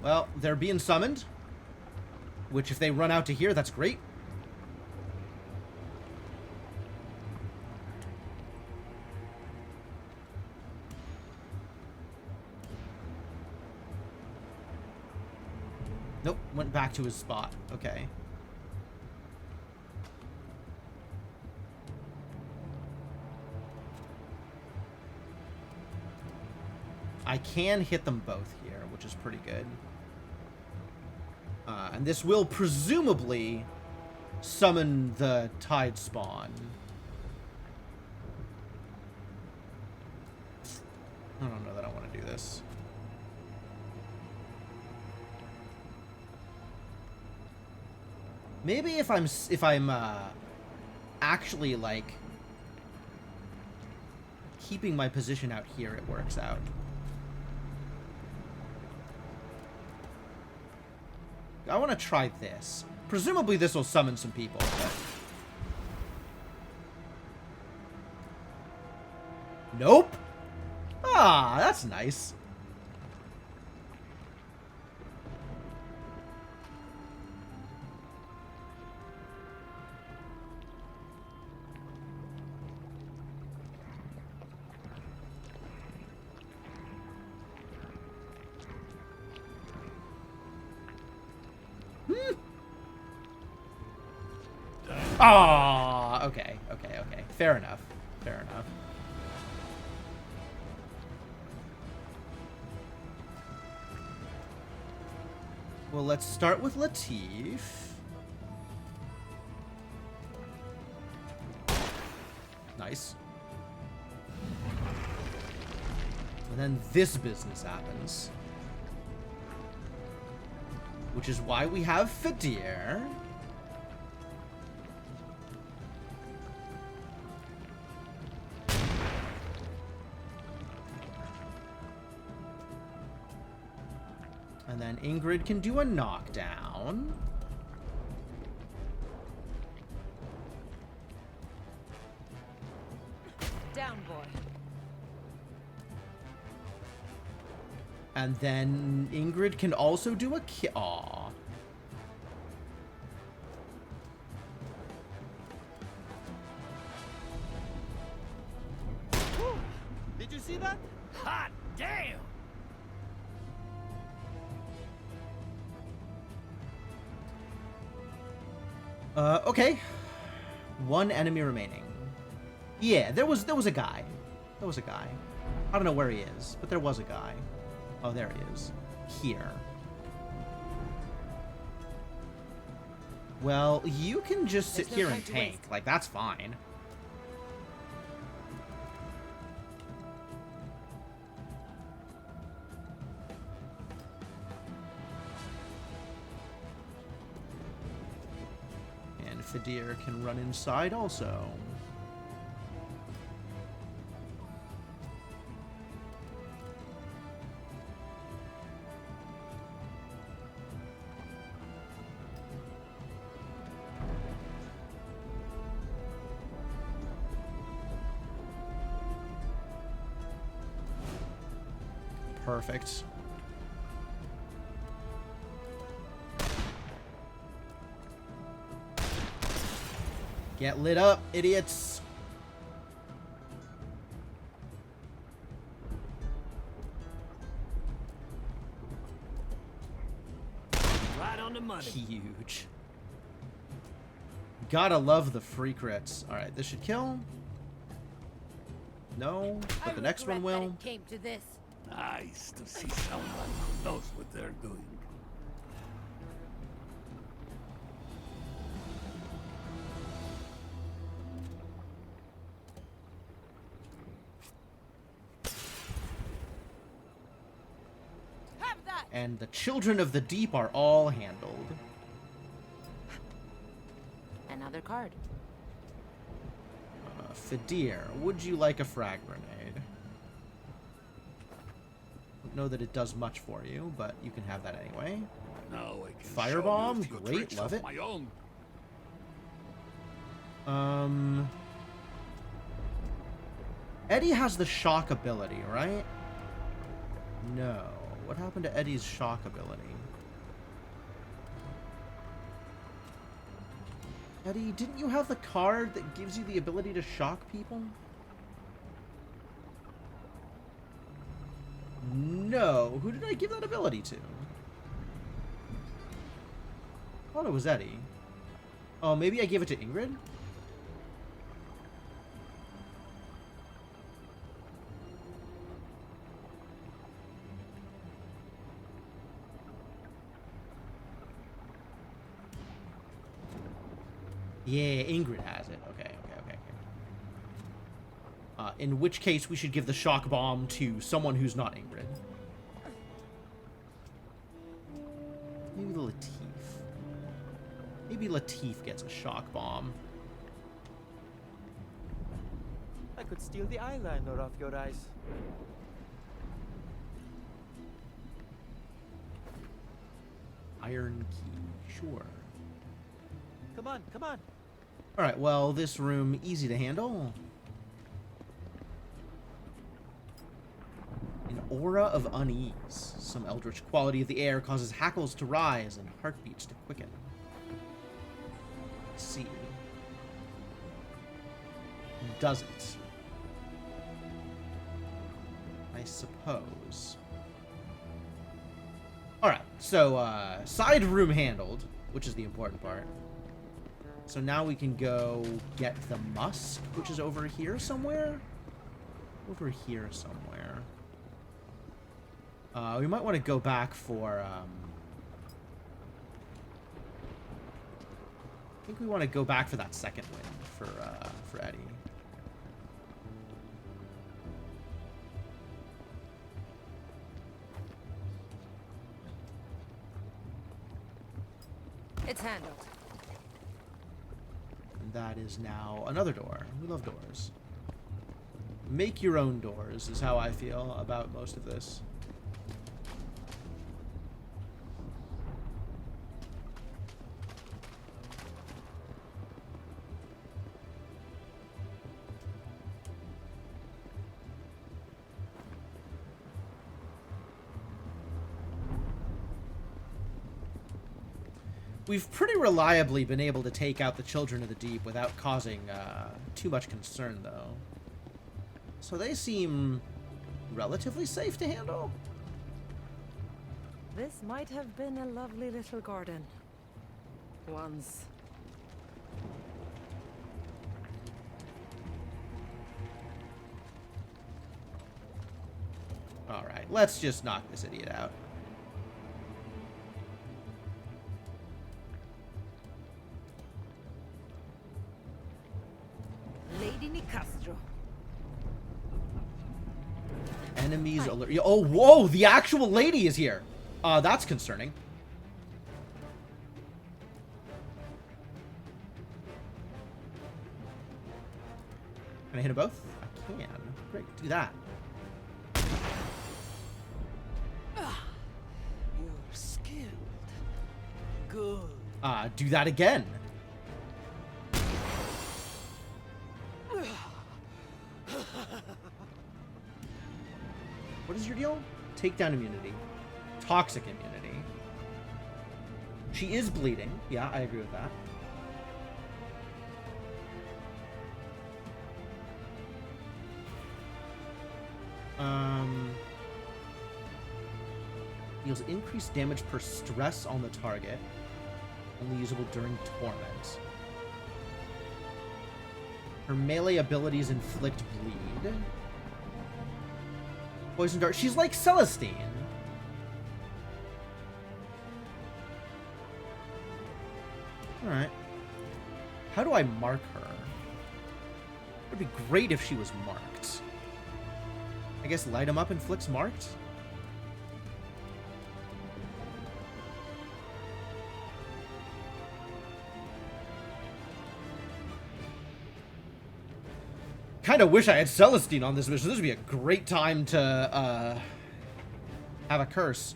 Well, they're being summoned. Which, if they run out to here, that's great. Nope, went back to his spot. Okay. I can hit them both here, which is pretty good. And this will presumably summon the Tide Spawn. I don't know that I want to do this. Maybe if I'm actually like keeping my position out here, it works out. I want to try this. Presumably this will summon some people. But... Nope. Ah, that's nice. Ah, okay. Fair enough. Well, let's start with Latif. Nice. And then this business happens. Which is why we have Fadir. And then Ingrid can do a knockdown. Down, boy. And then Ingrid can also do a kill. Aw. Did you see that? Hot damn! Okay. One enemy remaining. Yeah, there was a guy. There was a guy. I don't know where he is, but there was a guy. Oh, there he is. Here. Well, you can just sit here and tank. Like, that's fine. And Fadir can run inside also. Perfect. Get lit up, idiots. Right on the money. Huge. Gotta love the free crits. All right, this should kill. No, but the next one will. It came to this. Nice to see someone who knows what they're doing. Have that. And the children of the deep are all handled. Another card. Fadir, would you like a frag grenade? Don't know that it does much for you, but you can have that anyway. Now I can Firebomb, show you a few great, tricks love of it. my own. Eddie has the shock ability, right? No. What happened to Eddie's shock ability? Eddie, didn't you have the card that gives you the ability to shock people? No. Who did I give that ability to? I thought it was Eddie. Oh, maybe I gave it to Ingrid? Yeah, Ingrid has it. Okay. In which case, we should give the shock bomb to someone who's not Ingrid. Maybe Latif. Maybe Latif gets a shock bomb. I could steal the eyeliner off your eyes. Iron key, sure. Come on. Alright, well, this room, easy to handle. An aura of unease. Some eldritch quality of the air causes hackles to rise and heartbeats to quicken. Let's see. Does it? I suppose. Alright, so, side room handled, which is the important part. So now we can go get the musk, which is over here somewhere. Over here somewhere. We might want to go back for, I think we want to go back for that second win for Eddie. It's handled. And that is now another door. We love doors. Make your own doors is how I feel about most of this. We've pretty reliably been able to take out the Children of the Deep without causing too much concern, though. So they seem relatively safe to handle. This might have been a lovely little garden. Once. Alright, let's just knock this idiot out. Lady Nicastro. Enemies alert. Oh, whoa! The actual lady is here. That's concerning. Can I hit them both? I can. Great, do that. You're skilled. Good. Do that again. What is your deal? Takedown immunity. Toxic immunity. She is bleeding. Yeah, I agree with that. Deals increased damage per stress on the target. Only usable during torment. Her melee abilities inflict bleed. Poison dart. She's like Celestine. Alright. How do I mark her? It would be great if she was marked. I guess light 'em up inflicts marked? Kind of wish I had Celestine on this mission. This would be a great time to have a curse.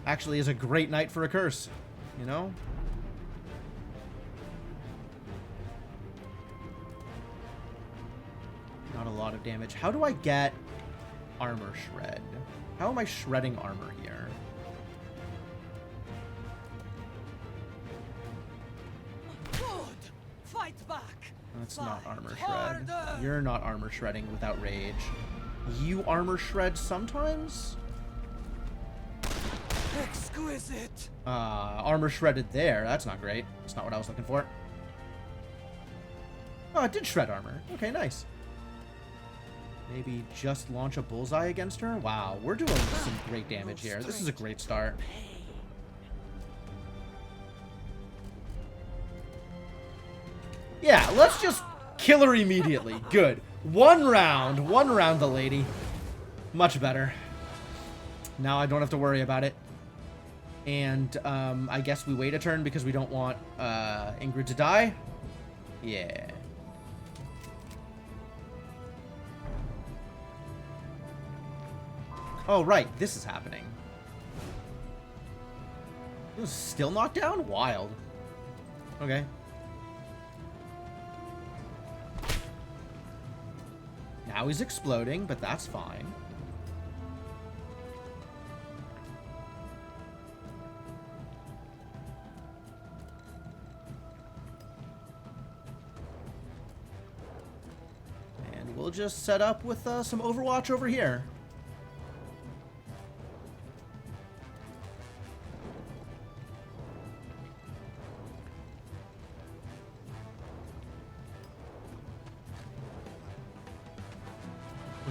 Actually, is a great night for a curse, you know? Not a lot of damage. How do I get armor shred? How am I shredding armor here? Good. Fight back. That's not armor shred. You're not armor shredding without rage. You armor shred sometimes? Exquisite. Armor shredded there. That's not great. That's not what I was looking for. Oh, it did shred armor. Okay, nice. Maybe just launch a bullseye against her? Wow, we're doing some great damage here. This is a great start. Yeah, let's just kill her immediately. Good. One round the lady. Much better. Now I don't have to worry about it. And I guess we wait a turn because we don't want Ingrid to die. Yeah. Oh, right. This is happening. It was still knocked down? Wild. Okay. Now he's exploding, but that's fine. And we'll just set up with some Overwatch over here.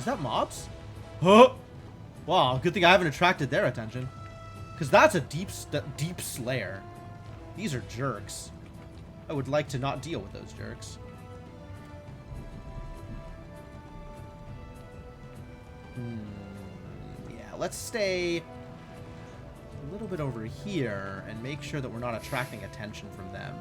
Is that mobs? Huh? Wow, good thing I haven't attracted their attention. Because that's a deep slayer. These are jerks. I would like to not deal with those jerks. Yeah, let's stay a little bit over here and make sure that we're not attracting attention from them.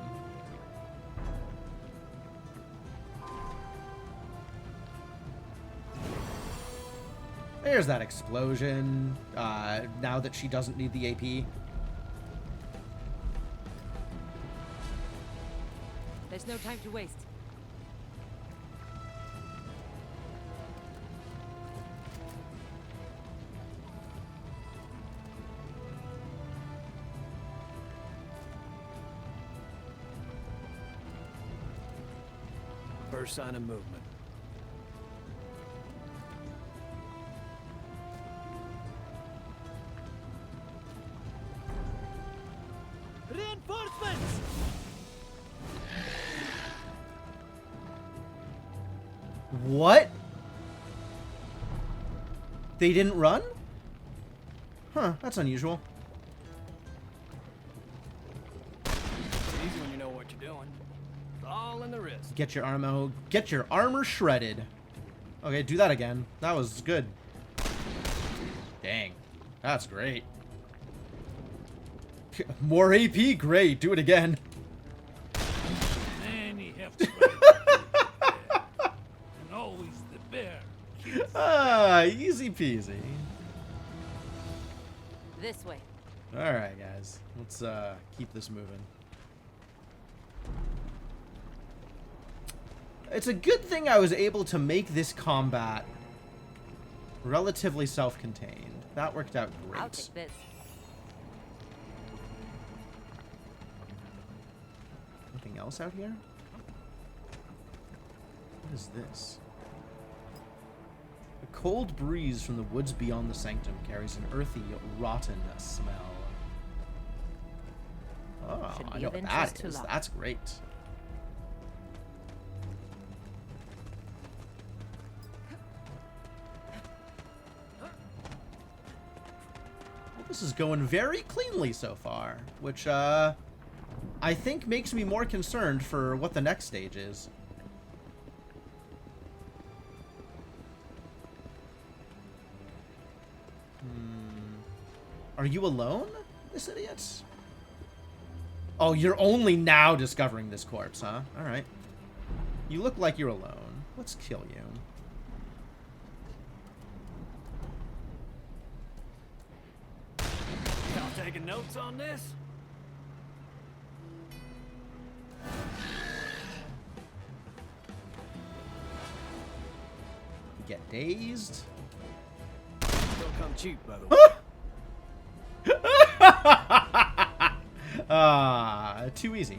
There's that explosion, now that she doesn't need the AP. There's no time to waste. First sign of movement. Reinforcements! What? They didn't run? Huh, that's unusual. Easy when you know what you're doing. It's all in the wrist. Get your armor shredded. Okay, do that again. That was good. Dang. That's great. More AP, great. Do it again. Man, you have to and always the bear. Ah, easy peasy. This way. Alright, guys. Let's keep this moving. It's a good thing I was able to make this combat relatively self-contained. That worked out great. I'll take this. Anything else out here? What is this? A cold breeze from the woods beyond the sanctum carries an earthy, rotten smell. Oh, I know what that is. That's great. Well, this is going very cleanly so far, which, I think makes me more concerned for what the next stage is. Are you alone, this idiot? Oh, you're only now discovering this corpse, huh? Alright. You look like you're alone. Let's kill you. Y'all taking notes on this? Get dazed. Don't come cheap, by the way. Too easy.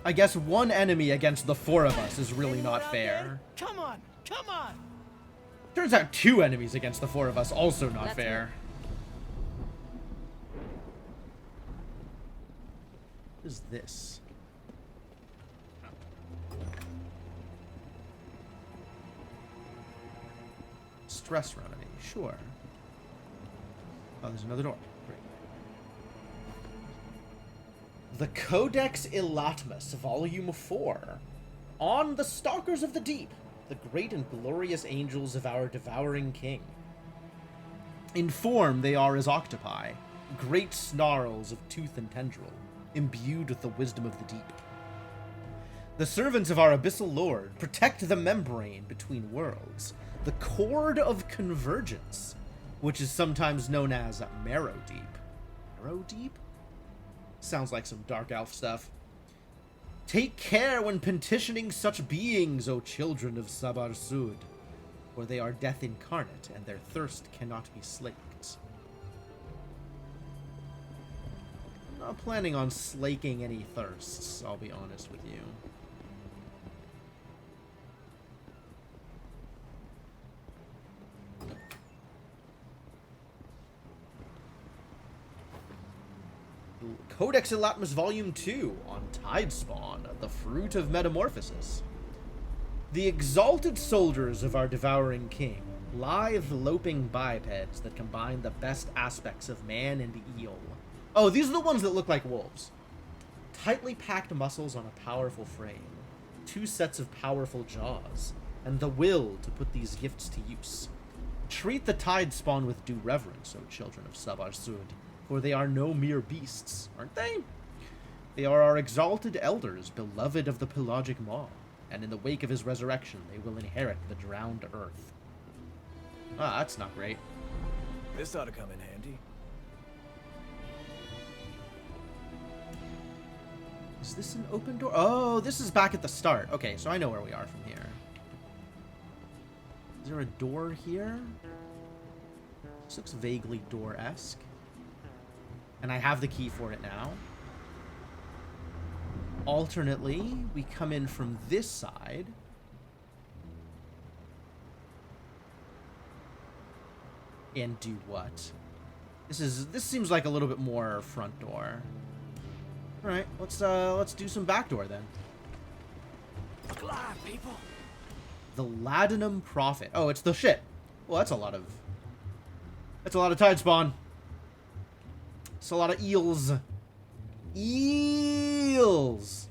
I guess one enemy against the four of us is really not fair. Come on, come on! Turns out two enemies against the four of us also not fair. What is this? Stress remedy, sure. Oh, there's another door. Great. The Codex Ilatmus, Volume 4. On the Stalkers of the Deep, the great and glorious angels of our devouring king. In form, they are as octopi, great snarls of tooth and tendril, imbued with the wisdom of the deep. The servants of our abyssal lord protect the membrane between worlds, the cord of convergence, which is sometimes known as Marrow Deep. Marrow Deep? Sounds like some dark elf stuff. Take care when petitioning such beings, O children of Sabar Sud, for they are death incarnate, and their thirst cannot be slaked. I'm not planning on slaking any thirsts, I'll be honest with you. Codex Ilatmus Volume 2 on Tidespawn, the Fruit of Metamorphosis. The exalted soldiers of our devouring king, lithe, loping bipeds that combine the best aspects of man and eel. Oh, these are the ones that look like wolves. Tightly packed muscles on a powerful frame, 2 sets of powerful jaws, and the will to put these gifts to use. Treat the tide spawn with due reverence, O children of Sabarsud, for they are no mere beasts, aren't they? They are our exalted elders, beloved of the pelagic maw, and in the wake of his resurrection, they will inherit the drowned earth. Ah, that's not great. This ought to come in handy. Is this an open door? Oh, this is back at the start. Okay, so I know where we are from here. Is there a door here? This looks vaguely door-esque. And I have the key for it now. Alternately, we come in from this side. And do what? This seems like a little bit more front door. All right, let's do some back door then. Alive, people. The Ladanum Prophet. Oh, it's the ship. Well, that's a lot of tide spawn. It's a lot of eels. Eels.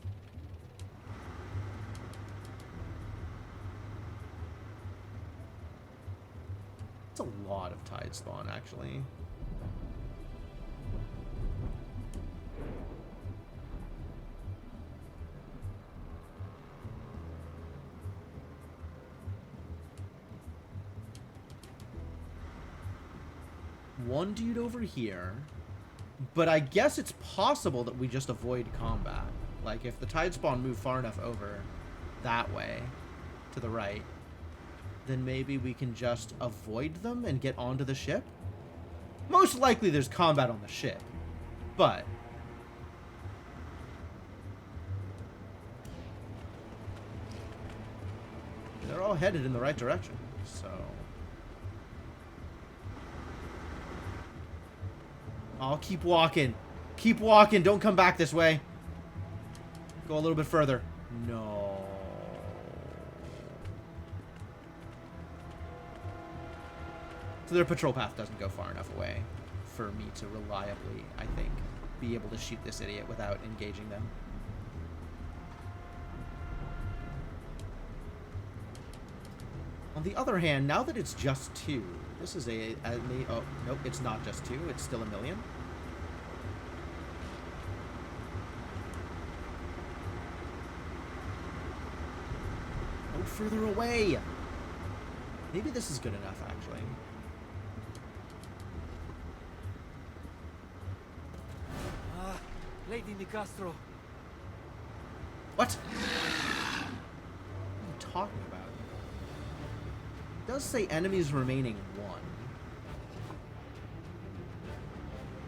It's a lot of tide spawn, actually. One dude over here. But I guess it's possible that we just avoid combat. Like, if the tide spawn move far enough over that way, to the right, then maybe we can just avoid them and get onto the ship? Most likely there's combat on the ship, but... they're all headed in the right direction, so... I'll keep walking. Keep walking. Don't come back this way. Go a little bit further. No. So their patrol path doesn't go far enough away for me to reliably, I think, be able to shoot this idiot without engaging them. On the other hand, now that it's just 2, this is oh, nope, it's not just 2, it's still 1,000,000. Go further away! Maybe this is good enough, actually. Lady Nicastro. What? What are you talking about? It does say enemies remaining 1.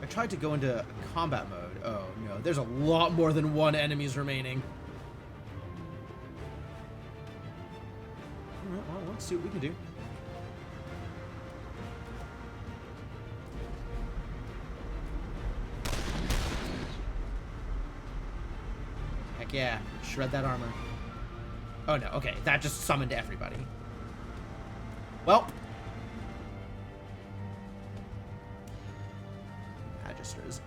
I tried to go into combat mode. Oh no, there's a lot more than 1 enemies remaining. Alright, well, let's see what we can do. Heck yeah, shred that armor. Oh no, okay, that just summoned everybody. Well. Magisters.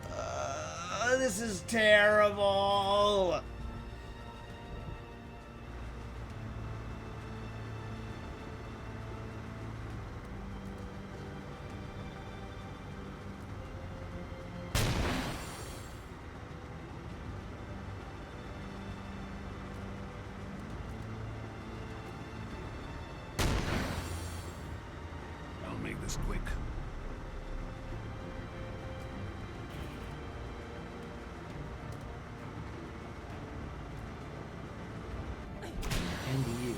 This is terrible. Quick. And you.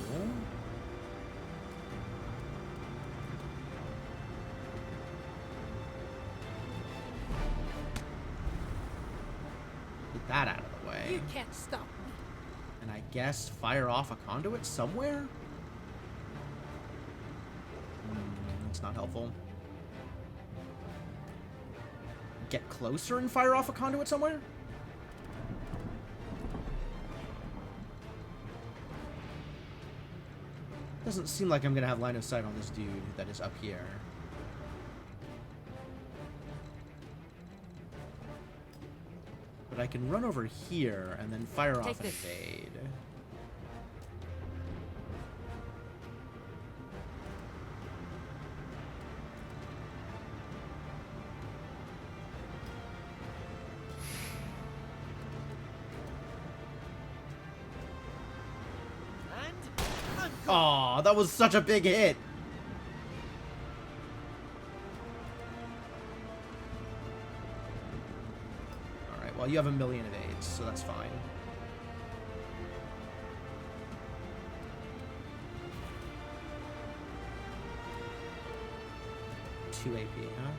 Get that out of the way. You can't stop me. And I guess fire off a conduit somewhere? That's not helpful. Get closer and fire off a conduit somewhere? Doesn't seem like I'm gonna have line of sight on this dude that is up here. But I can run over here and then fire off an evade. Aw, that was such a big hit. Alright, well, you have 1,000,000 evades, so that's fine. Two AP, huh?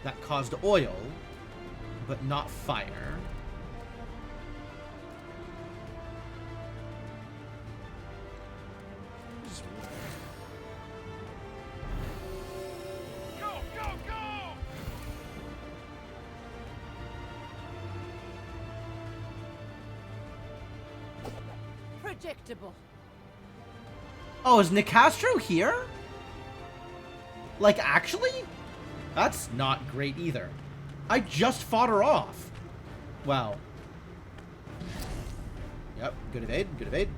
That caused oil, but not fire. Go, go, go! Predictable. Oh, is Nicastro here? Like, actually? That's not great either. I just fought her off. Wow. Yep, good evade, good evade.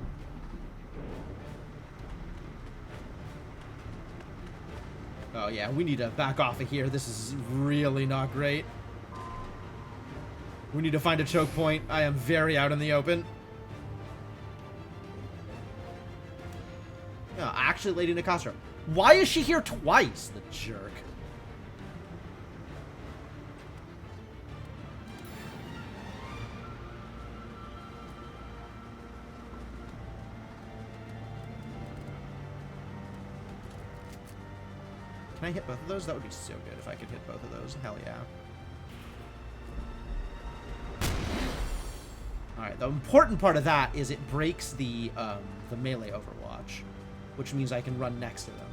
Oh yeah, we need to back off of here. This is really not great. We need to find a choke point. I am very out in the open. Yeah, actually, Lady Nicastro. Why is she here twice, the jerk? Can I hit both of those? That would be so good if I could hit both of those. Hell yeah. Alright, the important part of that is it breaks the melee overwatch, which means I can run next to them.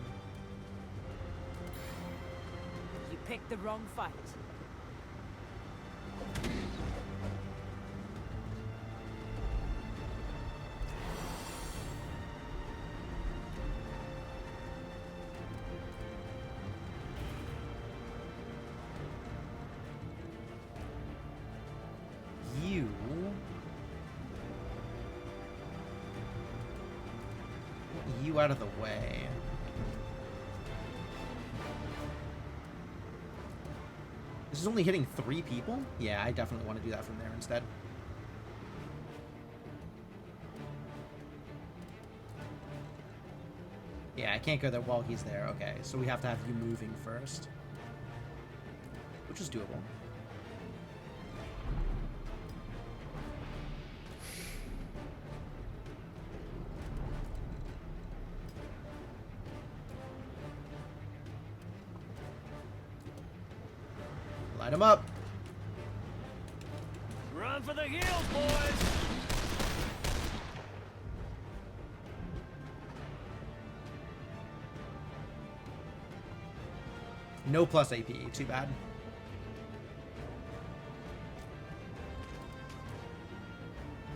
You picked the wrong fight. You out of the way. This is only hitting 3 people? Yeah, I definitely want to do that from there instead. Yeah, I can't go there while he's there. Okay, so we have to have you moving first. Which is doable. Light him up. Run for the hills, boys! No plus AP, too bad.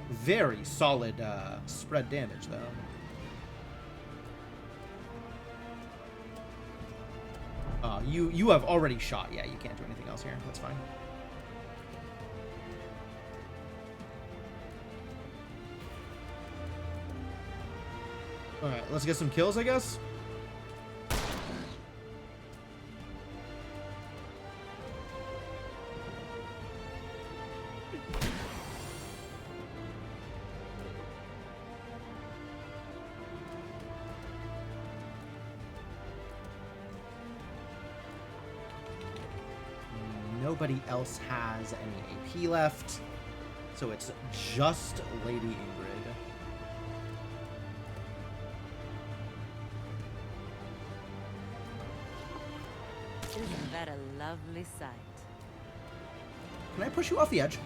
Very solid spread damage, though. You have already shot. Yeah, you can't do anything else here. That's fine. Alright, let's get some kills, I guess. Nobody else has any AP left, so it's just Lady Ingrid. Isn't that a lovely sight? Can I push you off the edge?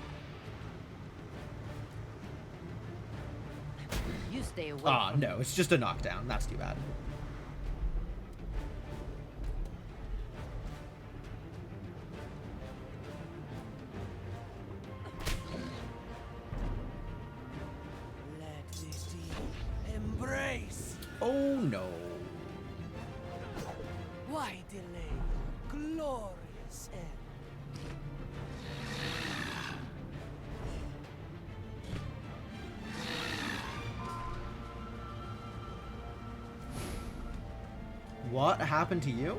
You stay away. Ah, no, it's just a knockdown. That's too bad. Oh no. Why delay? Glorious end. What happened to you?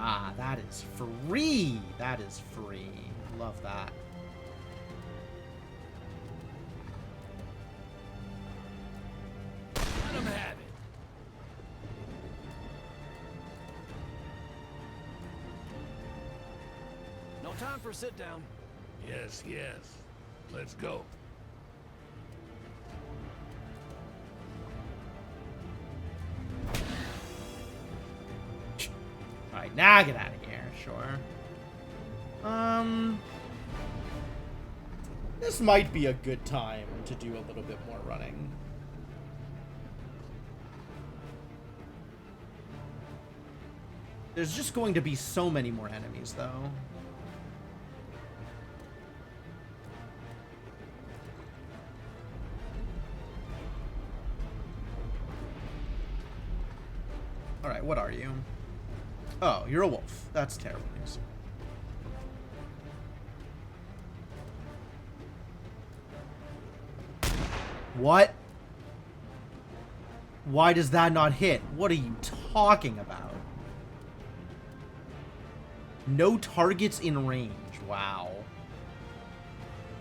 Ah, that is free. That is free. Love that. Let him have it. No time for a sit down. Yes, yes. Let's go. Alright, now get out of here. Sure. This might be a good time to do a little bit more running. There's just going to be so many more enemies, though. Alright, what are you? Oh, you're a wolf. That's terrible news. What? Why does that not hit? What are you talking about? No targets in range. Wow.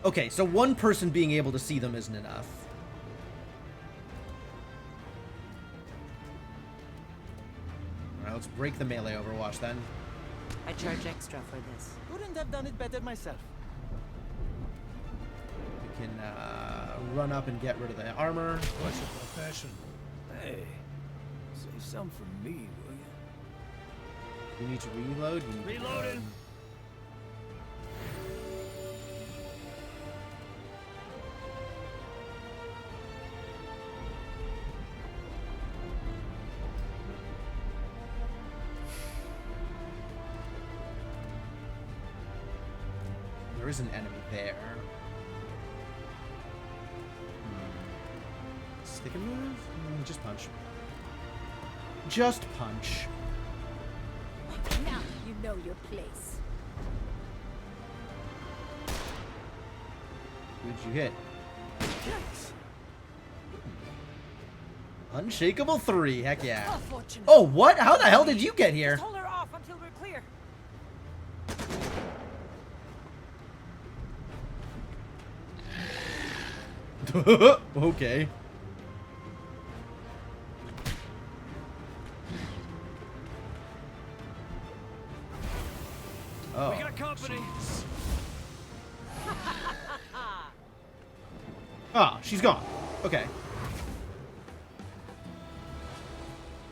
Okay, so one person being able to see them isn't enough. Alright, let's break the melee Overwatch then. I charge extra for this. Couldn't have done it better myself. We can run up and get rid of the armor. What's your profession? Hey, save some for me, will you? You need to reload. You need to Reloading. There is an enemy there. Stick and move? Just punch. Just punch. Now you know your place. Who'd you hit? Yikes. Unshakable 3. Heck yeah. Unfortunate. Oh, what? How the hell did you get here? Hold her off until we're clear. Okay. Oh. We got company. Ah, she's gone. Okay.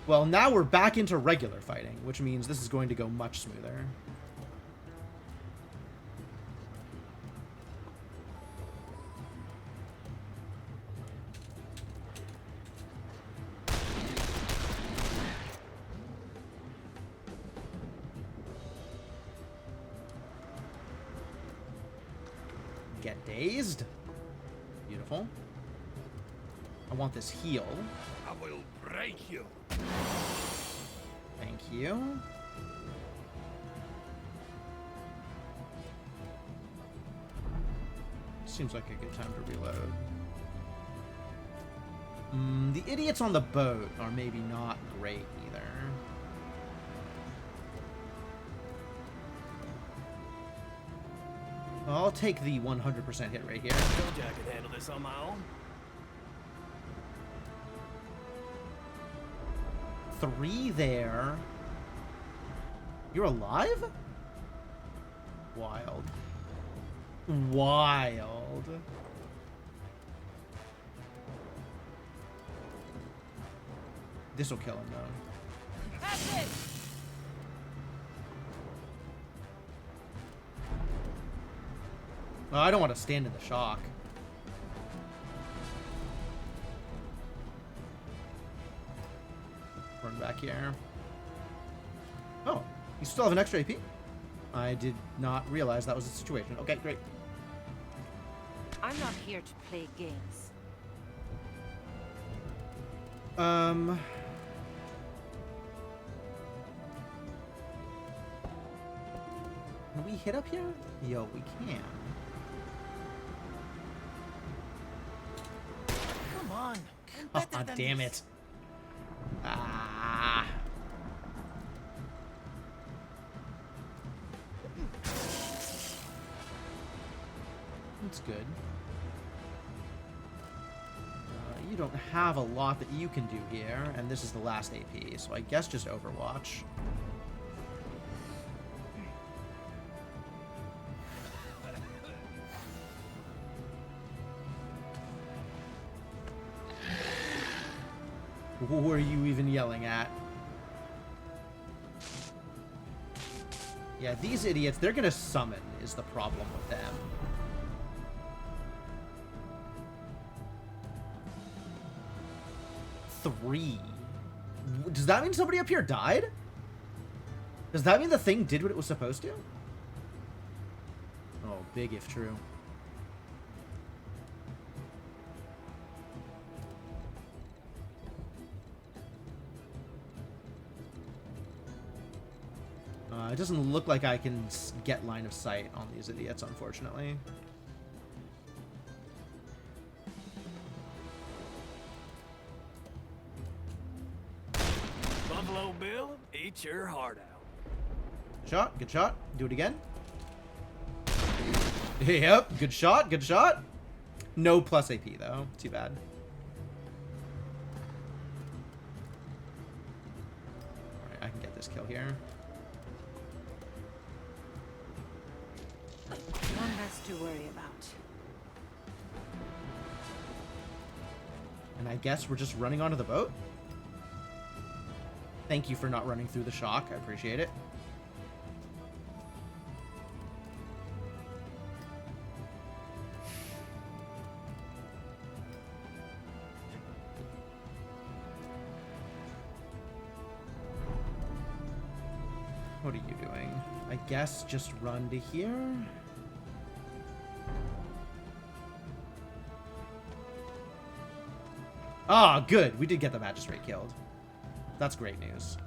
Well, now we're back into regular fighting, which means this is going to go much smoother. Get dazed. Beautiful. I want this heal. I will break you. Thank you. Seems like a good time to reload. The idiots on the boat are maybe not great either. I'll take the 100% hit rate here. Told you I could handle this on my own. 3 there. You're alive? Wild. Wild. This'll kill him though. That's it. Oh, I don't want to stand in the shock. For run back here. Oh, you still have an extra AP? I did not realize that was the situation. Okay, great. I'm not here to play games. Can we hit up here? Yo, we can. Come on. I'm Oh, better than damn this. it. Ah. That's good. You don't have a lot that you can do here, and this is the last AP, so I guess just Overwatch. Who are you even yelling at? Yeah, these idiots, they're gonna summon, is the problem with them. Three. Does that mean somebody up here died? Does that mean the thing did what it was supposed to? Oh, big if true. It doesn't look like I can get line of sight on these idiots, unfortunately. Buffalo Bill, eat your heart out. Shot, good shot. Do it again. Yep, good shot, good shot. No plus AP, though. Too bad. Alright, I can get this kill here. One less to worry about. And I guess we're just running onto the boat? Thank you for not running through the shock. I appreciate it. What are you doing? I guess just run to here. Ah, good. We did get the magistrate killed. That's great news.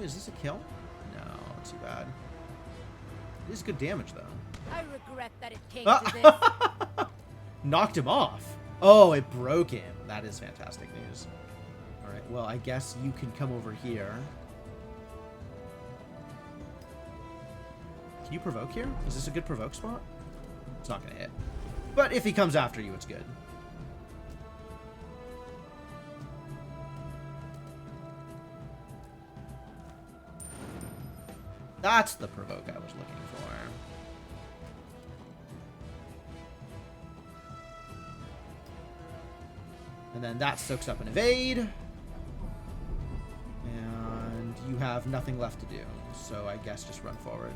Is this a kill? No, too bad. It is good damage, though. I regret that it came to this. Knocked him off. Oh, it broke him. That is fantastic news. All right, well, I guess you can come over here. Can you provoke here? Is this a good provoke spot? It's not going to hit. But if he comes after you, it's good. That's the provoke I was looking for. And then that soaks up an evade. And you have nothing left to do. So I guess just run forward.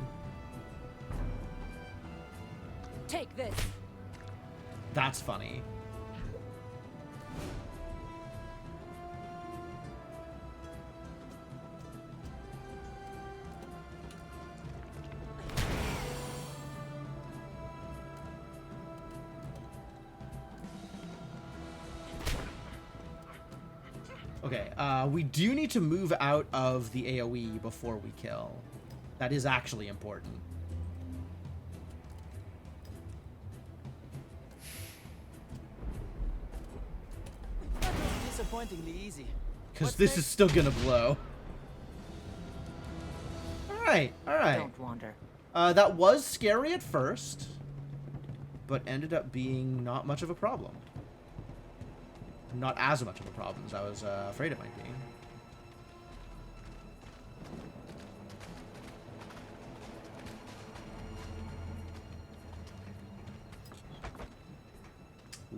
Take this. That's funny. Okay, we do need to move out of the AoE before we kill. That is actually important. That was disappointingly easy. Because this is still gonna blow. Alright, alright. Don't wander. That was scary at first, but ended up being not much of a problem. Not as much of a problem as I was afraid it might be.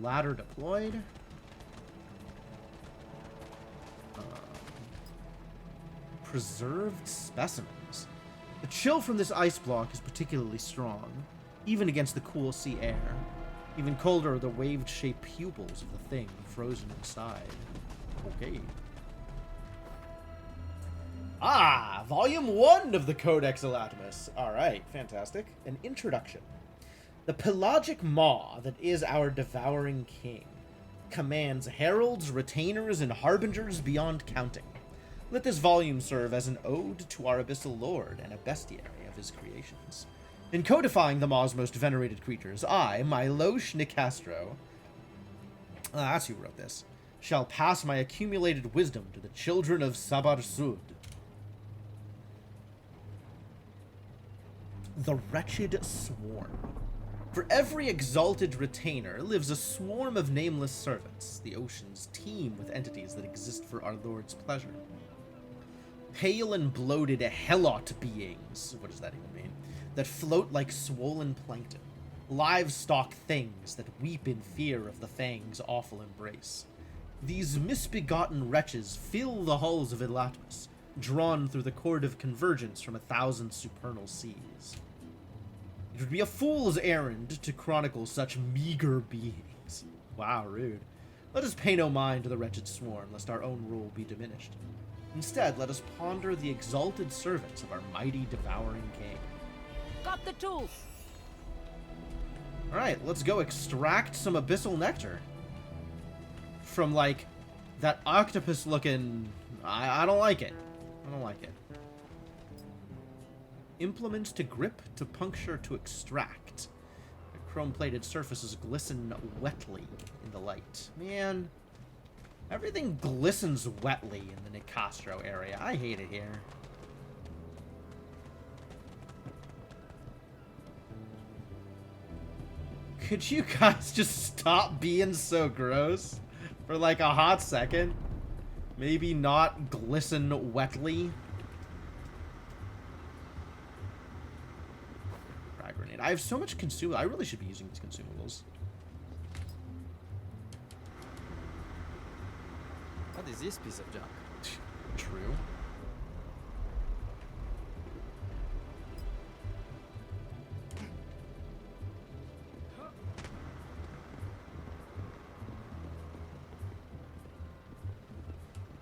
ladder deployed. Preserved specimens. The chill from this ice block is particularly strong, even against the cool sea air. Even colder are the waved-shaped pupils of the thing frozen inside. Okay. Ah, Volume 1 of the Codex Elatimus. Alright, fantastic. An introduction. The pelagic maw that is our devouring king commands heralds, retainers, and harbingers beyond counting. Let this volume serve as an ode to our abyssal lord and a bestiary of his creations. In codifying the Maw's most venerated creatures, I, Milosh Nicastro, that's who wrote this, shall pass my accumulated wisdom to the children of Sabar Sud. The Wretched Swarm. For every exalted retainer lives a swarm of nameless servants. The oceans teem with entities that exist for our lord's pleasure. Pale and bloated helot beings, what does that even mean? That float like swollen plankton. Livestock things that weep in fear of the Fang's awful embrace. These misbegotten wretches fill the halls of Elatimus, drawn through the cord of convergence from 1,000 supernal seas. It would be a fool's errand to chronicle such meager beings. Wow, rude. Let us pay no mind to the wretched swarm, lest our own rule be diminished. Instead, let us ponder the exalted servants of our mighty devouring king. Got the tools! Alright, let's go extract some abyssal nectar. From, like, that octopus-looking... I don't like it. I don't like it. Implements to grip, to puncture, to extract. The chrome-plated surfaces glisten wetly in the light. Man... everything glistens wetly in the Nicastro area. I hate it here. Could you guys just stop being so gross for like a hot second? Maybe not glisten wetly. Frag grenade. I have so much consumable. I really should be using these consumables. What is this piece of junk? True.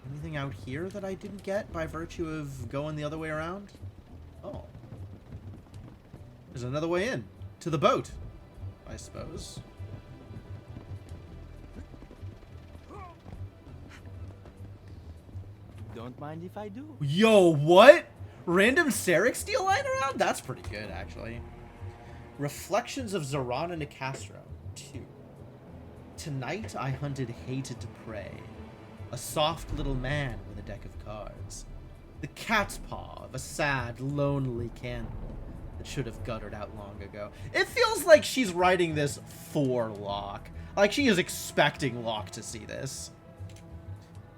Anything out here that I didn't get by virtue of going the other way around? Oh. There's another way in. To the boat, I suppose. Don't mind if I do. Yo, what? Random Sarek steel lying around? That's pretty good, actually. Reflections of Zorana Nicastro 2. Tonight I hunted hated prey. A soft little man with a deck of cards. The cat's paw of a sad, lonely candle that should have guttered out long ago. It feels like she's writing this for Locke. Like she is expecting Locke to see this.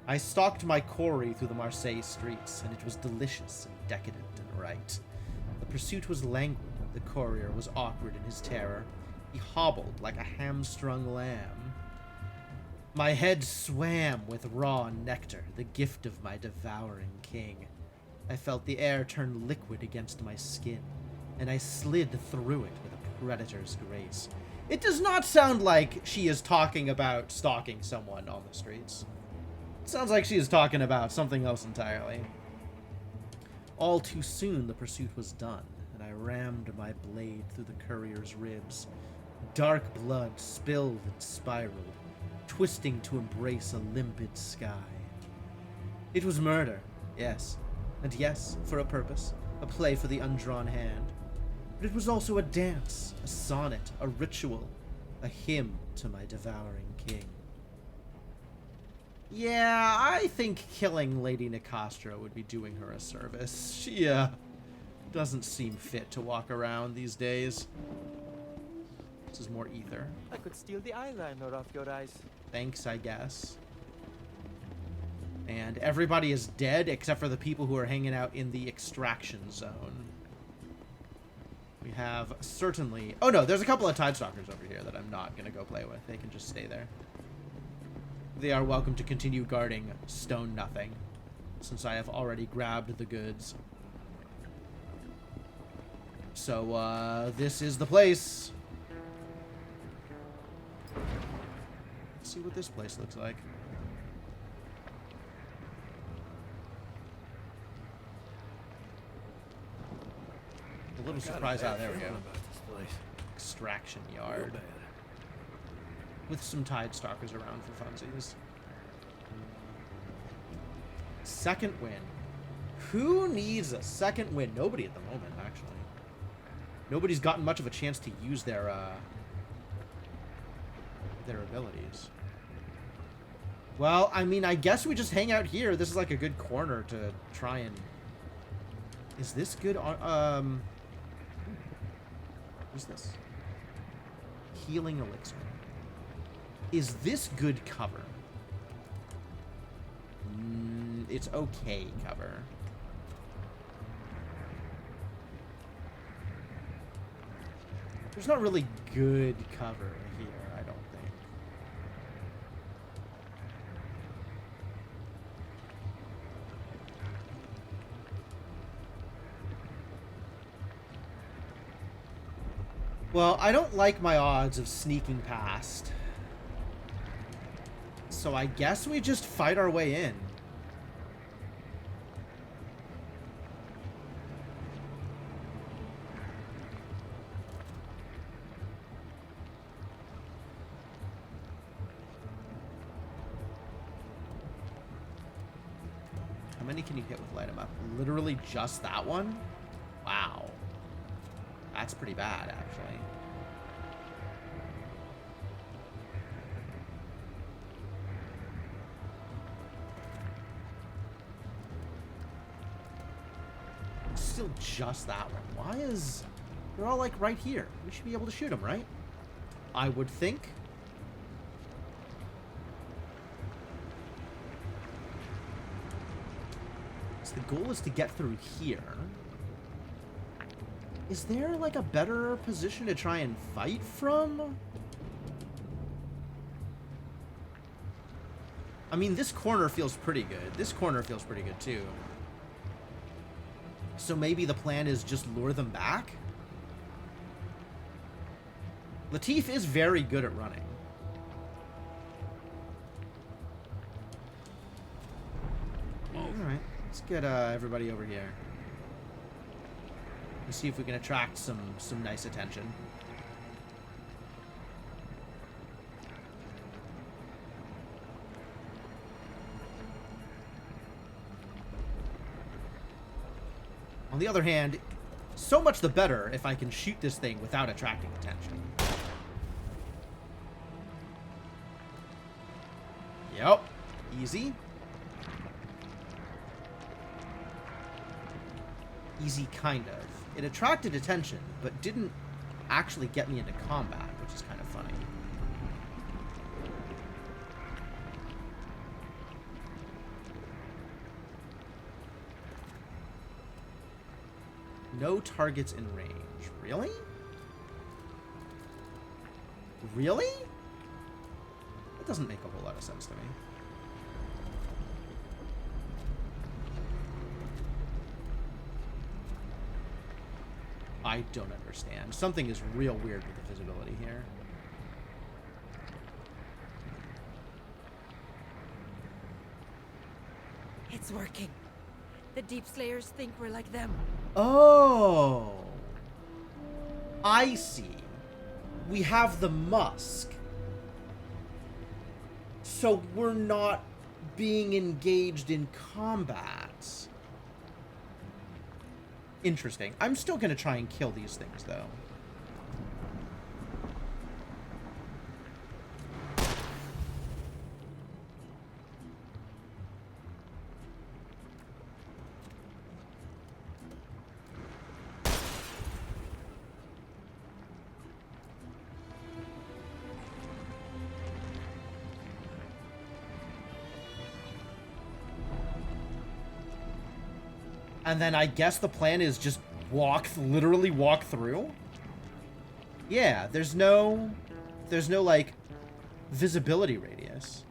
I stalked my quarry through the Marseille streets, and it was delicious and decadent and right. The pursuit was languid, the courier was awkward in his terror. He hobbled like a hamstrung lamb. My head swam with raw nectar, the gift of my devouring king. I felt the air turn liquid against my skin, and I slid through it with a predator's grace. It does not sound like she is talking about stalking someone on the streets. It sounds like she is talking about something else entirely. All too soon the pursuit was done, and I rammed my blade through the courier's ribs. Dark blood spilled and spiraled, twisting to embrace a limpid sky. It was murder, yes, and yes, for a purpose, a play for the undrawn hand. But it was also a dance, a sonnet, a ritual, a hymn to my devouring king. Yeah, I think killing Lady Nicastro would be doing her a service. She, doesn't seem fit to walk around these days. This is more ether. I could steal the eyeliner off your eyes. Thanks, I guess. And everybody is dead except for the people who are hanging out in the extraction zone. We have certainly... Oh, no, there's a couple of Tidestalkers over here that I'm not going to go play with. They can just stay there. They are welcome to continue guarding Stone Nothing, since I have already grabbed the goods. So, this is the place. Let's see what this place looks like. A little surprise out. There we go. Extraction yard. With some Tidestalkers around for funsies. Second win. Who needs a second win? Nobody at the moment, actually. Nobody's gotten much of a chance to use their abilities. Well, I mean, I guess we just hang out here. This is like a good corner to try and... Is this good on... What's this? Healing elixir. Is this good cover? It's okay cover. There's not really good cover here, I don't think. Well, I don't like my odds of sneaking past. So I guess we just fight our way in. How many can you hit with light 'em up? Literally just that one? Wow. That's pretty bad, actually. Still just that one. Why is... They're all, like, right here. We should be able to shoot them, right? I would think. So the goal is to get through here. Is there, like, a better position to try and fight from? I mean, this corner feels pretty good. This corner feels pretty good, too. So maybe the plan is just lure them back? Latif is very good at running. Alright, let's get everybody over here. Let's see if we can attract some nice attention. On the other hand, so much the better if I can shoot this thing without attracting attention. Yep. Easy. Easy, kind of. It attracted attention, but didn't actually get me into combat, which is kind of funny. No targets in range. Really? Really? That doesn't make a whole lot of sense to me. I don't understand. Something is real weird with the visibility here. It's working. The Deep Slayers think we're like them. Oh. I see. We have the Musk. So we're not being engaged in combat. Interesting. I'm still going to try and kill these things, though. And then I guess the plan is just literally walk through? Yeah, there's no, like, visibility radius.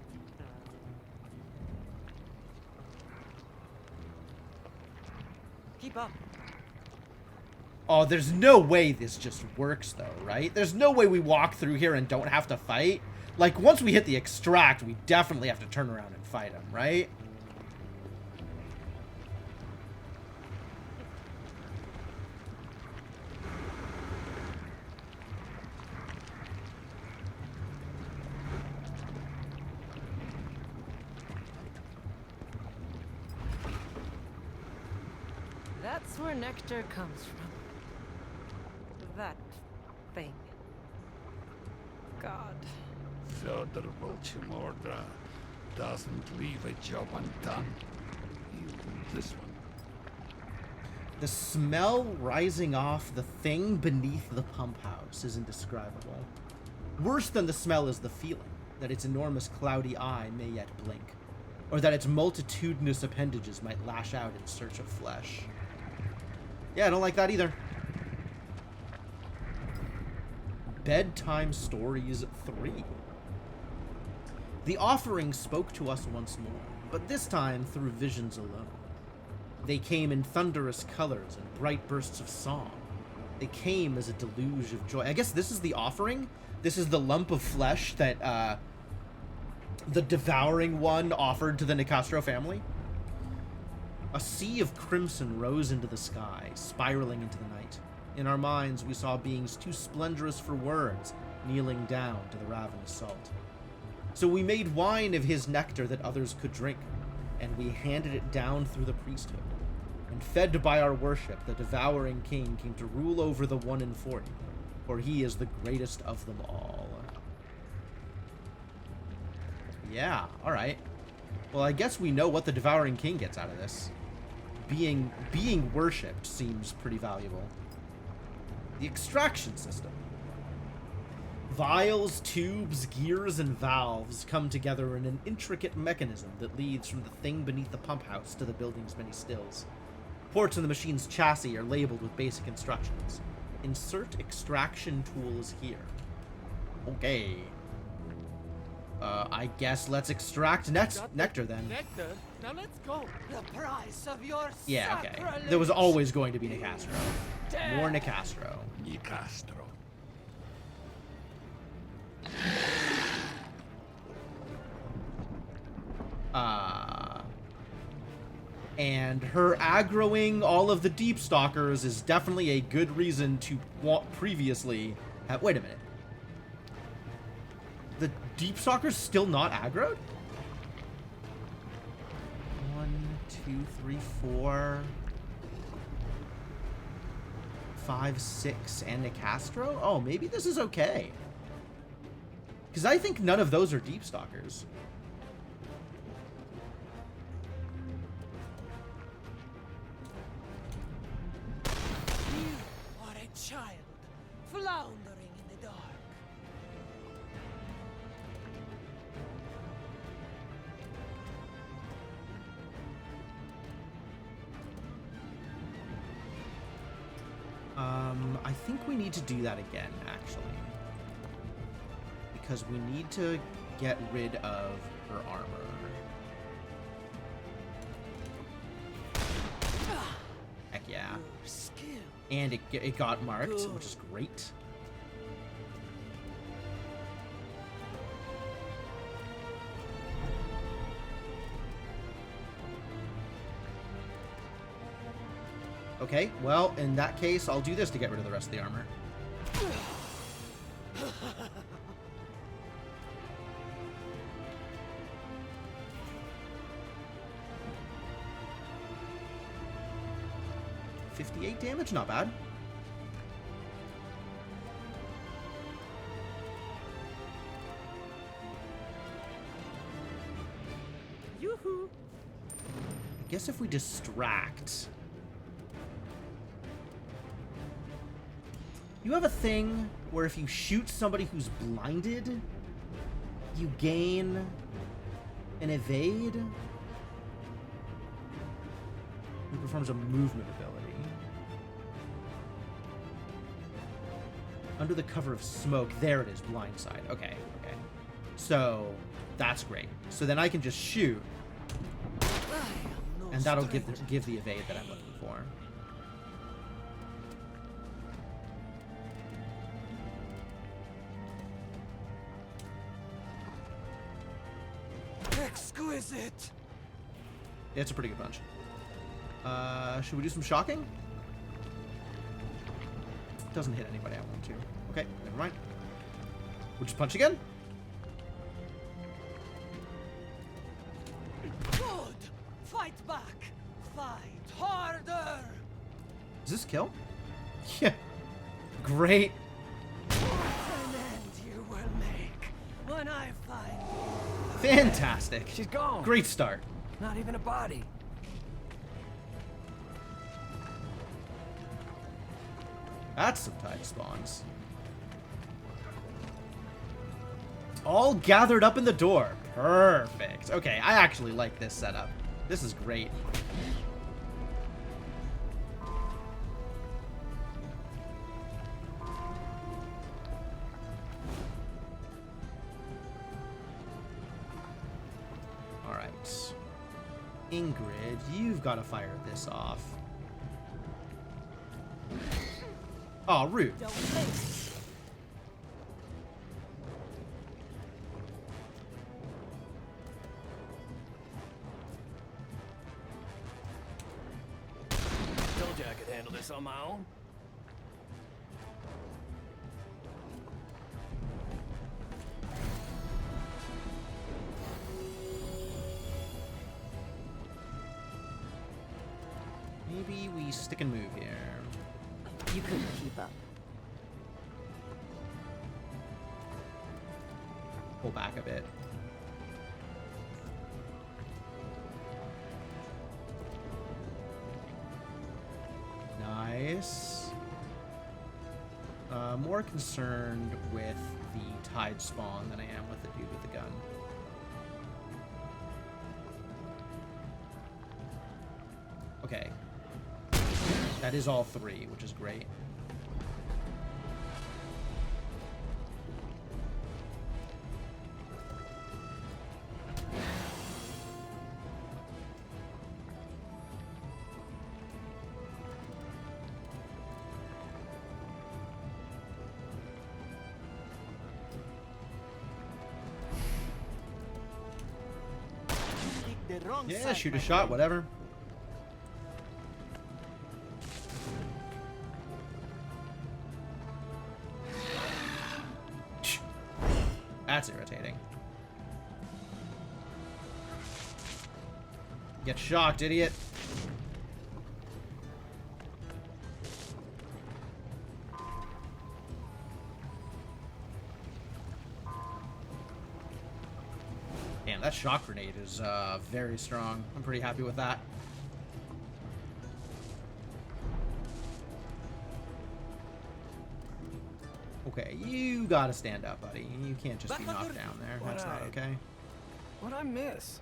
Keep up. Oh, there's no way this just works, though, right? There's no way we walk through here and don't have to fight. Like, once we hit the extract, we definitely have to turn around and fight him, right? That's where nectar comes from. That thing. God. Fyodor Volchimordra doesn't leave a job undone. This one. The smell rising off the thing beneath the pump house is indescribable. Worse than the smell is the feeling that its enormous cloudy eye may yet blink, or that its multitudinous appendages might lash out in search of flesh. Yeah, I don't like that either. Bedtime Stories 3. The offering spoke to us once more, but this time through visions alone. They came in thunderous colors and bright bursts of song. They came as a deluge of joy. I guess this is the offering? This is the lump of flesh that the devouring one offered to the Nicastro family? A sea of crimson rose into the sky, spiraling into the night. In our minds, we saw beings too splendorous for words, kneeling down to the ravenous salt. So we made wine of his nectar that others could drink, and we handed it down through the priesthood. And fed by our worship, the devouring king came to rule over the 1 in 40, for he is the greatest of them all. Yeah, alright. Well, I guess we know what the devouring king gets out of this. Being worshipped seems pretty valuable. The extraction system. Vials, tubes, gears, and valves come together in an intricate mechanism that leads from the thing beneath the pump house to the building's many stills. Ports in the machine's chassis are labeled with basic instructions. Insert extraction tools here. Okay. I guess let's extract nectar then. Nectar? Now let's go. The price of your Yeah, okay. There was always going to be Nicastro. More Nicastro. Nicastro. And her aggroing all of the Deep Stalkers is definitely a good reason to want previously have... Wait a minute. The Deep Stalkers still not aggroed? 1, 2, 3, 4... 5, 6, and Nicastro? Oh, maybe this is okay. Because I think none of those are Deep Stalkers. You are a child, floundering in the dark. I think we need to do that again, actually. Because we need to get rid of her armor. Heck yeah. And it got marked, which is great. Okay, well, in that case, I'll do this to get rid of the rest of the armor. $58 damage, not bad. Yoo-hoo! I guess if we distract... You have a thing where if you shoot somebody who's blinded, you gain an evade. It performs a movement ability. Under the cover of smoke. There it is. Blindside. Okay. Okay. So that's great. So then I can just shoot. And that'll give the evade that I'm looking for. Exquisite. Yeah, it's a pretty good bunch. Should we do some shocking? Doesn't hit anybody I want to. Okay, never mind. We'll just punch again. Good. Fight back. Fight harder. Does this kill? Yeah. Great. What an end you will make when I find you. Fantastic. She's gone. Great start. Not even a body. That's some tide spawns. All gathered up in the door. Perfect. Okay, I actually like this setup. This is great. Alright. Ingrid, you've got to fire this off. Oh, rude. Told you I could handle this on my own. Maybe we stick and move here. You couldn't keep up. Pull back a bit. Nice. More concerned with the tide spawn than I am with the dude with the gun. Okay. That is all three, which is great. Yeah, shoot a shot, whatever. That's irritating. Get shocked, idiot. Damn, that shock grenade is very strong. I'm pretty happy with that. Okay, you gotta stand up, buddy. You can't just be knocked down there. That's not okay. What'd I miss?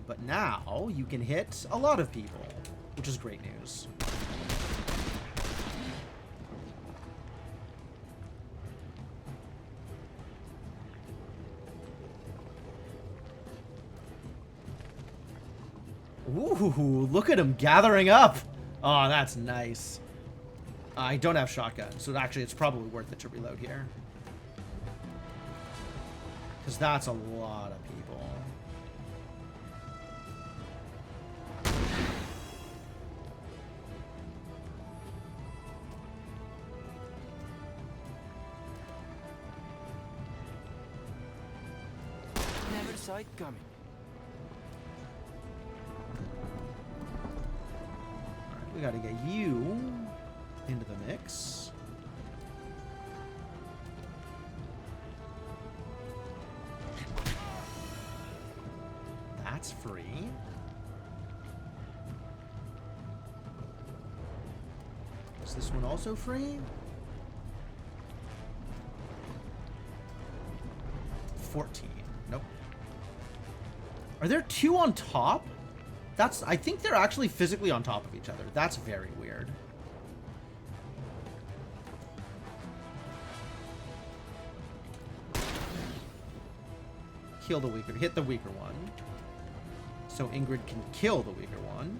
But now you can hit a lot of people, which is great news. Ooh, look at him gathering up. Oh, that's nice. I don't have shotgun, so actually it's probably worth it to reload here. Because that's a lot of people. Never saw it coming. Alright, we gotta get you into the mix. That's free. Is this one also free? 14. Nope. Are there two on top? I think they're actually physically on top of each other. That's very weird. hit the weaker one. So Ingrid can kill the weaker one.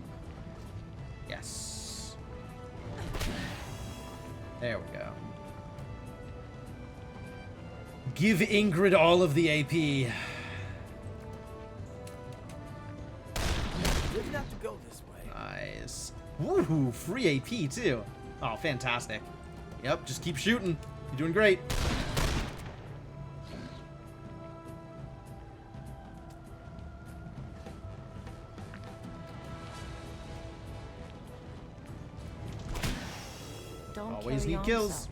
Yes. There we go. Give Ingrid all of the AP. Didn't have to go this way. Nice. Woohoo, free AP too. Oh, fantastic. Yep, just keep shooting. You're doing great. Don't Always carry need on kills. so.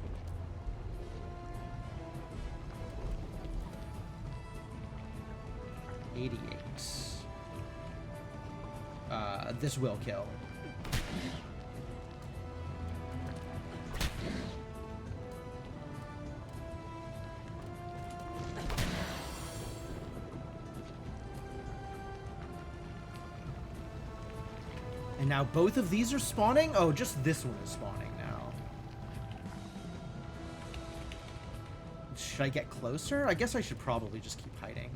This will kill. And now both of these are spawning? Oh, just this one is spawning now. Should I get closer? I guess I should probably just keep hiding.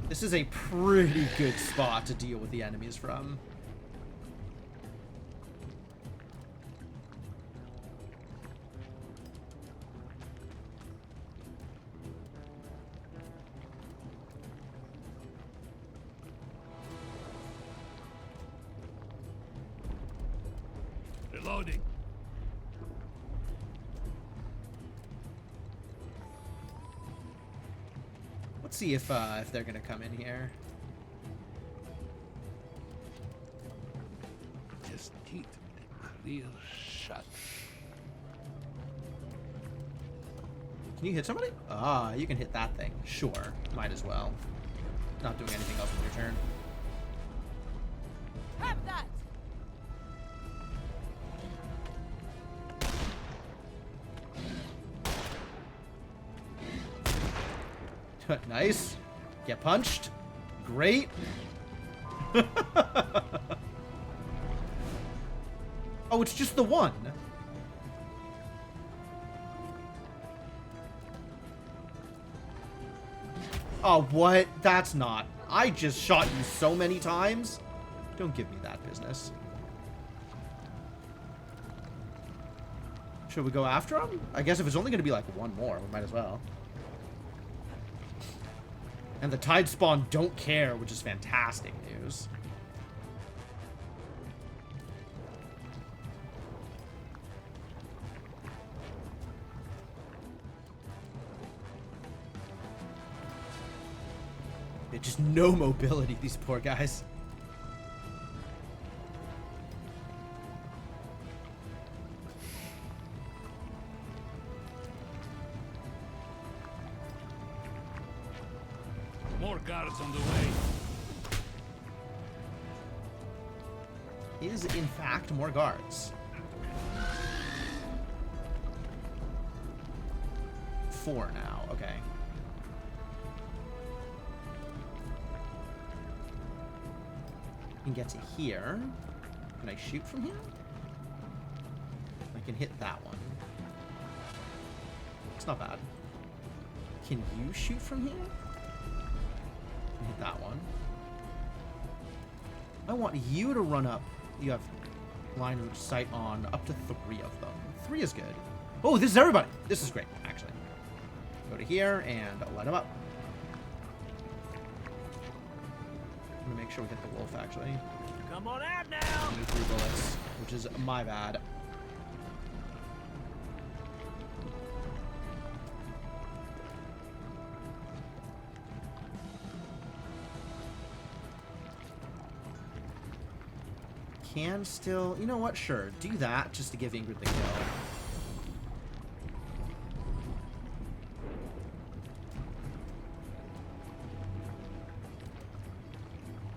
This is a pretty good spot to deal with the enemies from. Reloading. Let's see if they're gonna come in here. Just keep real shut. Can you hit somebody? Ah, you can hit that thing. Sure, might as well. Not doing anything else with your turn. Have that! Nice. Get punched. Great. Oh, it's just the one. Oh, what? That's not. I just shot you so many times. Don't give me that business. Should we go after him? I guess if it's only going to be like one more, we might as well. And the Tide Spawn don't care, which is fantastic news. It's just no mobility, these poor guys. More guards on the way. Is, in fact, more guards. 4 now, okay. Can get to here. Can I shoot from here? I can hit that one. It's not bad. Can you shoot from here? Hit that one. I want you to run up. You have line of sight on up to 3 of them. 3 is good. Oh, this is everybody. This is great, actually. Go to here and light them up. I'm gonna make sure we hit the wolf, actually. Come on out now! Only 3 bullets, which is my bad. Can still, you know what? Sure, do that just to give Ingrid the kill.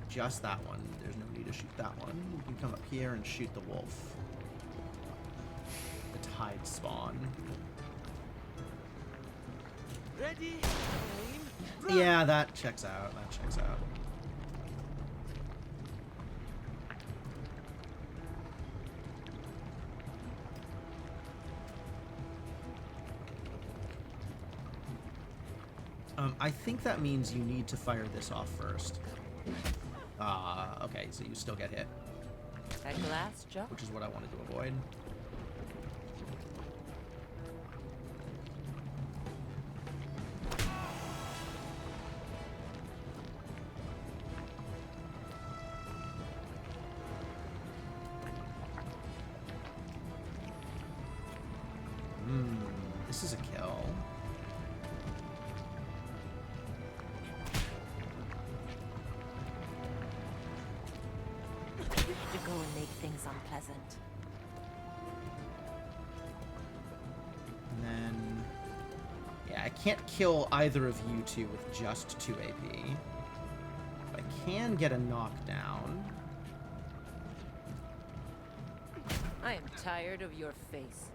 Just that one. There's no need to shoot that one. You can come up here and shoot the wolf. The Tide Spawn. Ready? Yeah, that checks out. That checks out. I think that means you need to fire this off first. Okay, so you still get hit. That glass jar? Which is what I wanted to avoid. This is a kill. To go and make things unpleasant. And then... yeah, I can't kill either of you two with just 2 AP. But I can get a knockdown. I am tired of your face.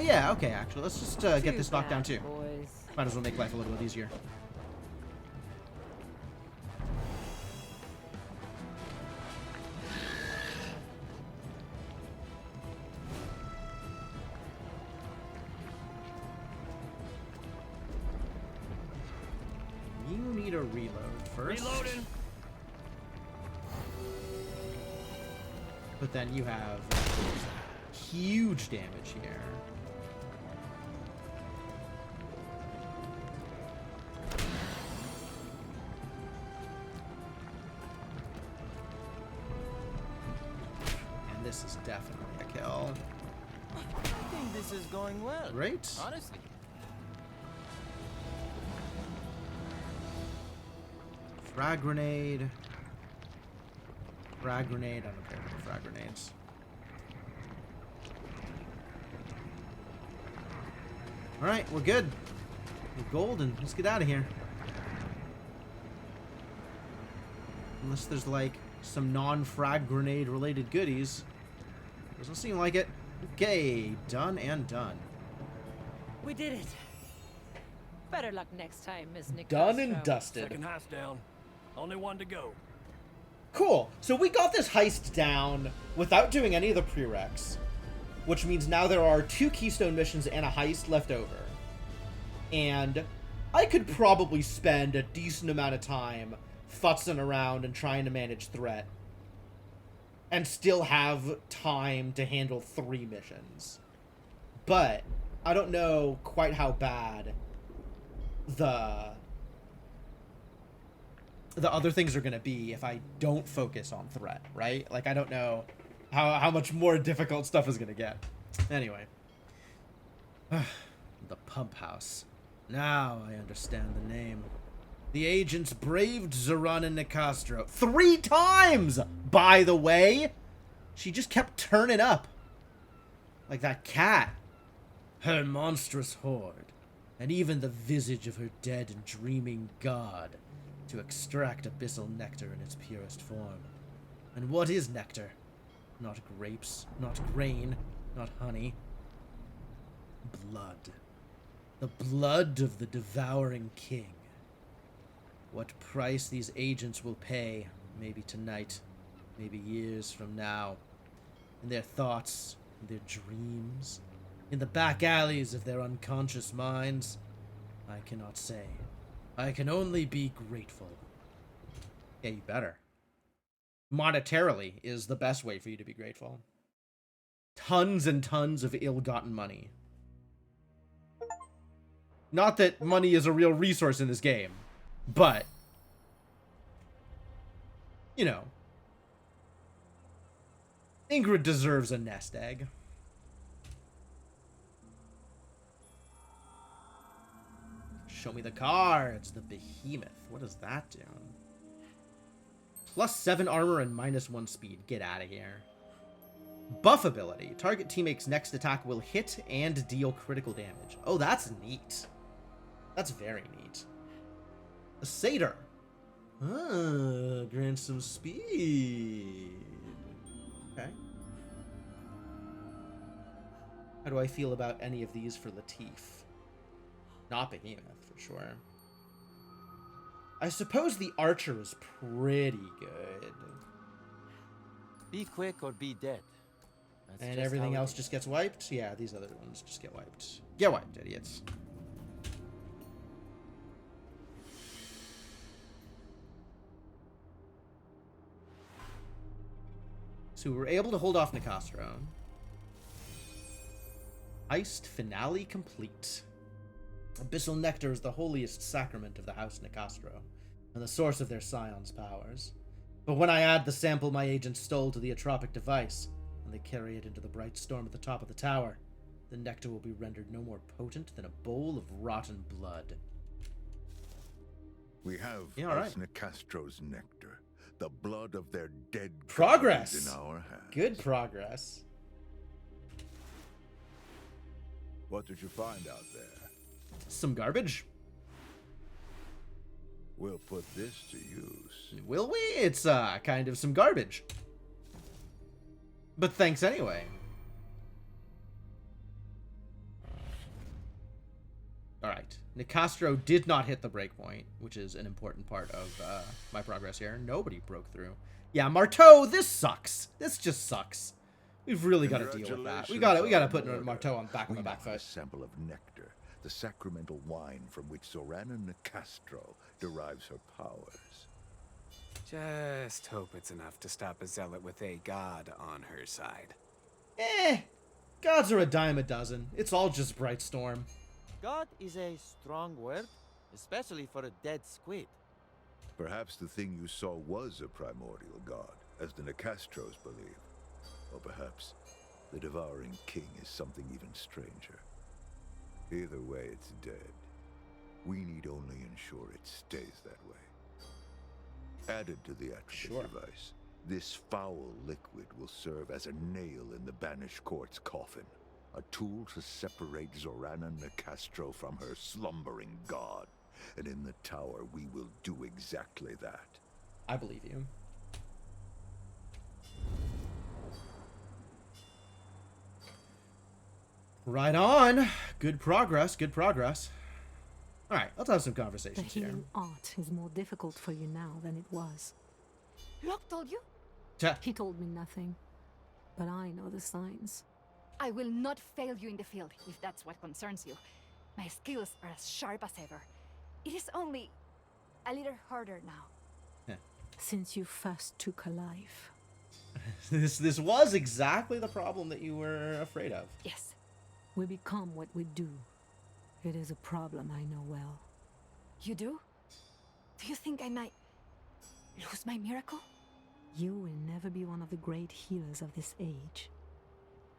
Yeah, okay, actually. Let's just get this knockdown too. Boys. Might as well make life a little bit easier. You need a reload first. Reloading. But then you have huge damage here. And this is definitely a kill. I think this is going well. Great. Honestly. Frag grenade. Frag grenade. I don't care about frag grenades. Alright, we're good. We're golden. Let's get out of here. Unless there's like some non-frag grenade related goodies. Doesn't seem like it. Okay, done and done. We did it. Better luck next time, Miss Nicastro. Done and dusted. Second heist down. Only one to go. Cool. So we got this heist down without doing any of the prereqs, which means now there are 2 Keystone missions and a heist left over. And I could probably spend a decent amount of time futzing around and trying to manage threat and still have time to handle 3 missions. But I don't know quite how bad the other things are going to be if I don't focus on threat, right? Like, I don't know how much more difficult stuff is going to get. Anyway. The pump house. Now I understand the name. The agents braved Zoran and Nicastro 3 times, by the way. She just kept turning up. Like that cat. Her monstrous horde. And even the visage of her dead and dreaming god. To extract abyssal nectar in its purest form. And what is nectar? Not grapes, not grain, not honey. Blood. The blood of the devouring king. What price these agents will pay, maybe tonight, maybe years from now. In their thoughts, in their dreams, in the back alleys of their unconscious minds, I cannot say. I can only be grateful. Yeah, you better. Monetarily is the best way for you to be grateful. Tons and tons of ill-gotten money. Not that money is a real resource in this game, but, you know, Ingrid deserves a nest egg. Show me the cards. The behemoth. What does that do? +7 armor and -1 speed. Get out of here. Buff ability. Target teammate's next attack will hit and deal critical damage. Oh, that's neat. That's very neat. A satyr. Grants some speed. Okay. How do I feel about any of these for Latif? Not behemoth, for sure. I suppose the archer is pretty good. Be quick or be dead. That's And just everything how it else is. just gets wiped? Yeah, these other ones just get wiped. Get wiped, idiots. So we were able to hold off Nicastro. Heist finale complete. Abyssal nectar is the holiest sacrament of the House Nicastro, and the source of their scion's powers. But when I add the sample my agent stole to the atropic device, and they carry it into the bright storm at the top of the tower, the nectar will be rendered no more potent than a bowl of rotten blood. We have Yeah, all right. House Nicastro's nectar, the blood of their dead Progress! gods in our hands. Good progress. What did you find out there? Some garbage. We'll put this to use. Will we? It's, kind of some garbage. But thanks anyway. Alright. Nicastro did not hit the breakpoint, which is an important part of my progress here. Nobody broke through. Yeah, Marteau, this sucks. This just sucks. We've really got to deal with that. We gotta put Marteau on back on the back We have foot. a sample of nectar, the sacramental wine from which Zorana Nicastro derives her powers. Just hope it's enough to stop a zealot with a god on her side. Gods are a dime a dozen. It's all just Brightstorm. God is a strong word, especially for a dead squid. Perhaps the thing you saw was a primordial god, as the Nicastros believe. Or perhaps the devouring king is something even stranger. Either way, it's dead. We need only ensure it stays that way. Added to the atrocate device, this foul liquid will serve as a nail in the banished court's coffin. A tool to separate Zorana Nicastro from her slumbering god. And in the tower, we will do exactly that. I believe you. Right on. Good progress, good progress. Alright, let's have some The conversations here. healing art is more difficult for you now than it was. Locke told you? He told me nothing, but I know the signs. I will not fail you in the field, if that's what concerns you. My skills are as sharp as ever. It is only a little harder now. Since you first took a life. This was exactly the problem that you were afraid of. Yes. We become what we do. It is a problem I know well. You do? Do you think I might lose my miracle? You will never be one of the great healers of this age.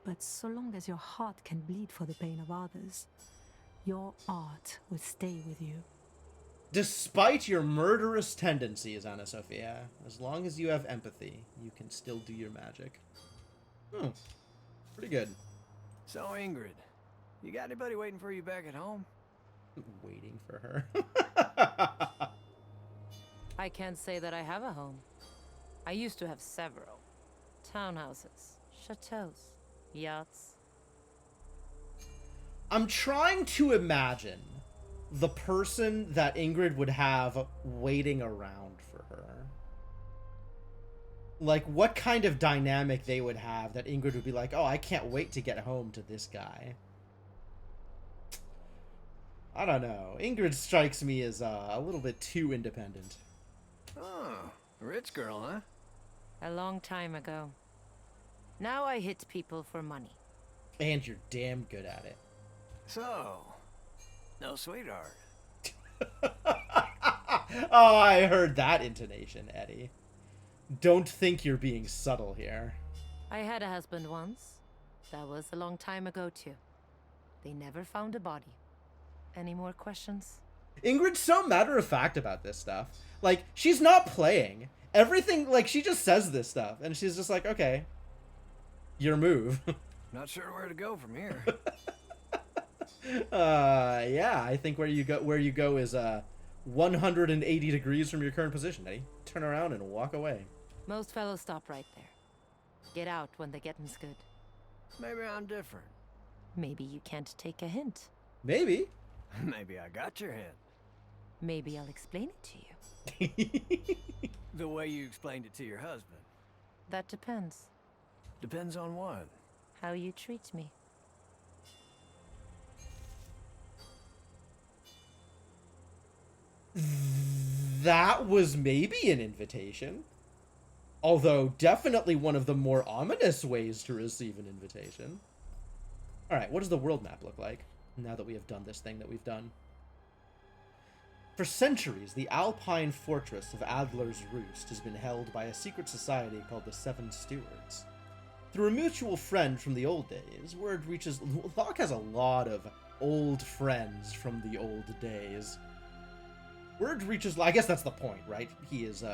But so long as your heart can bleed for the pain of others, your art will stay with you. Despite your murderous tendencies, Anna Sophia, as long as you have empathy, you can still do your magic. Pretty good. So, Ingrid, you got anybody waiting for you back at home? Waiting for her. I can't say that I have a home. I used to have several. Townhouses, chateaus, yachts. I'm trying to imagine the person that Ingrid would have waiting around for her. Like, what kind of dynamic they would have that Ingrid would be like, oh, I can't wait to get home to this guy. I don't know. Ingrid strikes me as a little bit too independent. Oh, a rich girl, huh? A long time ago. Now I hit people for money. And you're damn good at it. So, no sweetheart. Oh, I heard that intonation, Eddie. Don't think you're being subtle here. I had a husband once. That was a long time ago, too. They never found a body. Any more questions? Ingrid's so matter-of-fact about this stuff. Like, she's not playing. Everything, like, she just says this stuff, and she's just like, okay, your move. Not sure where to go from here. Yeah, I think where you go is 180 degrees from your current position, Eddie. Turn around and walk away. Most fellows stop right there. Get out when the getting's good. Maybe I'm different. Maybe you can't take a hint. Maybe. Maybe I got your head. Maybe I'll explain it to you. The way you explained it to your husband. That depends. Depends on what? how you treat me. That was maybe an invitation. Although, definitely one of the more ominous ways to receive an invitation. Alright, what does the world map look like now that we have done this thing that we've done? For centuries, the Alpine fortress of Adler's Roost has been held by a secret society called the Seven Stewards. Through a mutual friend from the old days, word reaches... Locke has a lot of old friends from the old days. Word reaches... I guess that's the point, right? He is,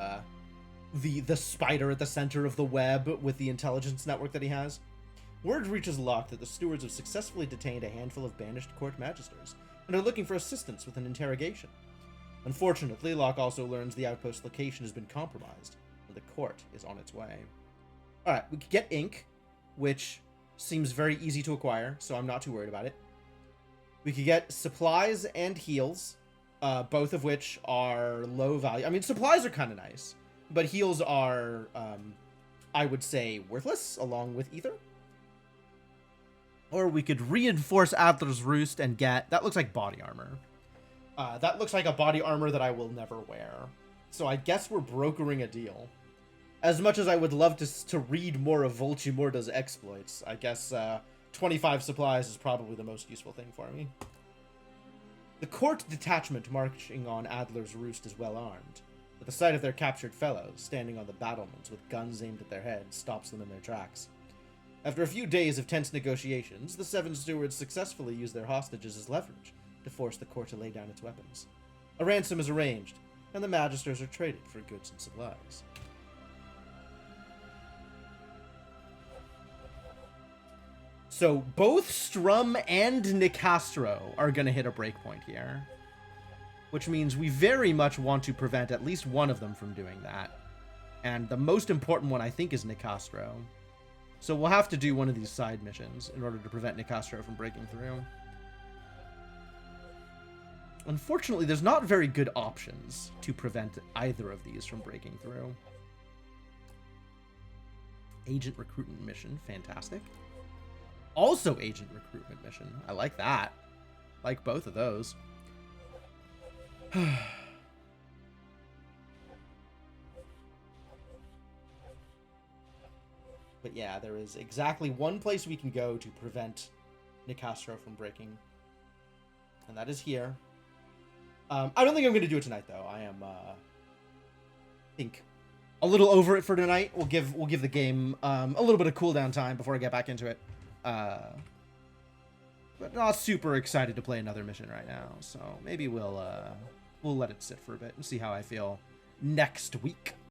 the spider at the center of the web with the intelligence network that he has. Word reaches Locke that the stewards have successfully detained a handful of banished court magisters and are looking for assistance with an interrogation. Unfortunately, Locke also learns the outpost location has been compromised, and the court is on its way. Alright, we could get ink, which seems very easy to acquire, so I'm not too worried about it. We could get supplies and heals, both of which are low value. I mean, supplies are kind of nice, but heals are, I would say, worthless, along with ether. Or we could reinforce Adler's Roost and get... That looks like body armor. That looks like a body armor that I will never wear. So I guess we're brokering a deal. As much as I would love to read more of Volchimorda's exploits, I guess 25 supplies is probably the most useful thing for me. The court detachment marching on Adler's Roost is well armed, but the sight of their captured fellows standing on the battlements with guns aimed at their heads stops them in their tracks. After a few days of tense negotiations, the Seven Stewards successfully use their hostages as leverage to force the court to lay down its weapons. A ransom is arranged, and the magisters are traded for goods and supplies. So both Strum and Nicastro are going to hit a breakpoint here, which means we very much want to prevent at least one of them from doing that. And the most important one, I think, is Nicastro. So we'll have to do one of these side missions in order to prevent Nicastro from breaking through. Unfortunately, there's not very good options to prevent either of these from breaking through. Agent recruitment mission, fantastic. Also agent recruitment mission, I like that. Like both of those. But yeah, there is exactly one place we can go to prevent Nicastro from breaking. And that is here. I don't think I'm going to do it tonight, though. I am, think a little over it for tonight. We'll give the game a little bit of cooldown time before I get back into it. But not super excited to play another mission right now. So maybe we'll let it sit for a bit and see how I feel next week.